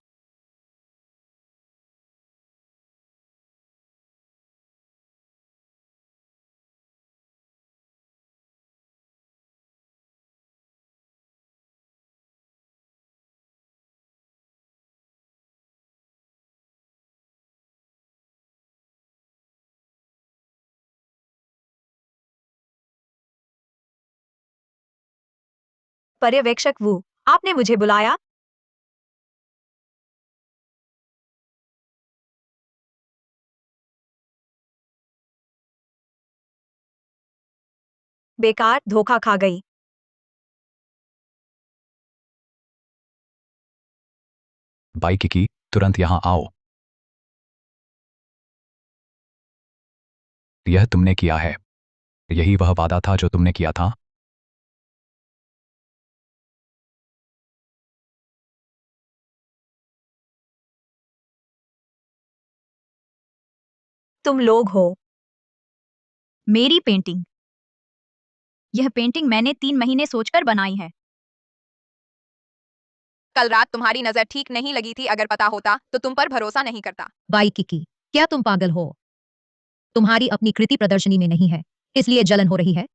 Speaker 1: पर्यवेक्षक वू, आपने मुझे बुलाया? बेकार, धोखा खा गई।
Speaker 10: बाई किकी, तुरंत यहाँ आओ। यह तुमने किया है। यही वह वादा था जो तुमने किया था।
Speaker 1: तुम लोग हो।
Speaker 5: मेरी पेंटिंग। यह पेंटिंग मैंने 3 महीने सोचकर बनाई है।
Speaker 4: कल रात तुम्हारी नजर ठीक नहीं लगी थी, अगर पता होता तो तुम पर भरोसा नहीं करता।
Speaker 7: बाई किकी, क्या तुम पागल हो? तुम्हारी अपनी कृति प्रदर्शनी में नहीं है, इसलिए जलन हो रही है।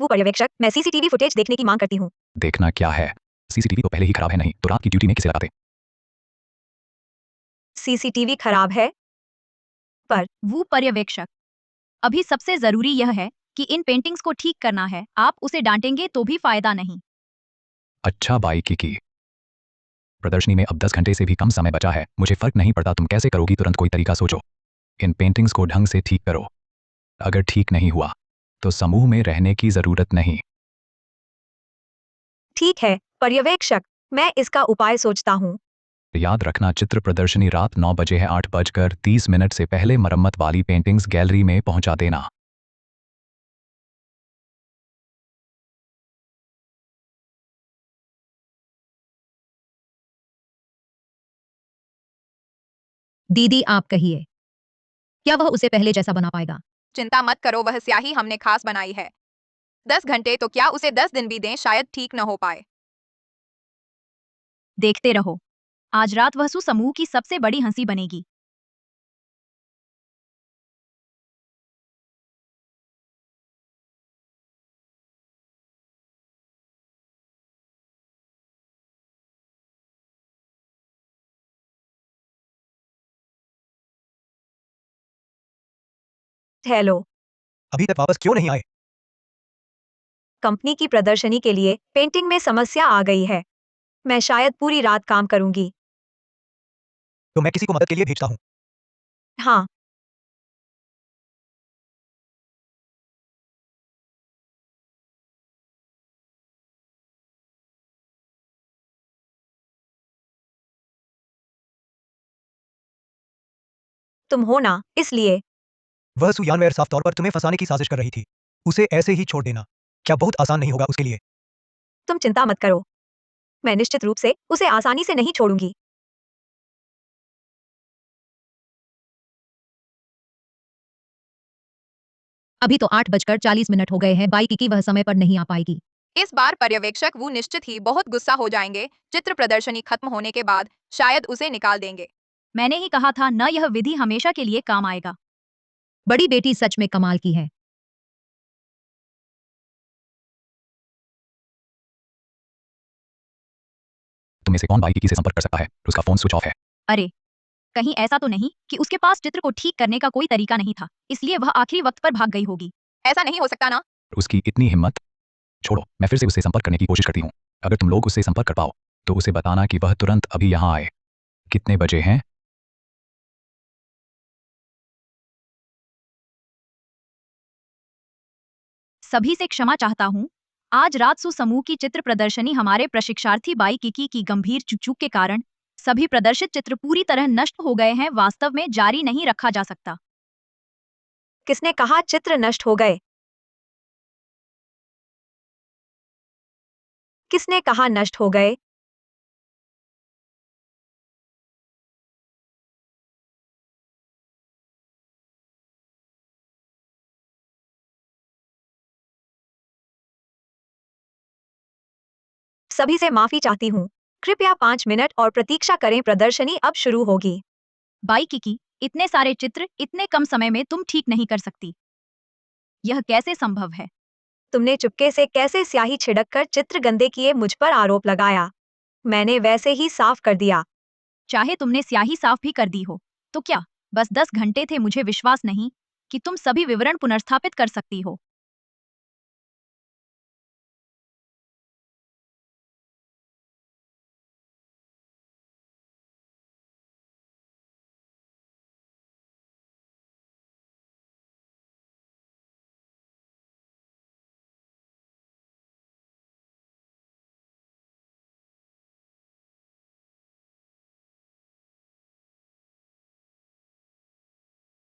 Speaker 1: वो पर्यवेक्षक, मैं सीसीटीवी फुटेज देखने की मांग करती हूँ।
Speaker 10: देखना क्या है? सीसीटीवी तो पहले ही खराब है, नहीं तो रात की ड्यूटी में किसे लगाते?
Speaker 1: सीसीटीवी खराब है? पर
Speaker 5: वो पर्यवेक्षक, अभी सबसे जरूरी यह है कि इन पेंटिंग्स को ठीक करना है। आप उसे डांटेंगे तो भी फायदा नहीं।
Speaker 10: अच्छा बाई किकी, प्रदर्शनी में अब 10 घंटे से भी कम समय बचा है। मुझे फर्क नहीं पड़ता तुम कैसे करोगी, तुरंत कोई तरीका सोचो। इन पेंटिंग्स को ढंग से ठीक करो। अगर ठीक नहीं हुआ तो समूह में रहने की जरूरत नहीं।
Speaker 1: ठीक है, पर्यवेक्षक, मैं इसका उपाय सोचता हूँ।
Speaker 10: याद रखना, चित्र प्रदर्शनी रात 9 बजे है। 8:30 से पहले मरम्मत वाली पेंटिंग्स गैलरी में पहुंचा देना।
Speaker 7: दीदी आप कहिए, क्या वह उसे पहले जैसा बना पाएगा?
Speaker 4: चिंता मत करो, वह स्याही हमने खास बनाई है। 10 घंटे तो क्या, उसे 10 दिन भी दें, शायद ठीक न हो पाए।
Speaker 5: देखते रहो, आज रात वह समूह की सबसे बड़ी हंसी बनेगी।
Speaker 1: हेलो।
Speaker 3: अभी तक वापस क्यों नहीं आए?
Speaker 1: कंपनी की प्रदर्शनी के लिए पेंटिंग में समस्या आ गई है। मैं शायद पूरी रात काम करूंगी।
Speaker 3: तो मैं किसी को मदद के लिए भेजता हूँ।
Speaker 1: हाँ। तुम हो ना, इसलिए।
Speaker 3: वह सुयानवेर साफ तौर पर तुम्हें फंसाने की साजिश कर रही थी। उसे ऐसे ही छोड़ देना क्या बहुत आसान नहीं होगा उसके लिए?
Speaker 1: तुम चिंता मत करो, मैं निश्चित रूप से उसे आसानी से नहीं छोड़ूंगी।
Speaker 7: अभी तो 8:40 हो गए हैं। बाई किकी वह समय पर नहीं आ पाएगी।
Speaker 4: इस बार पर्यवेक्षक वो निश्चित ही बहुत गुस्सा हो जाएंगे। चित्र प्रदर्शनी खत्म होने के बाद शायद उसे निकाल देंगे।
Speaker 5: मैंने ही कहा था न, यह विधि हमेशा के लिए काम आएगा।
Speaker 7: बड़ी बेटी सच में कमाल की है।
Speaker 10: तुम में से कौन बाई किकी से संपर्क कर सकता है? उसका फोन स्विच ऑफ है।
Speaker 5: अरे, कहीं ऐसा तो नहीं कि उसके पास चित्र को ठीक करने का कोई तरीका नहीं था, इसलिए वह आखिरी वक्त पर भाग गई होगी।
Speaker 4: ऐसा नहीं हो सकता ना।
Speaker 10: उसकी इतनी हिम्मत। छोड़ो, मैं फिर से उससे संपर्क करने की कोशिश करती हूँ। अगर तुम लोग उससे संपर्क कर पाओ तो उसे बताना कि वह तुरंत अभी यहाँ आए। कितने बजे हैं?
Speaker 5: सभी से क्षमा चाहता हूँ। आज रात समूह की चित्र प्रदर्शनी हमारे प्रशिक्षार्थी बाई किकी की गंभीर चूक के कारण सभी प्रदर्शित चित्र पूरी तरह नष्ट हो गए हैं, वास्तव में जारी नहीं रखा जा सकता।
Speaker 1: किसने कहा चित्र नष्ट हो गए? किसने कहा नष्ट हो गए? सभी से माफी चाहती हूँ। कृपया 5 मिनट और प्रतीक्षा करें, प्रदर्शनी अब शुरू होगी।
Speaker 5: बाई किकी, इतने सारे चित्र इतने कम समय में तुम ठीक नहीं कर सकती। यह कैसे संभव है?
Speaker 1: तुमने चुपके से कैसे स्याही छिड़ककर चित्र गंदे किए मुझ पर आरोप लगाया? मैंने वैसे ही साफ कर दिया।
Speaker 5: चाहे तुमने स्याही साफ भी कर दी हो, तो क्या बस 10 घंटे थे? मुझे विश्वास नहीं कि तुम सभी विवरण पुनर्स्थापित कर सकती हो।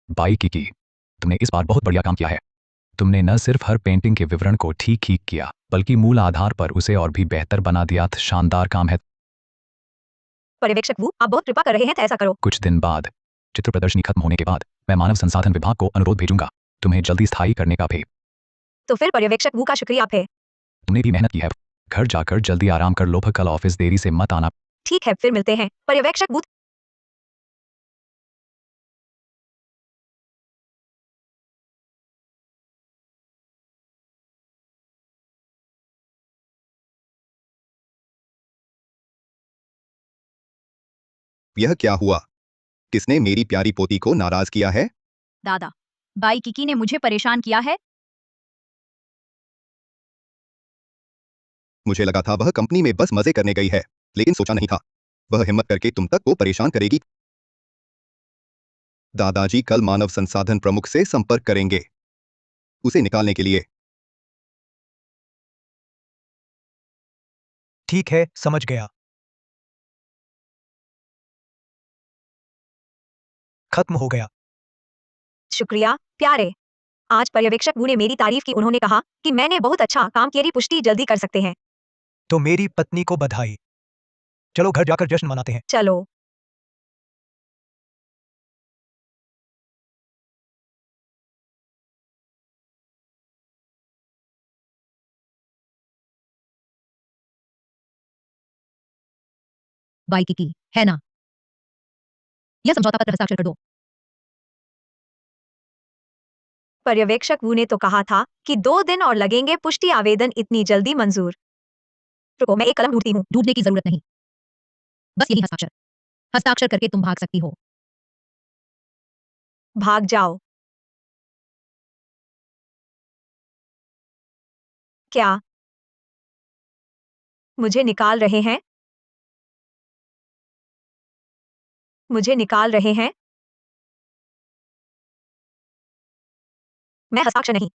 Speaker 10: बाई किकी, तुमने इस बार बहुत बढ़िया काम किया है। तुमने न सिर्फ हर पेंटिंग के विवरण को ठीक ही किया, बल्कि मूल आधार पर उसे और भी बेहतर बना दिया। शानदार काम है।
Speaker 1: पर्यवेक्षक वू, आप बहुत कृपा कर रहे हैं, तो ऐसा करो।
Speaker 10: कुछ दिन बाद चित्र प्रदर्शनी खत्म होने के बाद मैं मानव संसाधन विभाग को अनुरोध भेजूंगा तुम्हें जल्दी स्थायी करने का भी।
Speaker 1: तो फिर पर्यवेक्षक वू का शुक्रिया है।
Speaker 10: तुमने भी मेहनत की है। घर जाकर जल्दी आराम कर लो। कल ऑफिस देरी से मत आना।
Speaker 1: ठीक है, फिर मिलते हैं, पर्यवेक्षक वू।
Speaker 8: यह क्या हुआ? किसने मेरी प्यारी पोती को नाराज किया है?
Speaker 5: दादा, बाई किकी ने मुझे परेशान किया है।
Speaker 8: मुझे लगा था वह कंपनी में बस मजे करने गई है, लेकिन सोचा नहीं था वह हिम्मत करके तुम तक को परेशान करेगी। दादाजी कल मानव संसाधन प्रमुख से संपर्क करेंगे उसे निकालने के लिए।
Speaker 3: ठीक है, समझ गया। खत्म हो गया।
Speaker 1: शुक्रिया, प्यारे। आज पर्यवेक्षक वू ने मेरी तारीफ की। उन्होंने कहा कि मैंने बहुत अच्छा काम किया। पुष्टि जल्दी कर सकते हैं।
Speaker 3: तो मेरी पत्नी को बधाई। चलो घर जाकर जश्न मनाते हैं।
Speaker 1: चलो।
Speaker 7: बाई किकी, है ना? यह समझौता पत्र हस्ताक्षर कर दो।
Speaker 1: पर्यवेक्षक वू ने तो कहा था कि 2 दिन और लगेंगे। पुष्टि आवेदन इतनी जल्दी मंजूर? रुको, मैं एक कलम ढूंढती हूँ।
Speaker 7: ढूंढने की जरूरत नहीं, बस यही हस्ताक्षर। हस्ताक्षर करके तुम भाग सकती हो।
Speaker 1: भाग जाओ। क्या मुझे निकाल रहे हैं? मुझे निकाल रहे हैं? मैं हस्ताक्षर नहीं।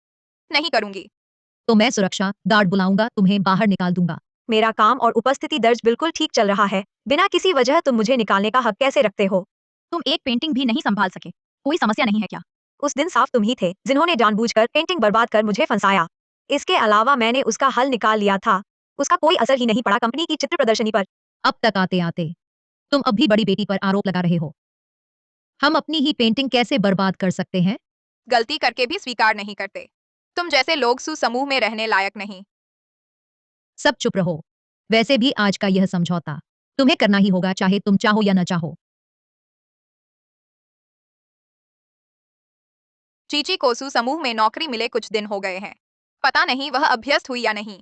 Speaker 4: नहीं करूंगी।
Speaker 7: तो मैं सुरक्षा गार्ड बुलाऊंगा, तुम्हें बाहर निकाल दूंगा।
Speaker 1: मेरा काम और उपस्थिति दर्ज बिल्कुल ठीक चल रहा है। बिना किसी वजह तुम मुझे निकालने का हक कैसे रखते हो?
Speaker 5: तुम एक पेंटिंग भी नहीं संभाल सके। कोई समस्या नहीं है क्या?
Speaker 1: उस दिन साफ तुम ही थे जिन्होंने जानबूझकर पेंटिंग बर्बाद कर मुझे फंसाया। इसके अलावा मैंने उसका हल निकाल लिया था। उसका कोई असर ही नहीं पड़ा कंपनी की चित्र प्रदर्शनी पर।
Speaker 7: अब तक आते आते तुम अब भी बड़ी बेटी पर आरोप लगा रहे हो। हम अपनी ही पेंटिंग कैसे बर्बाद कर सकते हैं?
Speaker 4: गलती करके भी स्वीकार नहीं करते। तुम जैसे लोग समूह में रहने लायक नहीं।
Speaker 7: सब चुप रहो। वैसे भी आज का यह समझौता तुम्हें करना ही होगा, चाहे तुम चाहो या न चाहो।
Speaker 4: चीची को समूह में नौकरी मिले कुछ दिन हो गए हैं। पता नहीं वह अभ्यस्त हुई या नहीं।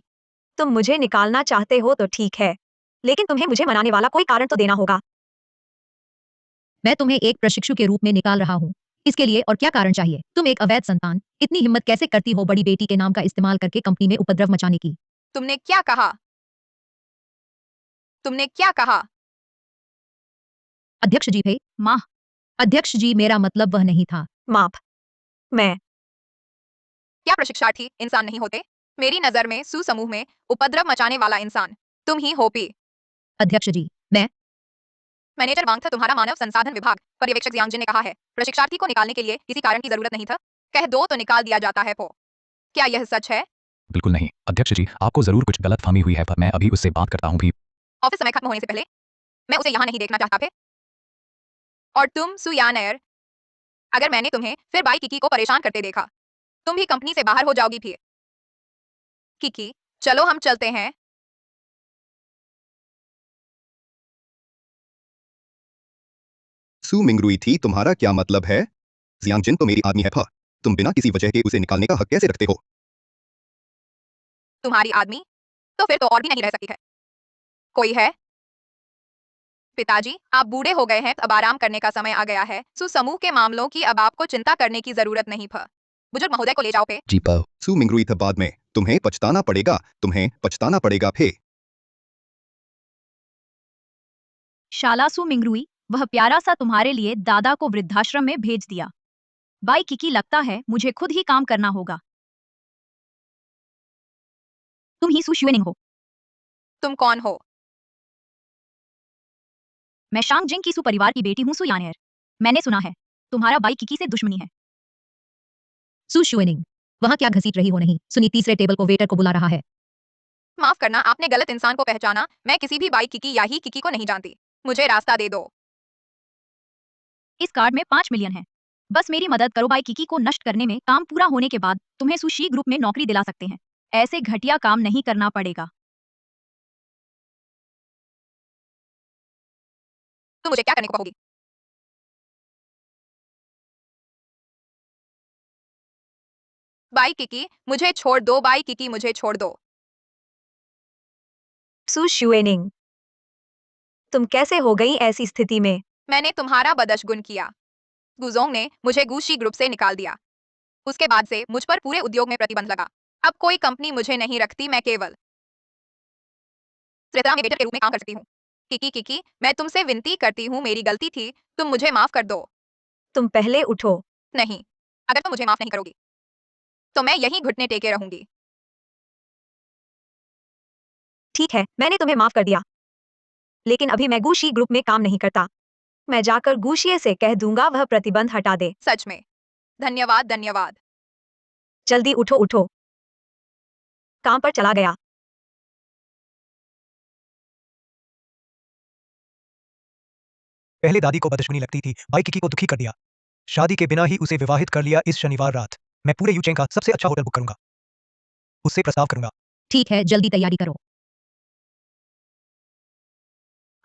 Speaker 1: तुम मुझे निकालना चाहते हो तो ठीक है। लेकिन तुम्हें मुझे मनाने वाला कोई कारण तो देना होगा।
Speaker 7: मैं तुम्हें एक प्रशिक्षु के रूप में निकाल रहा हूँ। इसके लिए और क्या कारण चाहिए? तुम एक अवैध संतान, इतनी हिम्मत कैसे करती हो बड़ी बेटी के नाम का इस्तेमाल करके कंपनी में उपद्रव मचाने की?
Speaker 4: तुमने क्या कहा? तुमने क्या कहा?
Speaker 7: अध्यक्ष जी भे,
Speaker 5: माँ
Speaker 7: अध्यक्ष जी मेरा मतलब वह नहीं था।
Speaker 1: माफ। मैं
Speaker 4: क्या प्रशिक्षार्थी इंसान नहीं होते? मेरी नजर में सू समूह में उपद्रव मचाने वाला इंसान तुम ही हो पी।
Speaker 7: अध्यक्ष जी, मैं
Speaker 4: मैनेजर वांग था तुम्हारा मानव संसाधन विभाग। पर्यवेक्षक जियांगजिन ने कहा है प्रशिक्षार्थी को निकालने के लिए किसी कारण की जरूरत नहीं था। कह दो तो निकाल दिया जाता है। पो क्या यह सच है?
Speaker 10: बिल्कुल नहीं अध्यक्ष जी, आपको जरूर कुछ गलतफहमी हुई है, पर मैं अभी उससे बात करता हूँ भी।
Speaker 4: ऑफिस समय खत्म होने से पहले मैं उसे यहाँ नहीं देखना चाहता थे। और तुम सुयानर, अगर मैंने तुम्हें फिर बाई किकी को परेशान करते देखा, तुम भी कंपनी से बाहर हो जाओगी फिर। किकी, चलो हम चलते हैं।
Speaker 8: सू मिंगरुई थी, तुम्हारा क्या मतलब है? जियांगजिन तो मेरी आदमी है फा। तुम बिना किसी वजह के उसे निकालने का हक कैसे रखते हो?
Speaker 4: तुम्हारी आदमी? तो फिर तो और भी नहीं रह सकती है। कोई है? पिताजी, आप बूढ़े हो गए हैं, अब आराम करने का समय आ गया है। सु समूह के मामलों की अब आपको चिंता करने की जरूरत नहीं फ। बुजुर्ग महोदय को ले जाओ पे।
Speaker 2: जी पाओ।
Speaker 8: सू मिंगरुई था, बाद में तुम्हें पछताना पड़ेगा, तुम्हें पछताना पड़ेगा फे।
Speaker 5: शालासू मिंगरुई, वह प्यारा सा तुम्हारे लिए दादा को वृद्धाश्रम में भेज दिया। बाई किकी, लगता है मुझे खुद ही काम करना होगा। तुम ही सु शुएनिंग हो।
Speaker 4: तुम कौन हो?
Speaker 5: मैं शांग जिंग की सु परिवार की बेटी हूँ सु यानर। मैंने सुना है तुम्हारा बाई किकी से दुश्मनी है।
Speaker 7: सु शुएनिंग, वहाँ क्या घसीट रही हो? नहीं सुनी, तीसरे टेबल को वेटर को बुला रहा है।
Speaker 4: माफ करना, आपने गलत इंसान को पहचाना। मैं किसी भी बाई किकी या ही किकी को नहीं जानती। मुझे रास्ता दे दो।
Speaker 5: इस कार्ड में 5 मिलियन है। बस मेरी मदद करो, बाई किकी को नष्ट करने में। काम पूरा होने के बाद तुम्हें सुशी ग्रुप में नौकरी दिला सकते हैं। ऐसे घटिया काम नहीं करना पड़ेगा।
Speaker 4: तुम मुझे क्या करने को कहोगी? बाई किकी, मुझे छोड़ दो। बाई किकी, मुझे छोड़ दो।
Speaker 1: सु शुएनिंग, तुम कैसे हो गई ऐसी स्थिति में?
Speaker 4: मैंने तुम्हारा बदशगुन किया। गुजोंग ने मुझे गूशी ग्रुप से निकाल दिया। उसके बाद से मुझ पर पूरे उद्योग में प्रतिबंध लगा। अब कोई कंपनी मुझे नहीं रखती। मैं केवल त्रितरा में वेटर के रूप में काम कर सकती हूँ। किकी किकी, मैं तुमसे विनती करती हूँ, मेरी गलती थी। तुम मुझे माफ कर दो।
Speaker 1: तुम पहले उठो।
Speaker 4: नहीं, अगर तुम मुझे माफ नहीं करोगी तो मैं यहीं घुटने टेके रहूंगी।
Speaker 1: ठीक है, मैंने तुम्हें माफ कर दिया, लेकिन अभी मैं गूशी ग्रुप में काम नहीं करता। मैं जाकर गूशिये से कह दूंगा वह प्रतिबंध हटा दे।
Speaker 4: सच में धन्यवाद, धन्यवाद।
Speaker 1: जल्दी उठो उठो। काम पर चला गया।
Speaker 3: पहले दादी को बदशगुनी लगती थी, बाई किकी को दुखी कर दिया। शादी के बिना ही उसे विवाहित कर लिया। इस शनिवार रात मैं पूरे यूचेंग का सबसे अच्छा होटल बुक करूंगा, उससे प्रस्ताव करूंगा।
Speaker 7: ठीक है, जल्दी तैयारी करो।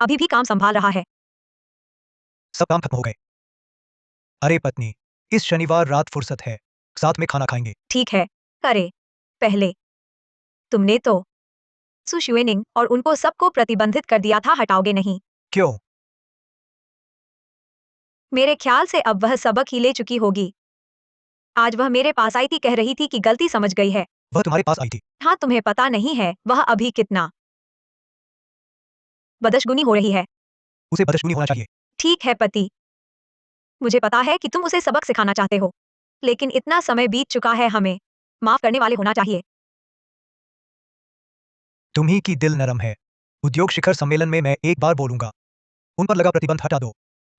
Speaker 1: अभी भी काम संभाल रहा है।
Speaker 3: सब काम खत्म हो गए। अरे पत्नी, इस शनिवार रात फुर्सत है, साथ में खाना खाएंगे।
Speaker 1: ठीक है। अरे पहले तुमने तो सु शुएनिंग और उनको सबको प्रतिबंधित कर दिया था, हटाओगे नहीं?
Speaker 3: क्यों?
Speaker 1: मेरे ख्याल से अब वह सबक ही ले चुकी होगी। आज वह मेरे पास आई थी, कह रही थी कि गलती समझ गई है।
Speaker 3: वह तुम्हारे पास आई थी?
Speaker 1: हाँ, तुम्हें पता नहीं है वह अभी कितना बदशगुनी हो रही है।
Speaker 3: उसे बदशगुनी होना चाहिए।
Speaker 1: ठीक है पति, मुझे पता है कि तुम उसे सबक सिखाना चाहते हो, लेकिन इतना समय बीत चुका है, हमें माफ करने वाले होना चाहिए।
Speaker 3: तुम्ही की दिल नरम है। उद्योग शिखर सम्मेलन में मैं एक बार बोलूंगा, उन पर लगा प्रतिबंध हटा दो।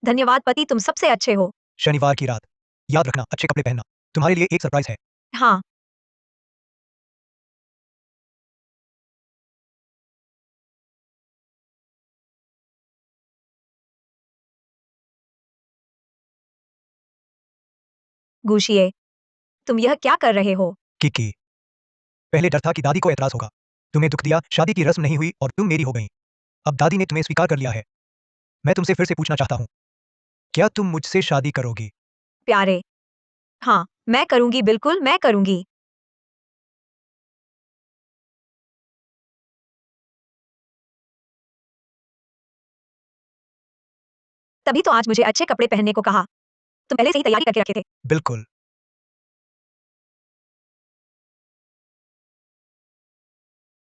Speaker 1: धन्यवाद पति, तुम सबसे अच्छे हो।
Speaker 3: शनिवार की रात याद रखना, अच्छे कपड़े पहनना, तुम्हारे लिए एक सरप्राइज है।
Speaker 1: हाँ। गूशिये, तुम यह क्या कर रहे हो?
Speaker 3: किकी, पहले डर था कि दादी को एतराज होगा, तुम्हें दुख दिया, शादी की रस्म नहीं हुई और तुम मेरी हो गई। अब दादी ने तुम्हें स्वीकार कर लिया है। मैं तुमसे फिर से पूछना चाहता हूँ, क्या तुम मुझसे शादी करोगी?
Speaker 1: प्यारे, हाँ, मैं करूंगी, बिल्कुल मैं करूंगी। तभी तो आज मुझे अच्छे कपड़े पहनने को कहा। तुम पहले से ही तैयारी करके रखे थे।
Speaker 3: बिल्कुल।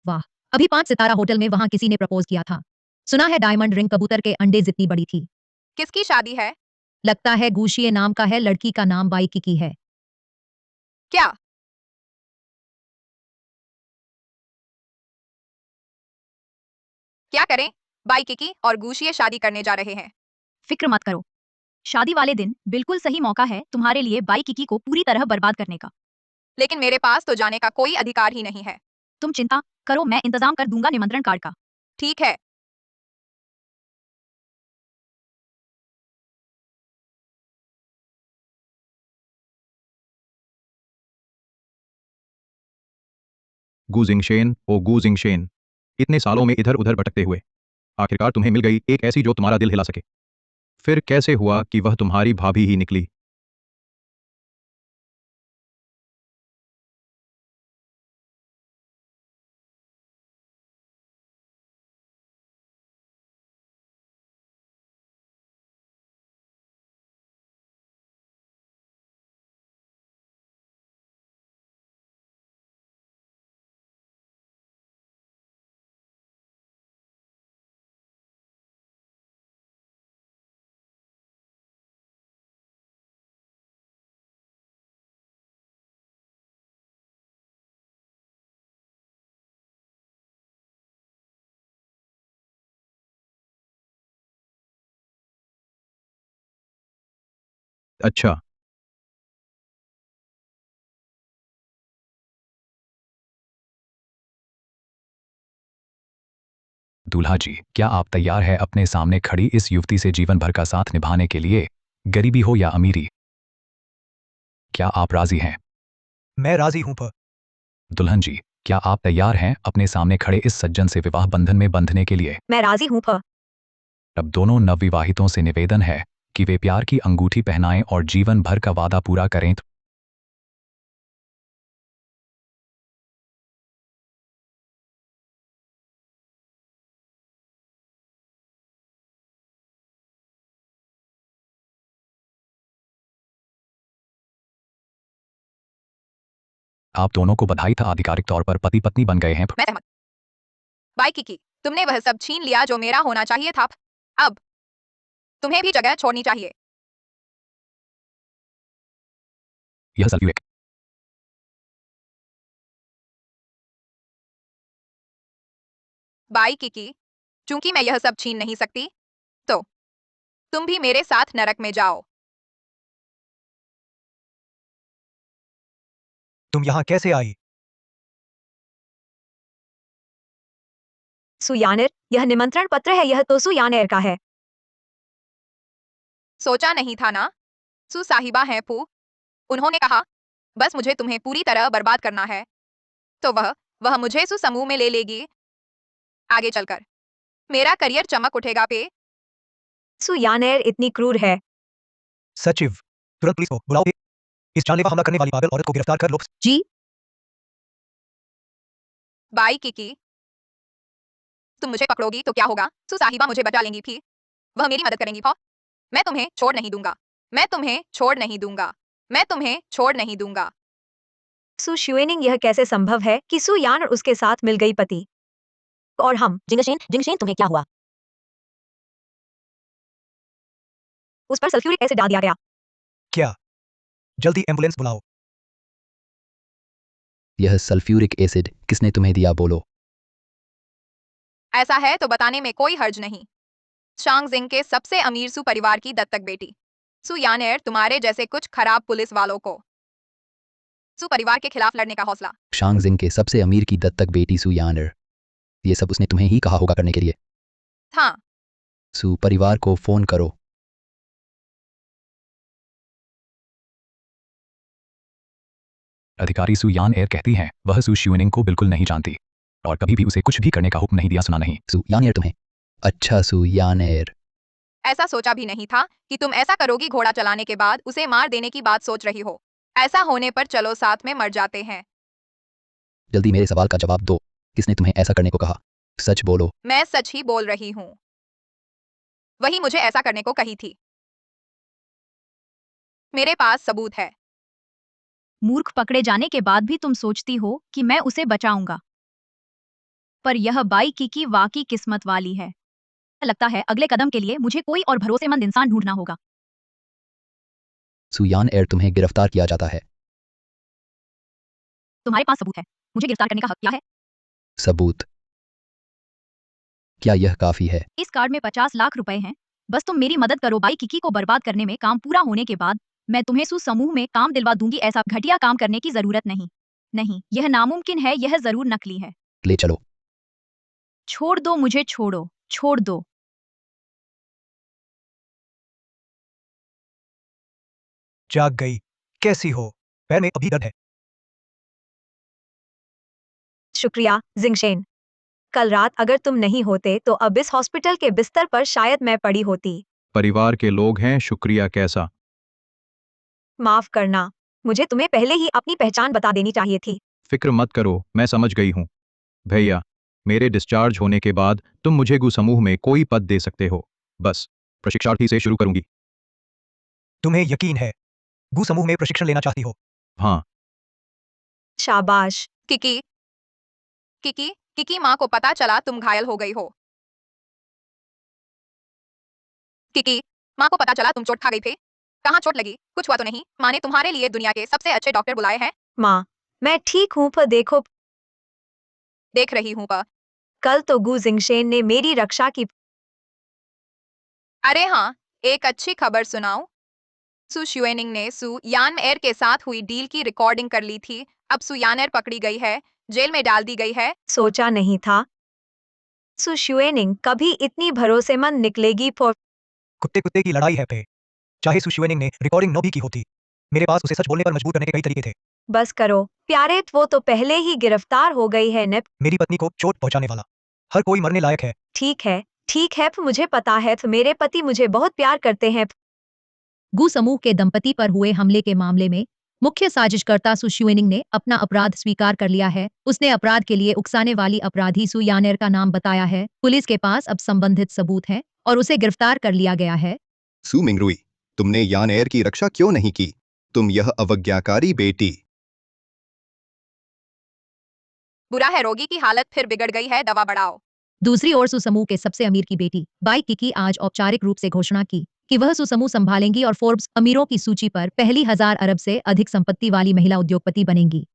Speaker 7: वाह, अभी 5 सितारा होटल में वहां किसी ने प्रपोज किया था। सुना है डायमंड रिंग कबूतर के अंडे जितनी बड़ी थी।
Speaker 4: किसकी शादी है?
Speaker 7: लगता है गूशिये नाम का है, लड़की का नाम बाई की है।
Speaker 4: क्या? क्या करें? बाई किकी और गूशिये शादी करने जा रहे हैं।
Speaker 5: फिक्र मत करो, शादी वाले दिन बिल्कुल सही मौका है तुम्हारे लिए बाई किकी को पूरी तरह बर्बाद करने का।
Speaker 4: लेकिन मेरे पास तो जाने का कोई अधिकार ही नहीं है।
Speaker 5: तुम चिंता करो, मैं इंतजाम कर दूंगा निमंत्रण कार्ड का।
Speaker 4: ठीक है।
Speaker 6: गू जिंगशेन, ओ गू जिंगशेन, इतने सालों में इधर उधर भटकते हुए आखिरकार तुम्हें मिल गई एक ऐसी जो तुम्हारा दिल हिला सके। फिर कैसे हुआ कि वह तुम्हारी भाभी ही निकली? अच्छा,
Speaker 10: दूल्हा जी, क्या आप तैयार है अपने सामने खड़ी इस युवती से जीवन भर का साथ निभाने के लिए, गरीबी हो या अमीरी? क्या आप राजी हैं?
Speaker 3: मैं राजी हूं पर
Speaker 10: दुल्हन जी, क्या आप तैयार हैं अपने सामने खड़े इस सज्जन से विवाह बंधन में बंधने के लिए?
Speaker 1: मैं राजी हूं फ।
Speaker 10: अब दोनों नवविवाहितों से निवेदन है कि वे प्यार की अंगूठी पहनाएं और जीवन भर का वादा पूरा करें। आप दोनों को बधाई था, आधिकारिक तौर पर पति पत्नी बन गए हैं।
Speaker 4: मैं सहमत। बाई किकी, तुमने वह सब छीन लिया जो मेरा होना चाहिए था। अब तुम्हें भी जगह छोड़नी चाहिए।
Speaker 10: यह सल्फ्यूरिक
Speaker 4: बाई किकी, चूंकि मैं यह सब छीन नहीं सकती, तो तुम भी मेरे साथ नरक में जाओ।
Speaker 3: तुम यहाँ कैसे आई?
Speaker 1: सुयानेर, यह निमंत्रण पत्र है, यह तो सुयानेर का है।
Speaker 4: सोचा नहीं था ना? सु साहिबा हैं पू। उन्होंने कहा, बस मुझे तुम्हें पूरी तरह बर्बाद करना है, तो वह मुझे सु समूह में ले लेगी। आगे चलकर मेरा करियर चमक उठेगा पे।
Speaker 1: सुयानेर इतनी क्रूर है।
Speaker 3: सचिव, तुरंत पुलिस को बुलाओ। इस जानलेवा हमला करने वाली पागल औरत को गिरफ्तार कर लो।
Speaker 7: जी,
Speaker 4: बाई किकी, तुम मुझे पकड़ोगी तो क्या होगा? सु साहिबा मुझे बचा लेंगी भी। वह मेरी मदद करेंगी। मैं तुम्हें छोड़ नहीं दूंगा। मैं तुम्हें छोड़ नहीं दूंगा। मैं तुम्हें छोड़ नहीं दूंगा।
Speaker 1: सु शुएनिंग, यह कैसे संभव है कि सुयान और उसके साथ मिल गई पति और हम?
Speaker 9: जिंगशेन, जिंगशेन तुम्हें क्या हुआ?
Speaker 1: उस पर सल्फ्यूरिक एसिड डाल दिया गया।
Speaker 3: क्या? जल्दी एम्बुलेंस बुलाओ।
Speaker 2: यह सल्फ्यूरिक एसिड किसने तुम्हें दिया, बोलो।
Speaker 4: ऐसा है तो बताने में कोई हर्ज नहीं। शांगजिंग के सबसे अमीर सु परिवार की दत्तक बेटी सु यानेर तुम्हारे जैसे कुछ खराब पुलिस वालों को सु परिवार के खिलाफ लड़ने का हौसला।
Speaker 2: शांगजिंग के सबसे अमीर की दत्तक बेटी सु यानर, ये सब उसने तुम्हें ही कहा होगा करने के लिए।
Speaker 4: हाँ,
Speaker 2: सु परिवार को फोन करो।
Speaker 10: अधिकारी सु यान एयर कहती हैं वह सु शुएनिंग को बिल्कुल नहीं जानती और कभी भी उसे कुछ भी करने का हुक्म नहीं दिया, सुना नहीं।
Speaker 2: सु यानर तुम्हें? अच्छा सु यानर,
Speaker 4: ऐसा सोचा भी नहीं था कि तुम ऐसा करोगी। घोड़ा चलाने के बाद उसे मार देने की बात सोच रही हो। ऐसा होने पर चलो साथ में मर जाते हैं।
Speaker 2: जल्दी मेरे सवाल का जवाब दो। किसने तुम्हें ऐसा करने को कहा? सच बोलो।
Speaker 4: मैं सच ही बोल रही हूँ। वही मुझे ऐसा करने को कही थी। मेरे पास सबूत है।
Speaker 5: मूर्ख पकड़े जाने के बाद भी तुम सोचती हो कि मैं उसे बचाऊंगा। पर यह बाई किकी वाकई किस्मत वाली है। लगता है अगले कदम के लिए मुझे कोई और भरोसेमंद इंसान ढूंढना होगा।
Speaker 2: सुयान एयर तुम्हें गिरफ्तार किया जाता है।
Speaker 5: तुम्हारे पास सबूत है। मुझे गिरफ्तार करने का हक क्या है?
Speaker 2: सबूत? क्या यह काफी है?
Speaker 5: इस कार्ड में 50 लाख रुपए हैं। बस तुम मेरी मदद करो। बाई किकी को बर्बाद करने में काम पूरा होने के बाद मैं तुम्हें समूह में काम दिलवा दूंगी। ऐसा घटिया काम करने की जरूरत नहीं। नहीं, यह नामुमकिन है। यह जरूर नकली है।
Speaker 2: ले चलो।
Speaker 5: छोड़ दो मुझे, छोड़ो, छोड़ दो।
Speaker 3: जाग गई। कैसी हो? पैर में अभी दर्द है।
Speaker 1: शुक्रिया जिंगशेन। कल रात अगर तुम नहीं होते तो अब इस हॉस्पिटल के बिस्तर पर शायद मैं पड़ी होती।
Speaker 6: परिवार के लोग हैं, शुक्रिया। कैसा?
Speaker 1: माफ करना, मुझे तुम्हें पहले ही अपनी पहचान बता देनी चाहिए थी।
Speaker 6: फिक्र मत करो, मैं समझ गई हूँ। भैया, मेरे डिस्चार्ज होने के बाद तुम मुझे गु समूह में कोई पद दे सकते हो। बस प्रशिक्षार्थी से शुरू करूंगी।
Speaker 3: तुम्हें यकीन है गु समूह में प्रशिक्षण लेना चाहती हो?
Speaker 6: हाँ।
Speaker 1: शाबाश।
Speaker 4: किकी, किकी, किकी, माँ को पता चला तुम घायल हो गई हो। किकी, माँ को पता चला तुम चोट खा गई थे। कहाँ चोट लगी? कुछ हुआ तो नहीं? माँ ने तुम्हारे लिए दुनिया के सबसे अच्छे डॉक्टर बुलाए हैं।
Speaker 1: माँ, मैं ठीक हूँ पर देखो,
Speaker 4: देख रही हूँ पर।
Speaker 1: कल तो गु जिंगशेन ने मेरी रक्षा की।
Speaker 4: अरे हाँ, एक अच्छी खबर सुनाऊं। सु शुएनिंग ने सु यान एयर के साथ हुई डील की रिकॉर्डिंग कर ली थी। अब सु यानर पकड़ी गई है, जेल में डाल दी गई है।
Speaker 1: सोचा नहीं था सु शुएनिंग कभी इतनी भरोसेमंद निकलेगी। फॉर
Speaker 3: कुत्ते कुत्ते की लड़ाई है पे। चाहे सु शुएनिंग ने रिकॉर्डिंग न भी की होती, मेरे पास उसे सच बोलने पर मजबूर करने के कई तरीके थे।
Speaker 1: बस करो प्यारे, वो तो पहले ही गिरफ्तार हो गई है। ने
Speaker 3: मेरी पत्नी को चोट पहुंचाने वाला हर कोई मरने लायक है।
Speaker 1: ठीक है, मुझे पता है मेरे पति मुझे बहुत प्यार करते हैं।
Speaker 7: गु समूह के दंपति पर हुए हमले के मामले में मुख्य साजिशकर्ता सु शुएनिंग ने अपना अपराध स्वीकार कर लिया है। उसने अपराध के लिए उकसाने वाली अपराधी सु यानेर का नाम बताया है। पुलिस के पास अब संबंधित सबूत हैं और उसे गिरफ्तार कर लिया गया है।
Speaker 8: सु मिंगरुई, तुमने यान एयर की रक्षा क्यों नहीं की? तुम यह अवज्ञाकारी बेटी।
Speaker 4: बुरा है, रोगी की हालत फिर बिगड़ गई है, दवा बढ़ाओ।
Speaker 7: दूसरी ओर सुसमूह के सबसे अमीर की बेटी बाई किकी आज औपचारिक रूप से घोषणा की कि वह सुसमूह संभालेंगी और फोर्ब्स अमीरों की सूची पर पहली 1000 अरब से अधिक संपत्ति वाली महिला उद्योगपति बनेंगी।